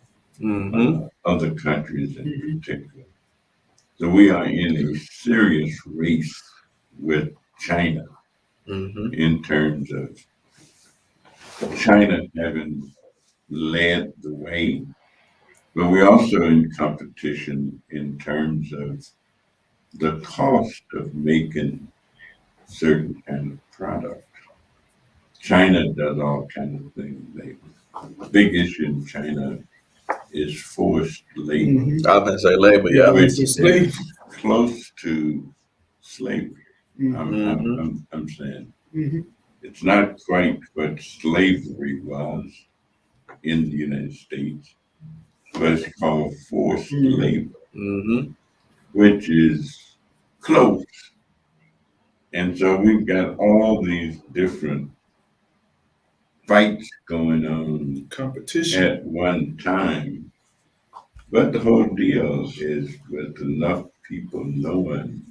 [SPEAKER 4] other countries in particular. So we are in a serious race with China in terms of China having led the way, but we're also in competition in terms of the cost of making certain kind of product. China does all kinds of things. The big issue in China is forced labor.
[SPEAKER 1] I was going to say labor,
[SPEAKER 4] which is close to slavery. I'm saying it's not quite what slavery was in the United States, but it's called forced labor, which is close. And so we've got all these different fights going on,
[SPEAKER 2] competition
[SPEAKER 4] at one time. But the whole deal is with enough people knowing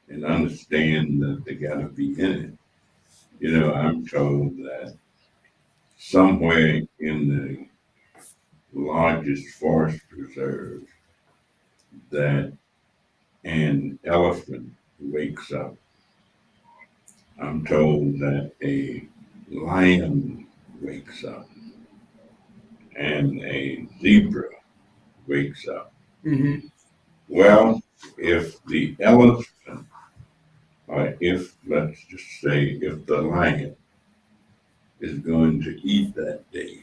[SPEAKER 4] and understand that they got to be in it. I'm told that somewhere in largest forest preserves that an elephant wakes up. I'm told that a lion wakes up and a zebra wakes up.
[SPEAKER 2] Mm-hmm.
[SPEAKER 4] Well, if the elephant, or if, let's just say, if the lion is going to eat that day,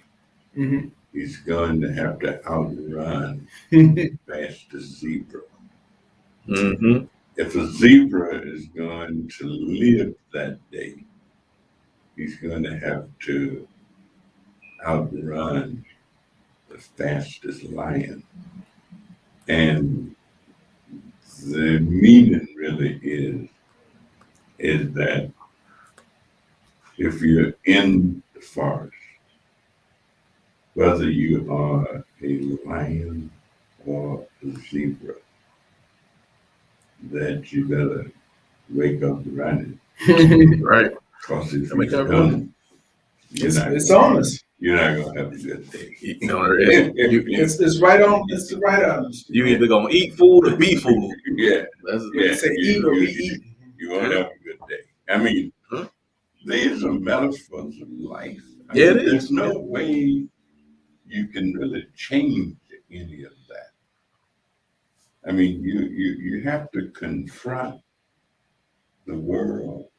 [SPEAKER 2] Mm-hmm.
[SPEAKER 4] he's going to have to outrun fastest zebra.
[SPEAKER 1] Mm-hmm.
[SPEAKER 4] If a zebra is going to live that day, he's going to have to outrun the fastest lion. And the meaning really is that if you're in the forest, whether you are a lion or a zebra, that you better wake up running.
[SPEAKER 1] Right.
[SPEAKER 4] Because if
[SPEAKER 1] Wake
[SPEAKER 4] you
[SPEAKER 1] up
[SPEAKER 4] don't,
[SPEAKER 2] It's on us.
[SPEAKER 4] you're not gonna have a good day.
[SPEAKER 1] You know,
[SPEAKER 2] It's right on. It's right on us.
[SPEAKER 1] you either gonna eat food or be food.
[SPEAKER 4] Yeah,
[SPEAKER 1] That's
[SPEAKER 2] You say eat or be eaten.
[SPEAKER 4] you won't have a good day. I mean,
[SPEAKER 1] Huh?
[SPEAKER 4] these are metaphors of life. I
[SPEAKER 1] Yeah,
[SPEAKER 4] mean,
[SPEAKER 1] it is.
[SPEAKER 4] there's no way you can really change any of that. I mean, you have to confront the world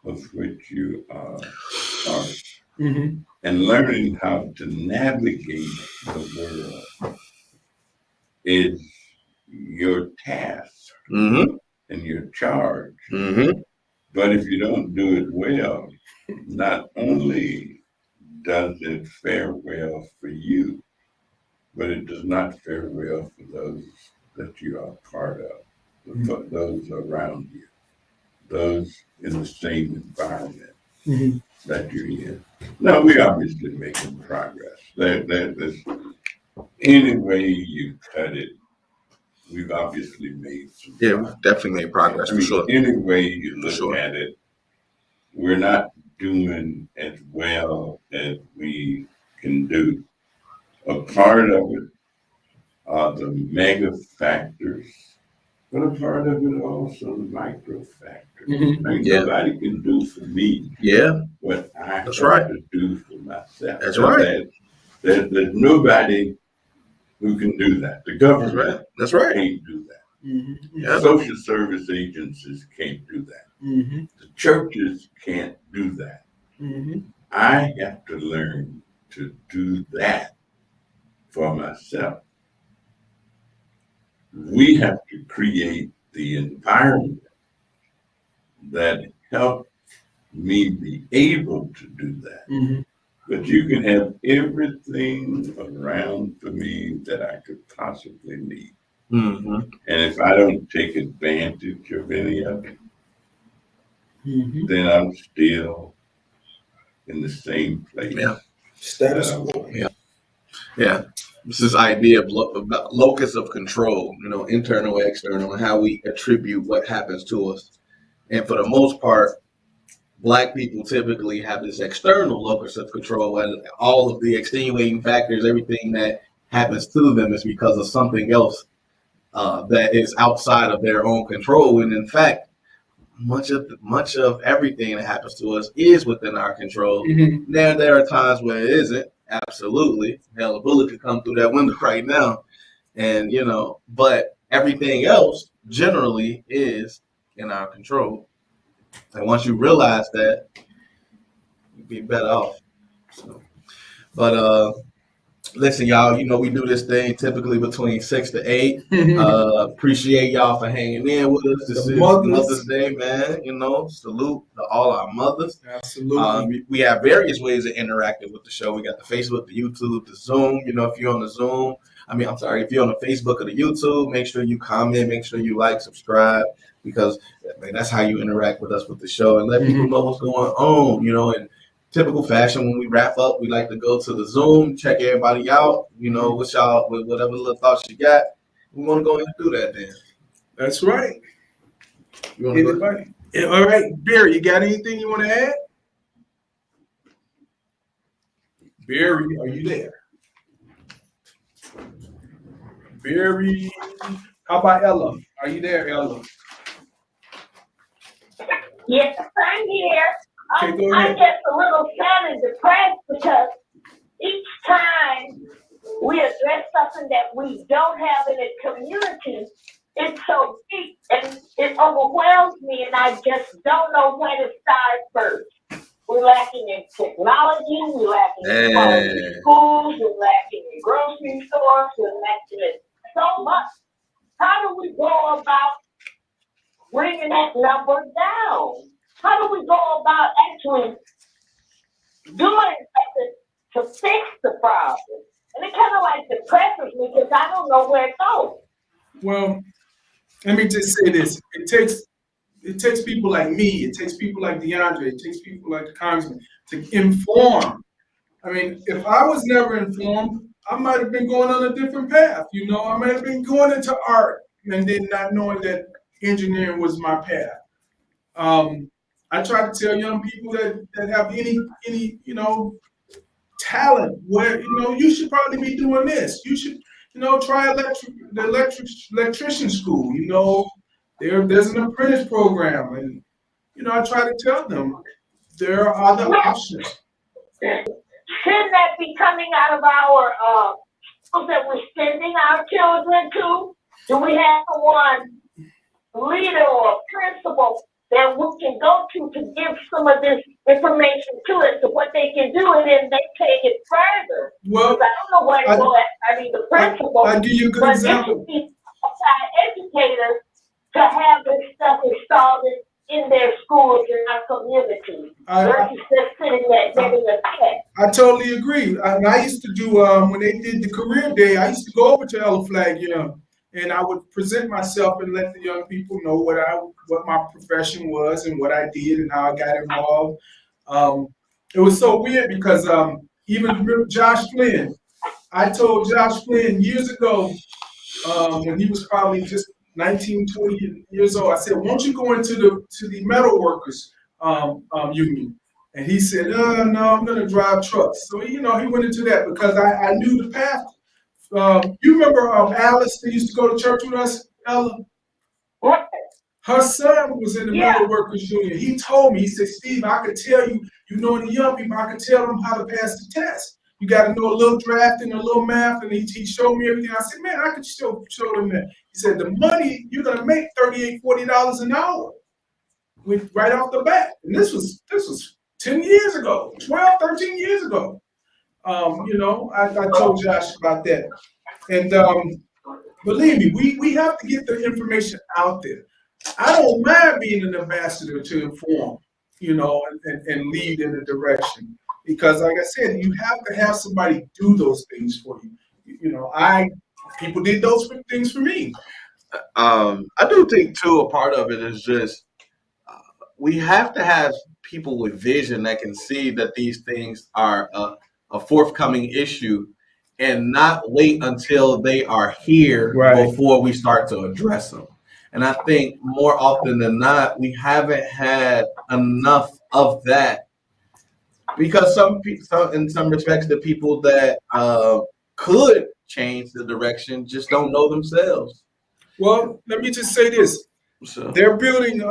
[SPEAKER 4] of which you are part,
[SPEAKER 2] Mm-hmm.
[SPEAKER 4] and learning how to navigate the world is your task
[SPEAKER 1] Mm-hmm.
[SPEAKER 4] and your charge.
[SPEAKER 1] Mm-hmm.
[SPEAKER 4] But if you don't do it well, not only does it fare well for you, but it does not fare well for those that you are part of, for those around you, those in the same environment
[SPEAKER 2] Mm-hmm.
[SPEAKER 4] that you're in. Now, we're obviously making progress. There's any way you cut it, we've obviously made some
[SPEAKER 1] Yeah,
[SPEAKER 4] progress.
[SPEAKER 1] we've definitely made progress
[SPEAKER 4] I
[SPEAKER 1] for
[SPEAKER 4] mean,
[SPEAKER 1] sure.
[SPEAKER 4] any way you look
[SPEAKER 1] Sure.
[SPEAKER 4] at it, we're not doing as well as we can do. A part of it are the mega factors, but a part of it also the micro factors.
[SPEAKER 2] Mm-hmm.
[SPEAKER 4] I mean,
[SPEAKER 1] Yeah.
[SPEAKER 4] nobody can do for me
[SPEAKER 1] Yeah,
[SPEAKER 4] what I
[SPEAKER 1] That's
[SPEAKER 4] have
[SPEAKER 1] right.
[SPEAKER 4] to do for myself.
[SPEAKER 1] That's right.
[SPEAKER 4] There's nobody who can do that. The
[SPEAKER 1] That's
[SPEAKER 4] government
[SPEAKER 1] right. That's right.
[SPEAKER 4] can't do that.
[SPEAKER 2] Mm-hmm.
[SPEAKER 1] Yeah.
[SPEAKER 4] Social service agencies can't do that.
[SPEAKER 2] Mm-hmm.
[SPEAKER 4] The churches can't do that.
[SPEAKER 2] Mm-hmm.
[SPEAKER 4] I have to learn to do that for myself. We have to create the environment that helps me be able to do that.
[SPEAKER 2] Mm-hmm.
[SPEAKER 4] But you can have everything around for me that I could possibly need.
[SPEAKER 1] Mm-hmm.
[SPEAKER 4] And if I don't take advantage of any of it,
[SPEAKER 2] Mm-hmm.
[SPEAKER 4] then I'm still in the same place.
[SPEAKER 1] Yeah.
[SPEAKER 2] Status quo.
[SPEAKER 1] Yeah. It's this idea of about locus of control, internal, external, and how we attribute what happens to us. And for the most part, Black people typically have this external locus of control, and all of the extenuating factors, everything that happens to them is because of something else that is outside of their own control. And in fact, much of everything that happens to us is within our control.
[SPEAKER 2] Mm-hmm.
[SPEAKER 1] There are times where it isn't. Absolutely, hell, a bullet could come through that window right now, and but everything else generally is in our control. And once you realize that, you'd be better off. So, but listen, y'all, we do this thing typically between 6 to 8. Appreciate y'all for hanging in with us. This
[SPEAKER 2] The
[SPEAKER 1] is
[SPEAKER 2] mothers.
[SPEAKER 1] Mother's Day, man. Salute to all our mothers.
[SPEAKER 2] Absolutely.
[SPEAKER 1] We have various ways of interacting with the show. We got the Facebook, the YouTube, the Zoom. If you're on the Zoom, if you're on the Facebook or the YouTube, make sure you comment, make sure you like, subscribe, because that's how you interact with us with the show and let people know what's going on. In typical fashion, when we wrap up, we like to go to the Zoom, check everybody out. With y'all, with whatever little thoughts you got, we want to go ahead and do that then.
[SPEAKER 2] That's right.
[SPEAKER 1] You want to go ahead?
[SPEAKER 2] Anybody? Yeah, all right, Barry, you got anything you want to add? Barry, are you there? very. How about Ella? Are you there, Ella?
[SPEAKER 3] Yes, I'm here.
[SPEAKER 2] Okay, go
[SPEAKER 3] I
[SPEAKER 2] ahead.
[SPEAKER 3] get a little sad and depressed because each time we address something that we don't have in the community, it's so deep and it overwhelms me, and I just don't know where to start first. We're lacking in technology, we're lacking in quality schools, we're lacking in grocery stores, we're lacking in so much. How do we go about bringing that number down? How do we go about actually doing something to fix the problem? And it kind of like depresses me because I don't know where to go.
[SPEAKER 2] Well, let me just say this: it takes people like me, it takes people like DeAndre, it takes people like the congressman to inform. I mean, if I was never informed, I might have been going on a different path. You know, I might have been going into art and then not knowing that engineering was my path. I try to tell young people that have any talent where you should probably be doing this. You should try electrician school. There's an apprentice program, and I try to tell them there are other options.
[SPEAKER 3] Shouldn't that be coming out of our schools that we're sending our children to? Do we have one leader or principal that we can go to give some of this information to us to what they can do, and then they take it further?
[SPEAKER 2] Well,
[SPEAKER 3] I don't know where to go. I mean, the principal,
[SPEAKER 2] I'll give you a good
[SPEAKER 3] but
[SPEAKER 2] example.
[SPEAKER 3] it should be educators to have this stuff installed in their schools in our community versus just sitting there getting a check.
[SPEAKER 2] I totally agree. I used to do when they did the career day. I used to go over to Ella Flag, and I would present myself and let the young people know what my profession was and what I did and how I got involved. It was so weird because even Josh Flynn, I told Josh Flynn years ago when he was probably just 19, 20 years old. I said, "Won't you go into the metal workers union?" And he said, "No, I'm going to drive trucks." So he went into that because I knew the path. You remember Alice that used to go to church with us, Ella?
[SPEAKER 3] What?
[SPEAKER 2] Her son was in the metal workers union. He told me, he said, "Steve, I could tell you, the young people, I could tell them how to pass the test. You got to know a little drafting, a little math." And he showed me everything. I said, "Man, I could show them that." He said, "The money, you're going to make $38, $40 an hour right off the bat." And this was 10 years ago, 12, 13 years ago. I told Josh about that. And believe me, we have to get the information out there. I don't mind being an ambassador to inform, and lead in a direction. Because like I said, you have to have somebody do those things for you. People did those things for me.
[SPEAKER 1] I do think too, a part of it is just we have to have people with vision that can see that these things are a forthcoming issue and not wait until they are here before we start to address them. And I think more often than not, we haven't had enough of that because in some respects, the people that could change the direction just don't know themselves.
[SPEAKER 2] Well, let me just say this.
[SPEAKER 1] So
[SPEAKER 2] They're building,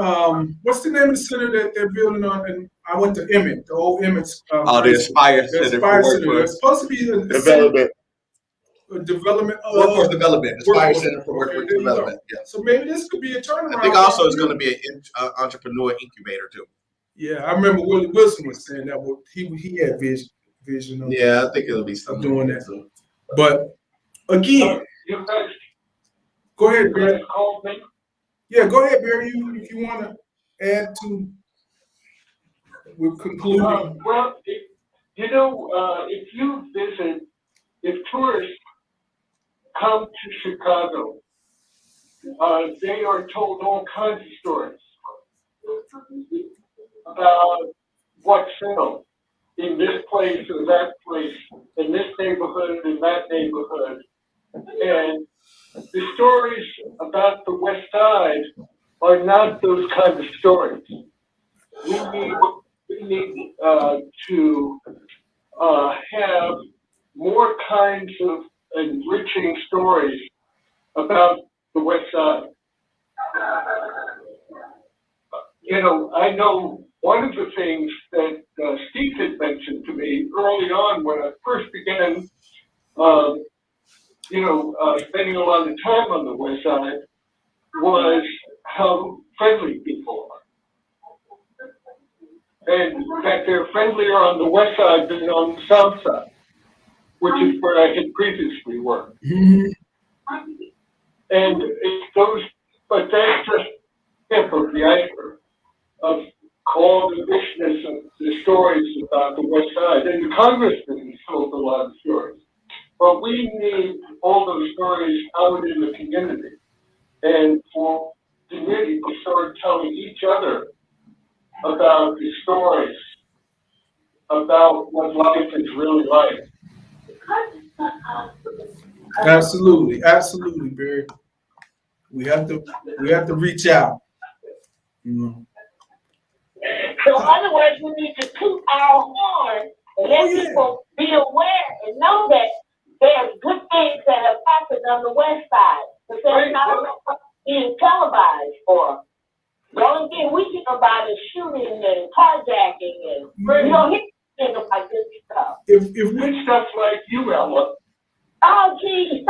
[SPEAKER 2] what's the name of the center that they're building on? And I went to Emmett, the old Emmett.
[SPEAKER 1] the Aspire Center for
[SPEAKER 2] It's supposed to be a
[SPEAKER 1] Development.
[SPEAKER 2] Development.
[SPEAKER 1] Workforce development. Aspire
[SPEAKER 2] Workforce.
[SPEAKER 1] Center for
[SPEAKER 2] Okay,
[SPEAKER 1] Workforce
[SPEAKER 2] there you go.
[SPEAKER 1] Development. Yeah.
[SPEAKER 2] So maybe this could be a turnaround.
[SPEAKER 1] I think also it's going to be an entrepreneur incubator too.
[SPEAKER 2] Yeah, I remember Willie Wilson was saying that he had vision of
[SPEAKER 1] Yeah, I think it'll be something
[SPEAKER 2] doing that. So. But again,
[SPEAKER 5] You guys,
[SPEAKER 2] go ahead,
[SPEAKER 5] you
[SPEAKER 2] Barry.
[SPEAKER 5] guys called me.
[SPEAKER 2] Yeah, go ahead, Barry. If you want to add to, we're concluding.
[SPEAKER 5] Well, if tourists come to Chicago, they are told all kinds of stories about what's filmed in this place or that place, in this neighborhood, in that neighborhood. And the stories about the West Side are not those kind of stories. We need to have more kinds of enriching stories about the West Side. I know one of the things that Steve had mentioned to me early on when I first began, spending a lot of time on the West Side was how friendly people are. And that they're friendlier on the West Side than on the South Side, which is where I had previously worked.
[SPEAKER 2] Mhm.
[SPEAKER 5] And it goes, but that's just tip of the iceberg of all the richness of the stories about the West Side. And the congressman told a lot of stories. But we need all those stories out in the community. And for the community to start telling each other about the stories, about what life is really like.
[SPEAKER 2] Absolutely, absolutely, Barry. We have to reach out.
[SPEAKER 3] So in other words, we need to toot our horn and let people be aware and know that there's good things that have happened on the West Side. But they're not being televised or the only thing we think about is shooting and carjacking and we don't hear anything about good stuff.
[SPEAKER 2] If
[SPEAKER 5] Good stuff like you, Ella.
[SPEAKER 3] Oh, geez.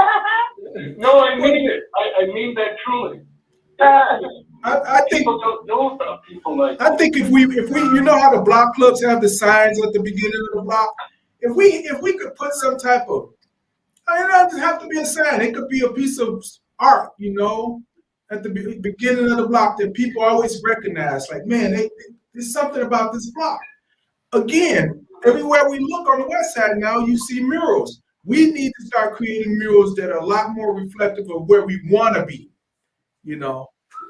[SPEAKER 5] No, I mean it. I mean that truly.
[SPEAKER 2] I think
[SPEAKER 5] People don't know about people like
[SPEAKER 2] I think if we you know how the block clubs have the signs at the beginning of the block, if we could put some type of, it doesn't have to be a sign. It could be a piece of art, at the beginning of the block that people always recognize. Like, man, there's something about this block. Again, everywhere we look on the West Side now, you see murals. We need to start creating murals that are a lot more reflective of where we want to be,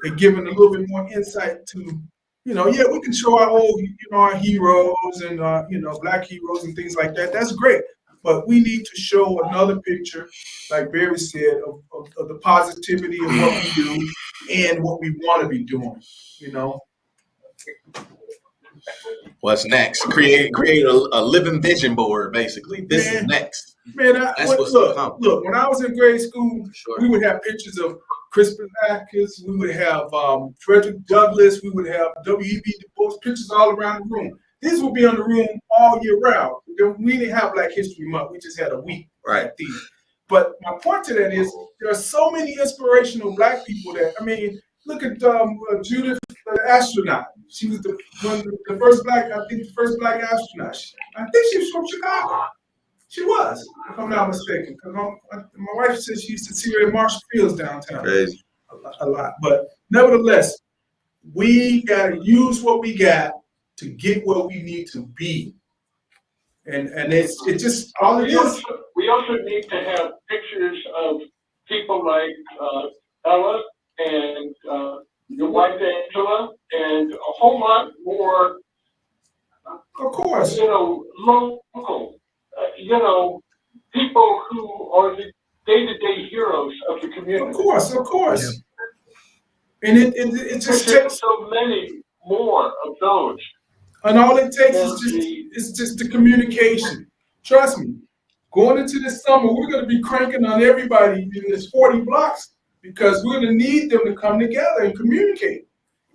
[SPEAKER 2] and giving a little bit more insight to, we can show our old, our heroes and, Black heroes and things like that. That's great. But we need to show another picture, like Barry said, of the positivity of what we do and what we want to be doing,
[SPEAKER 1] What's next? Create a living vision board, basically. This is next.
[SPEAKER 2] Man,
[SPEAKER 1] Look,
[SPEAKER 2] when I was in grade school,
[SPEAKER 1] sure.
[SPEAKER 2] we would have pictures of Crispin Atkins, we would have Frederick Douglass, we would have W.E.B. Du Bois, pictures all around the room. These would be on the room all year round. We didn't have Black History Month, we just had a week.
[SPEAKER 1] Right.
[SPEAKER 2] But my point to that is there are so many inspirational Black people look at Judith, the astronaut. She was the first Black astronaut. I think she was from Chicago. She was, if I'm not mistaken. Because my wife said she used to see her in Marshall Fields downtown.
[SPEAKER 1] Crazy.
[SPEAKER 2] A lot. But nevertheless, we got to use what we got to get where we need to be. And it's just all it is.
[SPEAKER 5] We also need to have pictures of people like Ella and your wife Angela and a whole lot more.
[SPEAKER 2] Of course.
[SPEAKER 5] Local. People who are the day-to-day heroes of the community.
[SPEAKER 2] Of course. Yeah. And it just takes
[SPEAKER 5] so many more of those.
[SPEAKER 2] And all it takes is just the communication. Trust me. Going into this summer, we're going to be cranking on everybody in this 40 blocks because we're going to need them to come together and communicate.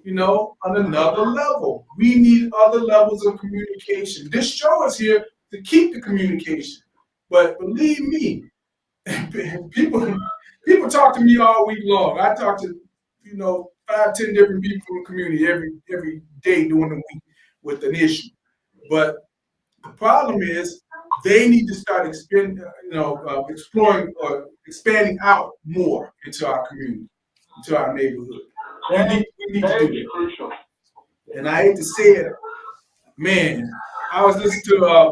[SPEAKER 2] On another level. We need other levels of communication. This show is here to keep the communication. But believe me, people talk to me all week long. I talk to, 5, 10 different people in the community every day during the week with an issue. But the problem is they need to start exploring or expanding out more into our community, into our neighborhood. We need to do that. And I hate to say it, man. I was listening to I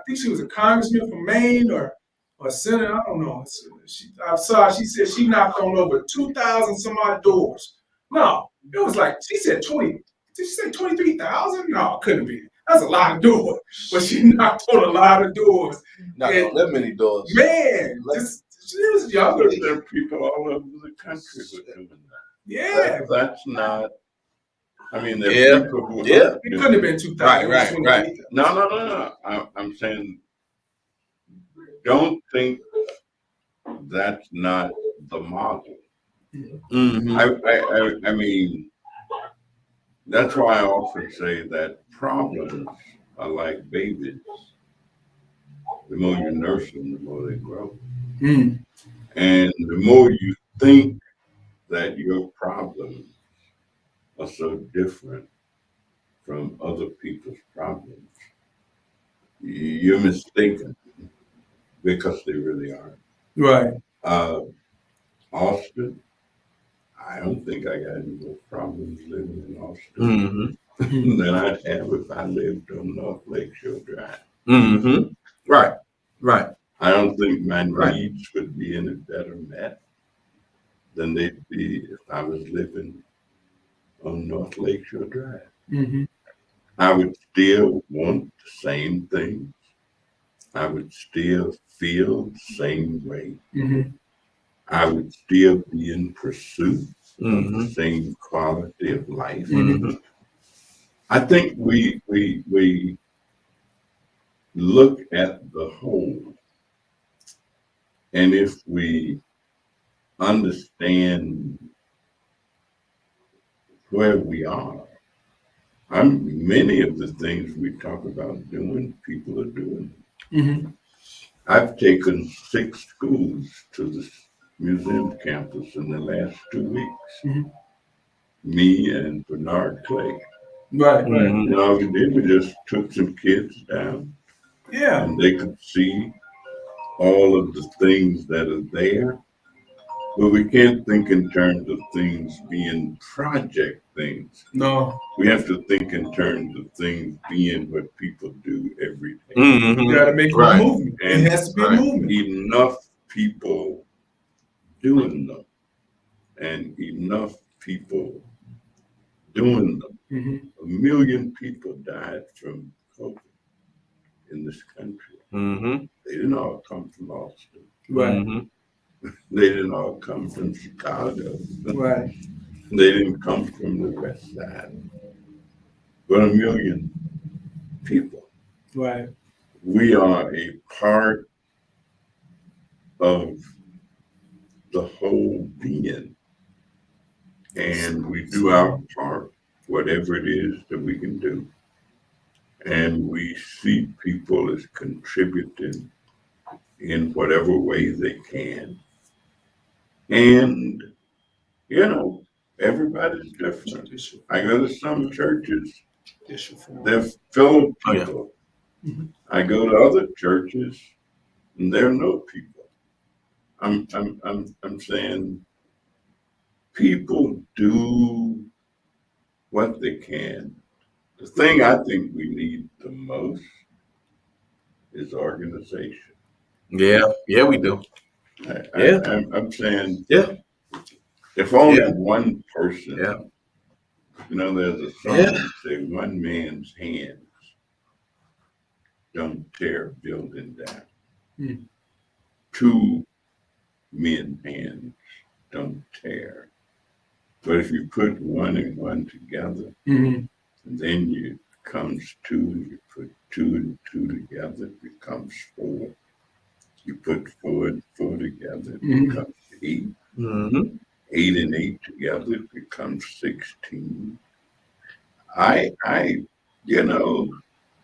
[SPEAKER 2] think she was a congressman from Maine or senator, I don't know. She said she knocked on over 2,000 some odd doors. No, it was like she said 20. Did she say 23,000? No, it couldn't be. That's a lot of doors. But she knocked on a lot of doors.
[SPEAKER 6] Not on that many doors.
[SPEAKER 2] Man, she was younger.
[SPEAKER 4] There are people all over the country who are doing that.
[SPEAKER 2] Yeah.
[SPEAKER 4] That's not. I mean, there are people who
[SPEAKER 2] it couldn't have been 2,000.
[SPEAKER 1] Right.
[SPEAKER 4] No. I'm saying, don't think that's not the model.
[SPEAKER 1] Mm-hmm.
[SPEAKER 4] I mean, that's why I often say that problems are like babies. The more you nurse them, the more they grow.
[SPEAKER 2] Mm.
[SPEAKER 4] And the more you think that your problems are so different from other people's problems, you're mistaken because they really aren't.
[SPEAKER 2] Right.
[SPEAKER 4] Austin, I don't think I got any more problems living in Austin
[SPEAKER 1] Mm-hmm.
[SPEAKER 4] than I'd have if I lived on North Lakeshore Drive.
[SPEAKER 1] Mm-hmm. Right. Right.
[SPEAKER 4] I don't think my
[SPEAKER 1] Right.
[SPEAKER 4] needs would be any better met than they'd be if I was living on North Lakeshore Drive.
[SPEAKER 2] Mm-hmm.
[SPEAKER 4] I would still want the same things. I would still feel the same way.
[SPEAKER 2] Mm-hmm.
[SPEAKER 4] I would still be in pursuit of
[SPEAKER 1] Mm-hmm.
[SPEAKER 4] the same quality of life.
[SPEAKER 1] Mm-hmm.
[SPEAKER 4] I think we look at the whole, and if we understand where we are, many of the things we talk about doing, people are doing.
[SPEAKER 2] Mm-hmm.
[SPEAKER 4] I've taken 6 schools to the museum campus in the last 2 weeks.
[SPEAKER 2] Mhm.
[SPEAKER 4] Me and Bernard Clay.
[SPEAKER 2] Right. Right.
[SPEAKER 1] Mm-hmm.
[SPEAKER 4] And all we did, we just took some kids down
[SPEAKER 2] Yeah.
[SPEAKER 4] and they could see all of the things that are there. But we can't think in terms of things being project things.
[SPEAKER 2] No.
[SPEAKER 4] We have to think in terms of things being what people do every day.
[SPEAKER 1] Mm-hmm.
[SPEAKER 2] You got to make
[SPEAKER 1] Right.
[SPEAKER 2] a movement.
[SPEAKER 4] And
[SPEAKER 2] It has to be a
[SPEAKER 1] right.
[SPEAKER 2] movement.
[SPEAKER 4] enough people doing them and enough people doing them.
[SPEAKER 2] Mm-hmm.
[SPEAKER 4] 1 million people died from COVID in this country.
[SPEAKER 1] Mm-hmm.
[SPEAKER 4] They didn't all come from Austin.
[SPEAKER 2] Right.
[SPEAKER 1] Mm-hmm.
[SPEAKER 4] They didn't all come from Chicago.
[SPEAKER 2] Right.
[SPEAKER 4] They didn't come from the West Side. But 1 million people.
[SPEAKER 2] Right.
[SPEAKER 4] We are a part of the whole being. And we do our part, whatever it is that we can do. And we see people as contributing in whatever way they can. And, you know, everybody's different. I go to some churches, they're full of
[SPEAKER 1] Oh, yeah.
[SPEAKER 4] people.
[SPEAKER 2] Mhm.
[SPEAKER 4] I go to other churches, and there are no people. I'm saying people do what they can. The thing I think we need the most is organization.
[SPEAKER 1] Yeah. Yeah, we do. Yeah.
[SPEAKER 4] I'm saying,
[SPEAKER 1] Yeah.
[SPEAKER 4] if only
[SPEAKER 1] Yeah.
[SPEAKER 4] one person,
[SPEAKER 1] Yeah.
[SPEAKER 4] you know, there's a song
[SPEAKER 1] Yeah.
[SPEAKER 4] that says, one man's hands don't tear a building down.
[SPEAKER 2] Hmm.
[SPEAKER 4] 2 men's hands don't tear. But if you put 1 and 1 together,
[SPEAKER 2] Mm-hmm.
[SPEAKER 4] then it becomes 2. You put 2 and 2 together, it becomes 4. You put 4 and 4 together, it
[SPEAKER 2] Mhm.
[SPEAKER 4] becomes 8.
[SPEAKER 1] Mm-hmm.
[SPEAKER 4] 8 and 8 together, it becomes 16. You know,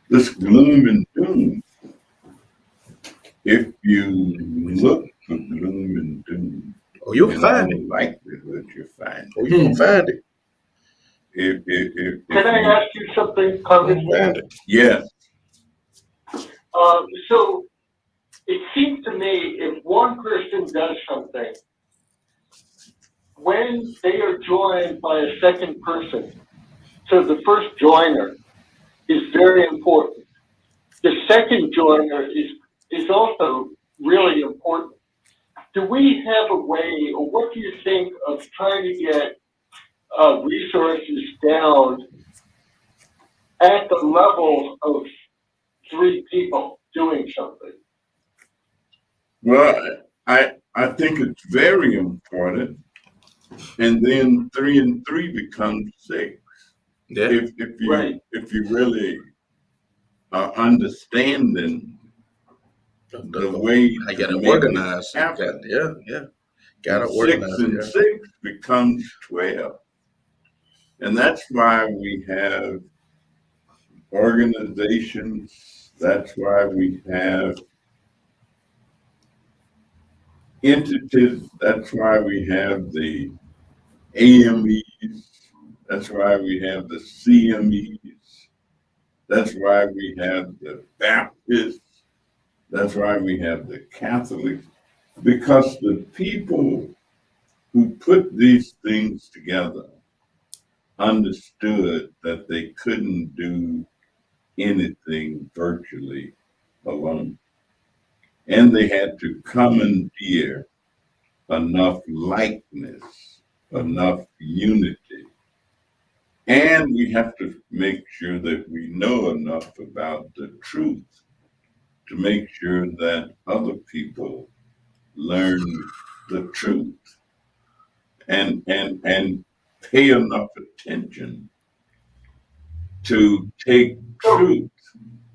[SPEAKER 4] this gloom and doom, if you look for gloom and doom,
[SPEAKER 1] Oh, you'll
[SPEAKER 4] in
[SPEAKER 1] find
[SPEAKER 4] all
[SPEAKER 1] it.
[SPEAKER 4] likelihood you find it.
[SPEAKER 1] Oh, you'll find it.
[SPEAKER 4] If
[SPEAKER 5] Can I
[SPEAKER 4] you,
[SPEAKER 5] ask you something, Congressman?
[SPEAKER 1] You'll find it.
[SPEAKER 4] yes,
[SPEAKER 5] So it seems to me if one person does something, when they are joined by a second person, so the first joiner is very important. The second joiner is also really important. Do we have a way, or what do you think of trying to get resources down at the level of 3 people doing something?
[SPEAKER 4] well, I think it's very important. And then 3 and 3 becomes 6.
[SPEAKER 1] Yeah.
[SPEAKER 5] Right.
[SPEAKER 4] If you really are understanding the way
[SPEAKER 1] I
[SPEAKER 4] to
[SPEAKER 1] got to
[SPEAKER 4] make it
[SPEAKER 1] organize.
[SPEAKER 4] happen.
[SPEAKER 1] Yeah. Yeah. Gotta
[SPEAKER 4] And
[SPEAKER 1] organize
[SPEAKER 4] 6
[SPEAKER 1] it,
[SPEAKER 4] and
[SPEAKER 1] yeah.
[SPEAKER 4] 6 becomes 12. And that's why we have organizations. That's why we have entities. That's why we have the AMEs. That's why we have the CMEs. That's why we have the Baptists. That's why we have the Catholics. Because the people who put these things together understood that they couldn't do anything virtually alone. And they had to commandeer enough likeness, enough unity. And we have to make sure that we know enough about the truth to make sure that other people learn the truth and pay enough attention to take truth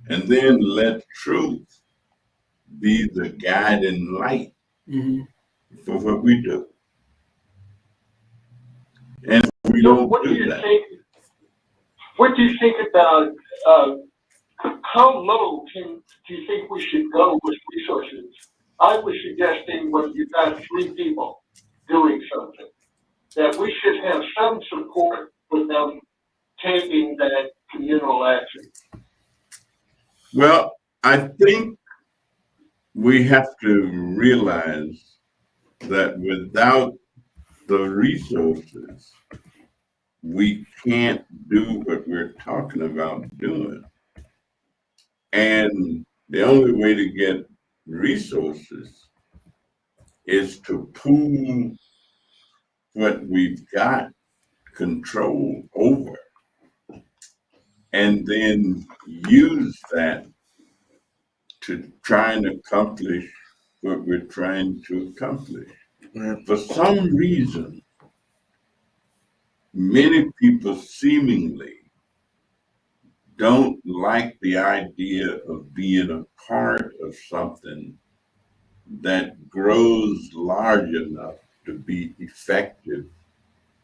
[SPEAKER 4] and then let truth be the guiding light for what we do. And we
[SPEAKER 5] So
[SPEAKER 4] don't
[SPEAKER 5] what do
[SPEAKER 4] do
[SPEAKER 5] you
[SPEAKER 4] that.
[SPEAKER 5] think? What do you think about how low do you think we should go with resources? I was suggesting when you've got 3 people doing something, that we should have some support for them taking that communal action.
[SPEAKER 4] Well, I think we have to realize that without the resources, we can't do what we're talking about doing. And the only way to get resources is to pool what we've got control over and then use that to try and accomplish what we're trying to accomplish.
[SPEAKER 1] Yeah.
[SPEAKER 4] For some reason, many people seemingly don't like the idea of being a part of something that grows large enough to be effective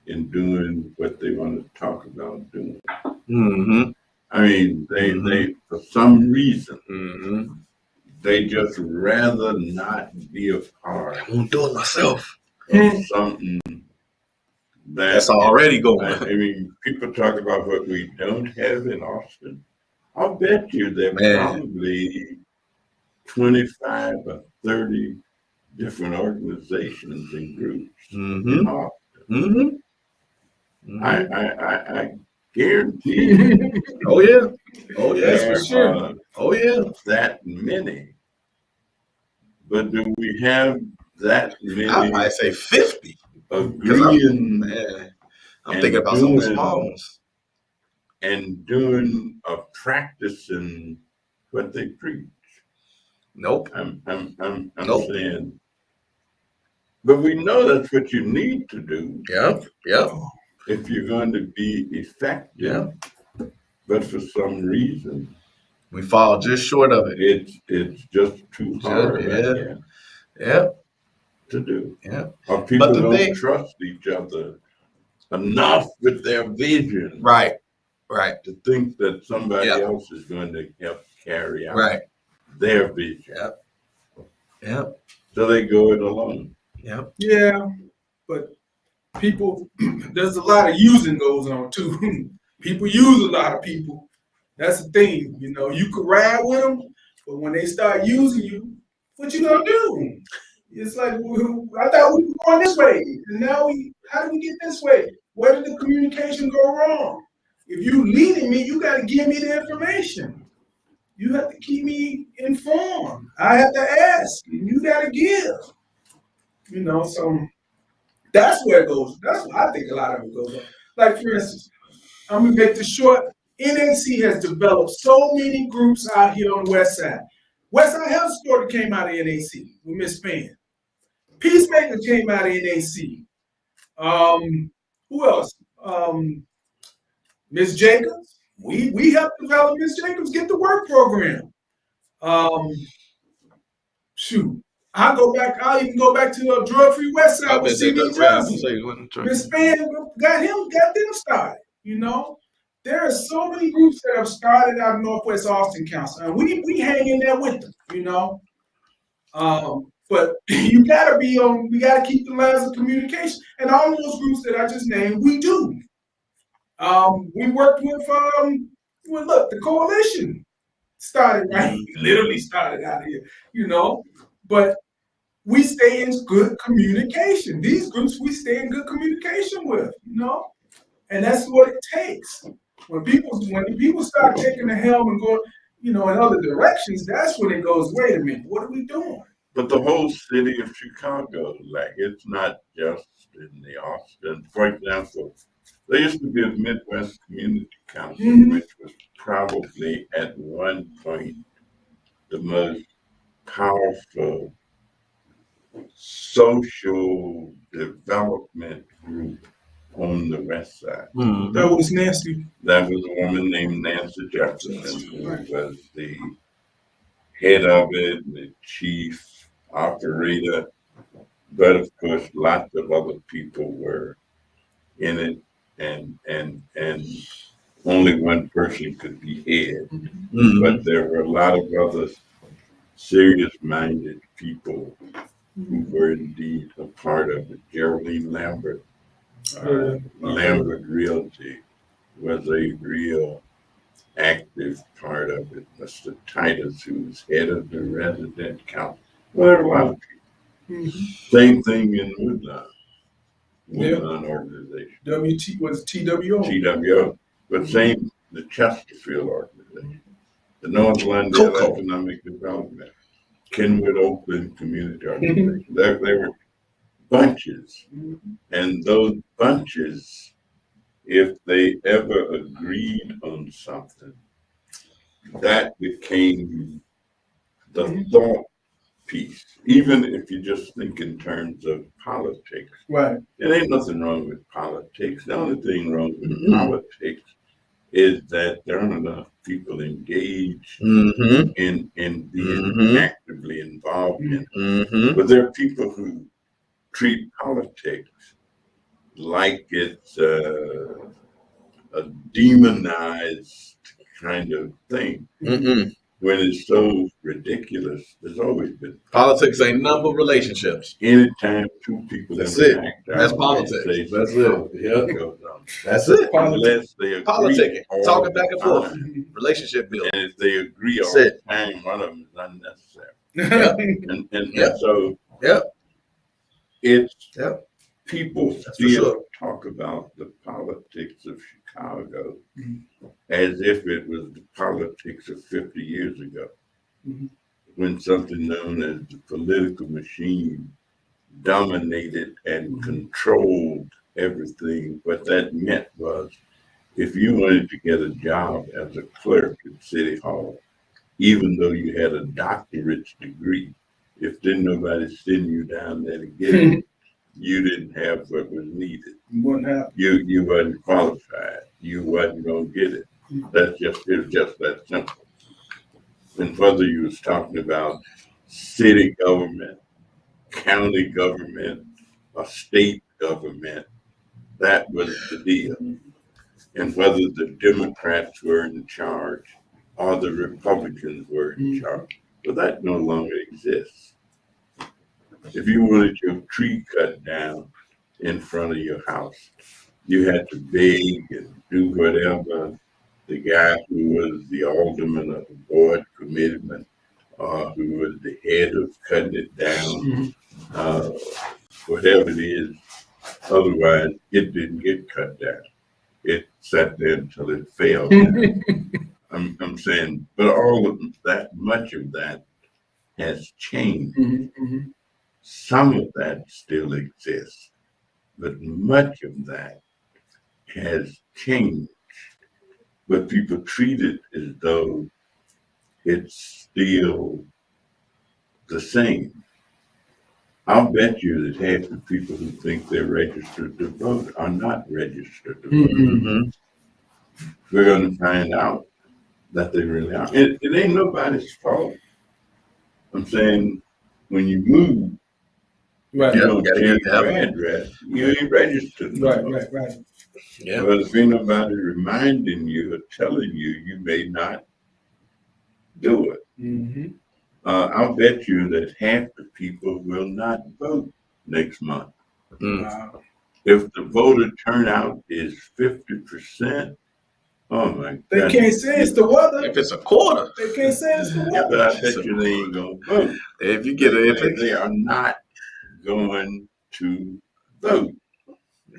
[SPEAKER 4] in doing what they want to talk about doing.
[SPEAKER 1] Mm-hmm.
[SPEAKER 4] I mean, they
[SPEAKER 1] Mhm.
[SPEAKER 4] for some reason,
[SPEAKER 1] Mm-hmm.
[SPEAKER 4] they just rather not be a part
[SPEAKER 1] I won't do it myself.
[SPEAKER 4] of something
[SPEAKER 1] That's
[SPEAKER 4] that
[SPEAKER 1] already
[SPEAKER 4] I
[SPEAKER 1] going.
[SPEAKER 4] mean, people talk about what we don't have in Austin. I'll bet you there are
[SPEAKER 1] Man.
[SPEAKER 4] probably 25 or 30 different organizations and groups
[SPEAKER 1] Mm-hmm.
[SPEAKER 4] in Austin.
[SPEAKER 1] Mm-hmm.
[SPEAKER 4] I guarantee you
[SPEAKER 1] Oh yeah. Oh yeah.
[SPEAKER 2] That's for
[SPEAKER 4] there
[SPEAKER 2] sure.
[SPEAKER 4] are
[SPEAKER 1] Oh yeah.
[SPEAKER 4] that many. But do we have that
[SPEAKER 1] I
[SPEAKER 4] many
[SPEAKER 1] might say 50.
[SPEAKER 4] agreeing
[SPEAKER 1] Man, I'm
[SPEAKER 4] and
[SPEAKER 1] thinking about some of the small ones.
[SPEAKER 4] doing or practicing what they preach?
[SPEAKER 1] Nope.
[SPEAKER 4] I'm
[SPEAKER 1] Nope.
[SPEAKER 4] saying, but we know that's what you need to do
[SPEAKER 1] Yep. Yep.
[SPEAKER 4] if you're going to be effective.
[SPEAKER 1] Yeah.
[SPEAKER 4] But for some reason,
[SPEAKER 1] We fall just short of it.
[SPEAKER 4] it's just too hard, I
[SPEAKER 1] Yeah.
[SPEAKER 4] guess,
[SPEAKER 1] Yeah.
[SPEAKER 4] to do.
[SPEAKER 1] Yeah.
[SPEAKER 4] Or people
[SPEAKER 1] But the
[SPEAKER 4] don't
[SPEAKER 1] thing,
[SPEAKER 4] trust each other enough with their vision,
[SPEAKER 1] right. Right.
[SPEAKER 4] to think that somebody
[SPEAKER 1] Yeah.
[SPEAKER 4] else is going to help carry out
[SPEAKER 1] Right.
[SPEAKER 4] their vision.
[SPEAKER 1] Yeah. Yeah.
[SPEAKER 4] So they go it alone.
[SPEAKER 1] Yeah.
[SPEAKER 2] Yeah, but people, there's a lot of using goes on too. People use a lot of people. That's the thing, you know. You could ride with them, but when they start using you, what you gonna do? It's like, well, I thought we were going this way, and now how do we get this way? Where did the communication go wrong? If you leading me, you got to give me the information. You have to keep me informed. I have to ask, and you got to give. You know, so that's where it goes. That's where I think a lot of it goes on. Like, for instance, I'm gonna make this short. NAC has developed so many groups out here on the West Side. West Side Health Story came out of NAC with Miss Span. Peacemaker came out of NAC. Who else? Miss Jacobs. We helped develop Miss Jacobs Get to Work program. Shoot. I'll even go back to Drug-Free West
[SPEAKER 1] I
[SPEAKER 2] Side with
[SPEAKER 1] was gonna say,
[SPEAKER 2] CB
[SPEAKER 1] yeah, I'm gonna
[SPEAKER 2] Johnson.
[SPEAKER 1] say, when
[SPEAKER 2] Miss Span got them started. There are so many groups that have started out of Northwest Austin Council, and we hang in there with them. But you gotta be on. We gotta keep the lines of communication, and all of those groups that I just named, we do. We worked with look, the coalition started right, literally started out here. But we stay in good communication. These groups we stay in good communication with. And that's what it takes. When the people start taking the helm and going, in other directions, that's when it goes, wait a minute, what are we doing?
[SPEAKER 4] But the whole city of Chicago, like, it's not just in the Austin. For example, there used to be a Midwest Community Council, which was probably at one point the most powerful social development group on the West Side.
[SPEAKER 1] Mm-hmm.
[SPEAKER 2] That was Nancy.
[SPEAKER 4] That was a woman named Nancy Jefferson, who was the head of it, the chief operator. But of course, lots of other people were in it, and only one person could be head.
[SPEAKER 1] Mm-hmm.
[SPEAKER 4] But there were a lot of other serious-minded people who were indeed a part of it. Geraldine Lambert, Lambert Realty, was a real active part of it. Mr. Titus, who was head of the resident council. Well, there were a lot of people. Same thing in Woodlawn. Woodlawn organization.
[SPEAKER 2] Was TWO.
[SPEAKER 4] TWO. But same, the Chesterfield organization. The North Londale Economic Development. Kenwood Oakland Community Organization. There were bunches. And those bunches, if they ever agreed on something, that became the thought piece. Even if you just think in terms of politics.
[SPEAKER 2] Right.
[SPEAKER 4] There ain't nothing wrong with politics. The only thing wrong with politics is that there aren't enough people engaged in being actively involved in it. But there are people who treat politics like it's a demonized kind of thing. When it's so ridiculous, there's always been
[SPEAKER 1] politics ain't nothing but relationships.
[SPEAKER 4] Anytime two people
[SPEAKER 1] That's it.
[SPEAKER 4] interact,
[SPEAKER 1] That's politics. That's it.
[SPEAKER 4] Yeah.
[SPEAKER 1] That's it.
[SPEAKER 4] Unless they agree.
[SPEAKER 1] Politicking,
[SPEAKER 4] all
[SPEAKER 1] talking
[SPEAKER 4] the
[SPEAKER 1] back and forth,
[SPEAKER 4] time.
[SPEAKER 1] relationship building.
[SPEAKER 4] And if they agree all
[SPEAKER 1] That's
[SPEAKER 4] the time, one of them is unnecessary.
[SPEAKER 1] Yep.
[SPEAKER 4] And so it's people still talk about the politics of Chicago as if it was the politics of 50 years ago, when something known as the political machine dominated and controlled everything. What that meant was, if you wanted to get a job as a clerk at City Hall, even though you had a doctorate's degree, if didn't nobody send you down there to get it, you didn't have what was needed. You wasn't qualified. You wasn't gonna get it. It was just that simple. And whether you was talking about city government, county government, or state government, that was the deal. And whether the Democrats were in charge or the Republicans were in charge, but that no longer exists. If you wanted your tree cut down in front of your house, you had to beg and do whatever the guy who was the alderman of the board committeeman, who was the head of cutting it down, whatever it is. Otherwise, it didn't get cut down. It sat there until it fell down. I'm saying, but all of that, much of that has changed. Some of that still exists, but much of that has changed. But people treat it as though it's still the same. I'll bet you that half the people who think they're registered to vote are not registered to vote. We're going to find out that they really are. It ain't nobody's fault. I'm saying when you move,
[SPEAKER 2] Right.
[SPEAKER 4] you
[SPEAKER 1] Yeah,
[SPEAKER 4] don't
[SPEAKER 1] gotta
[SPEAKER 4] change
[SPEAKER 1] get
[SPEAKER 4] your
[SPEAKER 1] that.
[SPEAKER 4] address. You ain't registered. no
[SPEAKER 2] Right.
[SPEAKER 4] more.
[SPEAKER 2] Right.
[SPEAKER 1] Yeah.
[SPEAKER 4] But if ain't nobody reminding you or telling you, you may not do it.
[SPEAKER 2] Mm-hmm.
[SPEAKER 4] I'll bet you that half the people will not vote next month.
[SPEAKER 1] Mm.
[SPEAKER 2] Wow.
[SPEAKER 4] If the voter turnout is 50%, oh my
[SPEAKER 2] They
[SPEAKER 4] God.
[SPEAKER 2] can't say it's the weather.
[SPEAKER 1] If it's a quarter,
[SPEAKER 2] They can't say it's the
[SPEAKER 4] Yeah,
[SPEAKER 2] weather.
[SPEAKER 4] but I bet you they ain't gonna vote.
[SPEAKER 1] if you get it,
[SPEAKER 4] They are not going to vote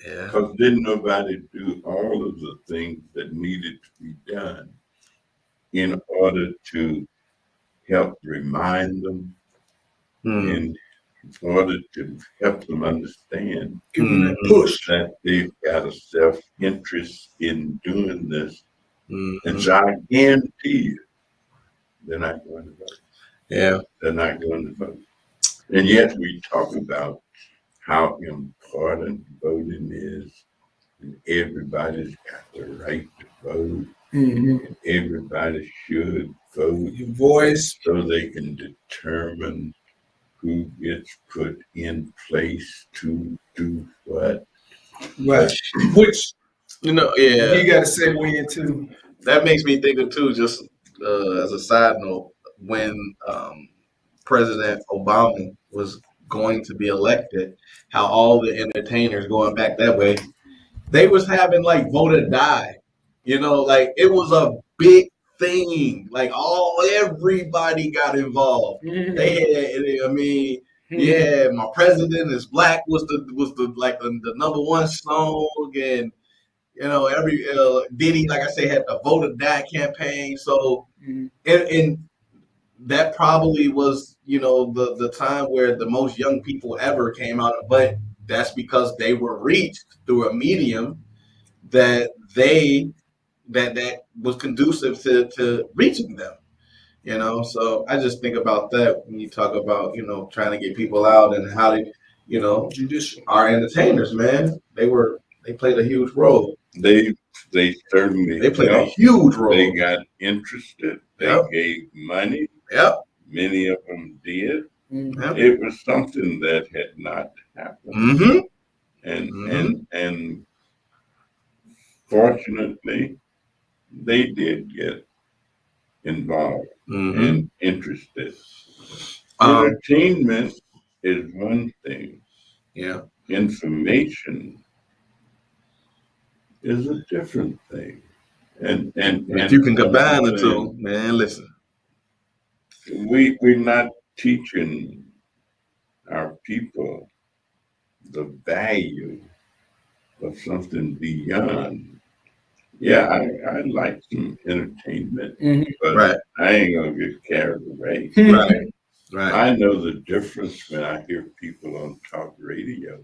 [SPEAKER 1] yeah.
[SPEAKER 4] because didn't nobody do all of the things that needed to be done in order to help remind them
[SPEAKER 1] Mm.
[SPEAKER 4] and in order to help them understand
[SPEAKER 2] Give them that
[SPEAKER 1] Mhm.
[SPEAKER 2] push.
[SPEAKER 4] that they've got a self-interest in doing this.
[SPEAKER 1] Mhm.
[SPEAKER 4] And so I guarantee you, they're not going to vote.
[SPEAKER 1] Yeah.
[SPEAKER 4] They're not going to vote. And yet we talk about how important voting is. And everybody's got the right to vote.
[SPEAKER 2] Mm-hmm.
[SPEAKER 4] And everybody should vote
[SPEAKER 2] Your voice.
[SPEAKER 4] so they can determine who gets put in place to do what.
[SPEAKER 2] Right. Which
[SPEAKER 1] You know, yeah.
[SPEAKER 2] you got to segue into.
[SPEAKER 1] That makes me think of too, just as a side note, when President Obama was going to be elected, how all the entertainers going back that way, they was having like vote or die. You know, like it was a big thing. Like everybody got involved. They had, I mean, yeah, my president is black was the like the number one song, and you know every Diddy, like I say, had the vote or die campaign. So and that probably was, you know, the time where the most young people ever came out, but that's because they were reached through a medium that that was conducive to reaching them, you know. So I just think about that when you talk about, you know, trying to get people out and how they, you know,
[SPEAKER 2] Judicial.
[SPEAKER 1] our entertainers, man, they played a huge role.
[SPEAKER 4] They certainly
[SPEAKER 1] They played a
[SPEAKER 4] helped.
[SPEAKER 1] huge role.
[SPEAKER 4] They got interested. They
[SPEAKER 1] Yep.
[SPEAKER 4] gave money.
[SPEAKER 1] Yep.
[SPEAKER 4] Many of them did.
[SPEAKER 1] Yep.
[SPEAKER 4] It was something that had not happened.
[SPEAKER 1] Mm-hmm.
[SPEAKER 4] And fortunately, they did get involved
[SPEAKER 1] Mm-hmm.
[SPEAKER 4] and interested. Entertainment is one thing.
[SPEAKER 1] Yeah.
[SPEAKER 4] Information is a different thing. And
[SPEAKER 1] If you can combine the two, man, listen.
[SPEAKER 4] we're not teaching our people the value of something beyond. Yeah, I like some entertainment, but
[SPEAKER 1] Right.
[SPEAKER 4] I ain't gonna get carried away.
[SPEAKER 1] Right. Right.
[SPEAKER 4] I know the difference when I hear people on talk radio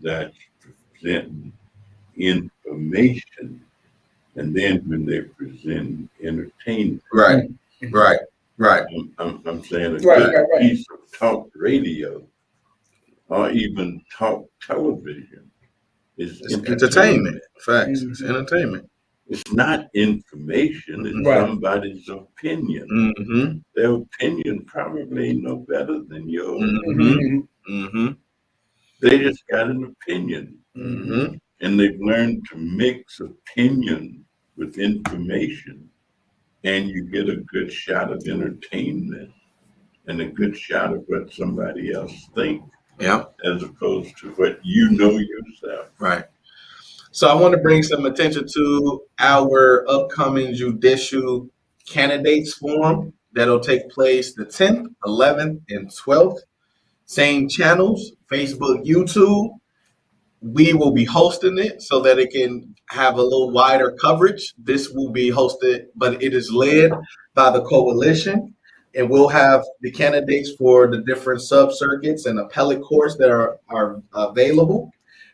[SPEAKER 4] that's presenting information, and then when they present entertainment.
[SPEAKER 1] Right. Right. Right.
[SPEAKER 4] I'm saying a
[SPEAKER 2] Right,
[SPEAKER 4] good
[SPEAKER 2] right.
[SPEAKER 4] piece of talk radio or even talk television is
[SPEAKER 1] It's entertainment. Facts.
[SPEAKER 2] Mhm.
[SPEAKER 1] It's entertainment.
[SPEAKER 4] It's not information, it's
[SPEAKER 2] Right.
[SPEAKER 4] somebody's opinion.
[SPEAKER 1] Mm-hmm.
[SPEAKER 4] Their opinion probably ain't no better than yours.
[SPEAKER 1] Mm-hmm. Mm-hmm.
[SPEAKER 4] They just got an opinion.
[SPEAKER 1] Mm-hmm.
[SPEAKER 4] And they've learned to mix opinion with information. And you get a good shot of entertainment and a good shot of what somebody else thinks,
[SPEAKER 1] Yeah.
[SPEAKER 4] as opposed to what you know yourself.
[SPEAKER 1] Right. So I want to bring some attention to our upcoming judicial candidates forum that'll take place the 10th, 11th, and 12th. Same channels, Facebook, YouTube. We will be hosting it so that it can have a little wider coverage. This will be hosted, but it is led by the coalition. And we'll have the candidates for the different sub-circuits and appellate courts that are available.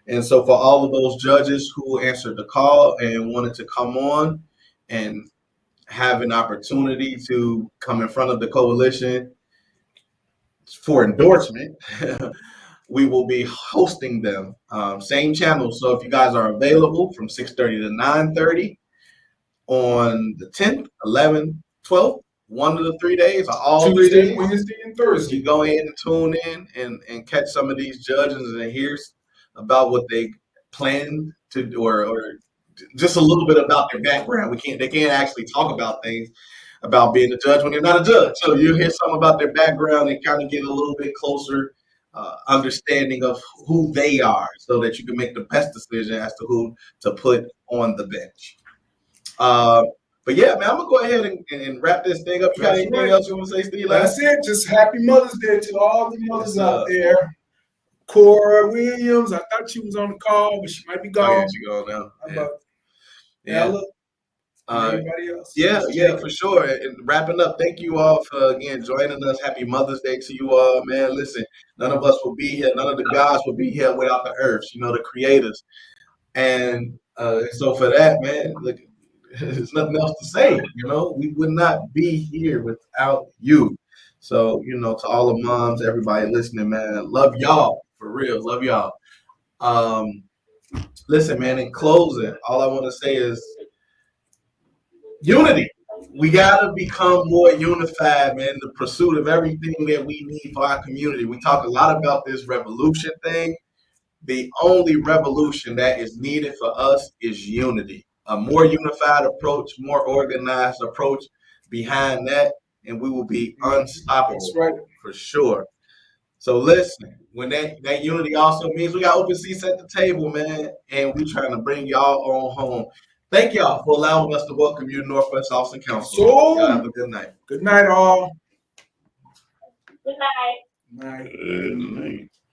[SPEAKER 1] And so for all of those judges who answered the call and wanted to come on and have an opportunity to come in front of the coalition for endorsement, we will be hosting them. Same channel. So if you guys are available from 6:30 to 9:30 on the 10th, 11th, 12th, one of the 3 days or all 3
[SPEAKER 2] Tuesday,
[SPEAKER 1] days.
[SPEAKER 2] Wednesday, and Thursday.
[SPEAKER 1] You go in and tune in and catch some of these judges and hear about what they plan to do, or just a little bit about their background. They can't actually talk about things about being a judge when they're not a judge. So you hear something about their background and kind of get a little bit closer understanding of who they are, so that you can make the best decision as to who to put on the bench. But yeah, man, I'm gonna go ahead and wrap this thing up. You got anything else you want to say, Steve?
[SPEAKER 2] That's it. Just happy Mother's Day to all the mothers out there. Cora Williams, I thought she was on the call, but she might be gone.
[SPEAKER 1] Oh, yeah, she gone now.
[SPEAKER 2] How about Ella? Everybody else?
[SPEAKER 1] Yeah, for sure. And wrapping up, thank you all for again joining us. Happy Mother's Day to you all, man. Listen, none of us will be here. None of the gods will be here without the earths, the creators. And so for that, man, look, there's nothing else to say. We would not be here without you. So, to all the moms, everybody listening, man, love y'all. For real, love y'all. Listen, man, in closing, all I want to say is unity. We got to become more unified, man, in the pursuit of everything that we need for our community. We talk a lot about this revolution thing. The only revolution that is needed for us is unity. A more unified approach, more organized approach behind that, and we will be unstoppable.
[SPEAKER 2] That's right.
[SPEAKER 1] For sure. So listen, when that unity also means we got open seats at the table, man, and we trying to bring y'all on home. Thank y'all for allowing us to welcome you to Northwest Austin Council.
[SPEAKER 2] So,
[SPEAKER 1] y'all have a good night.
[SPEAKER 2] Good night, all.
[SPEAKER 3] Good night.
[SPEAKER 2] Night.
[SPEAKER 4] Good night.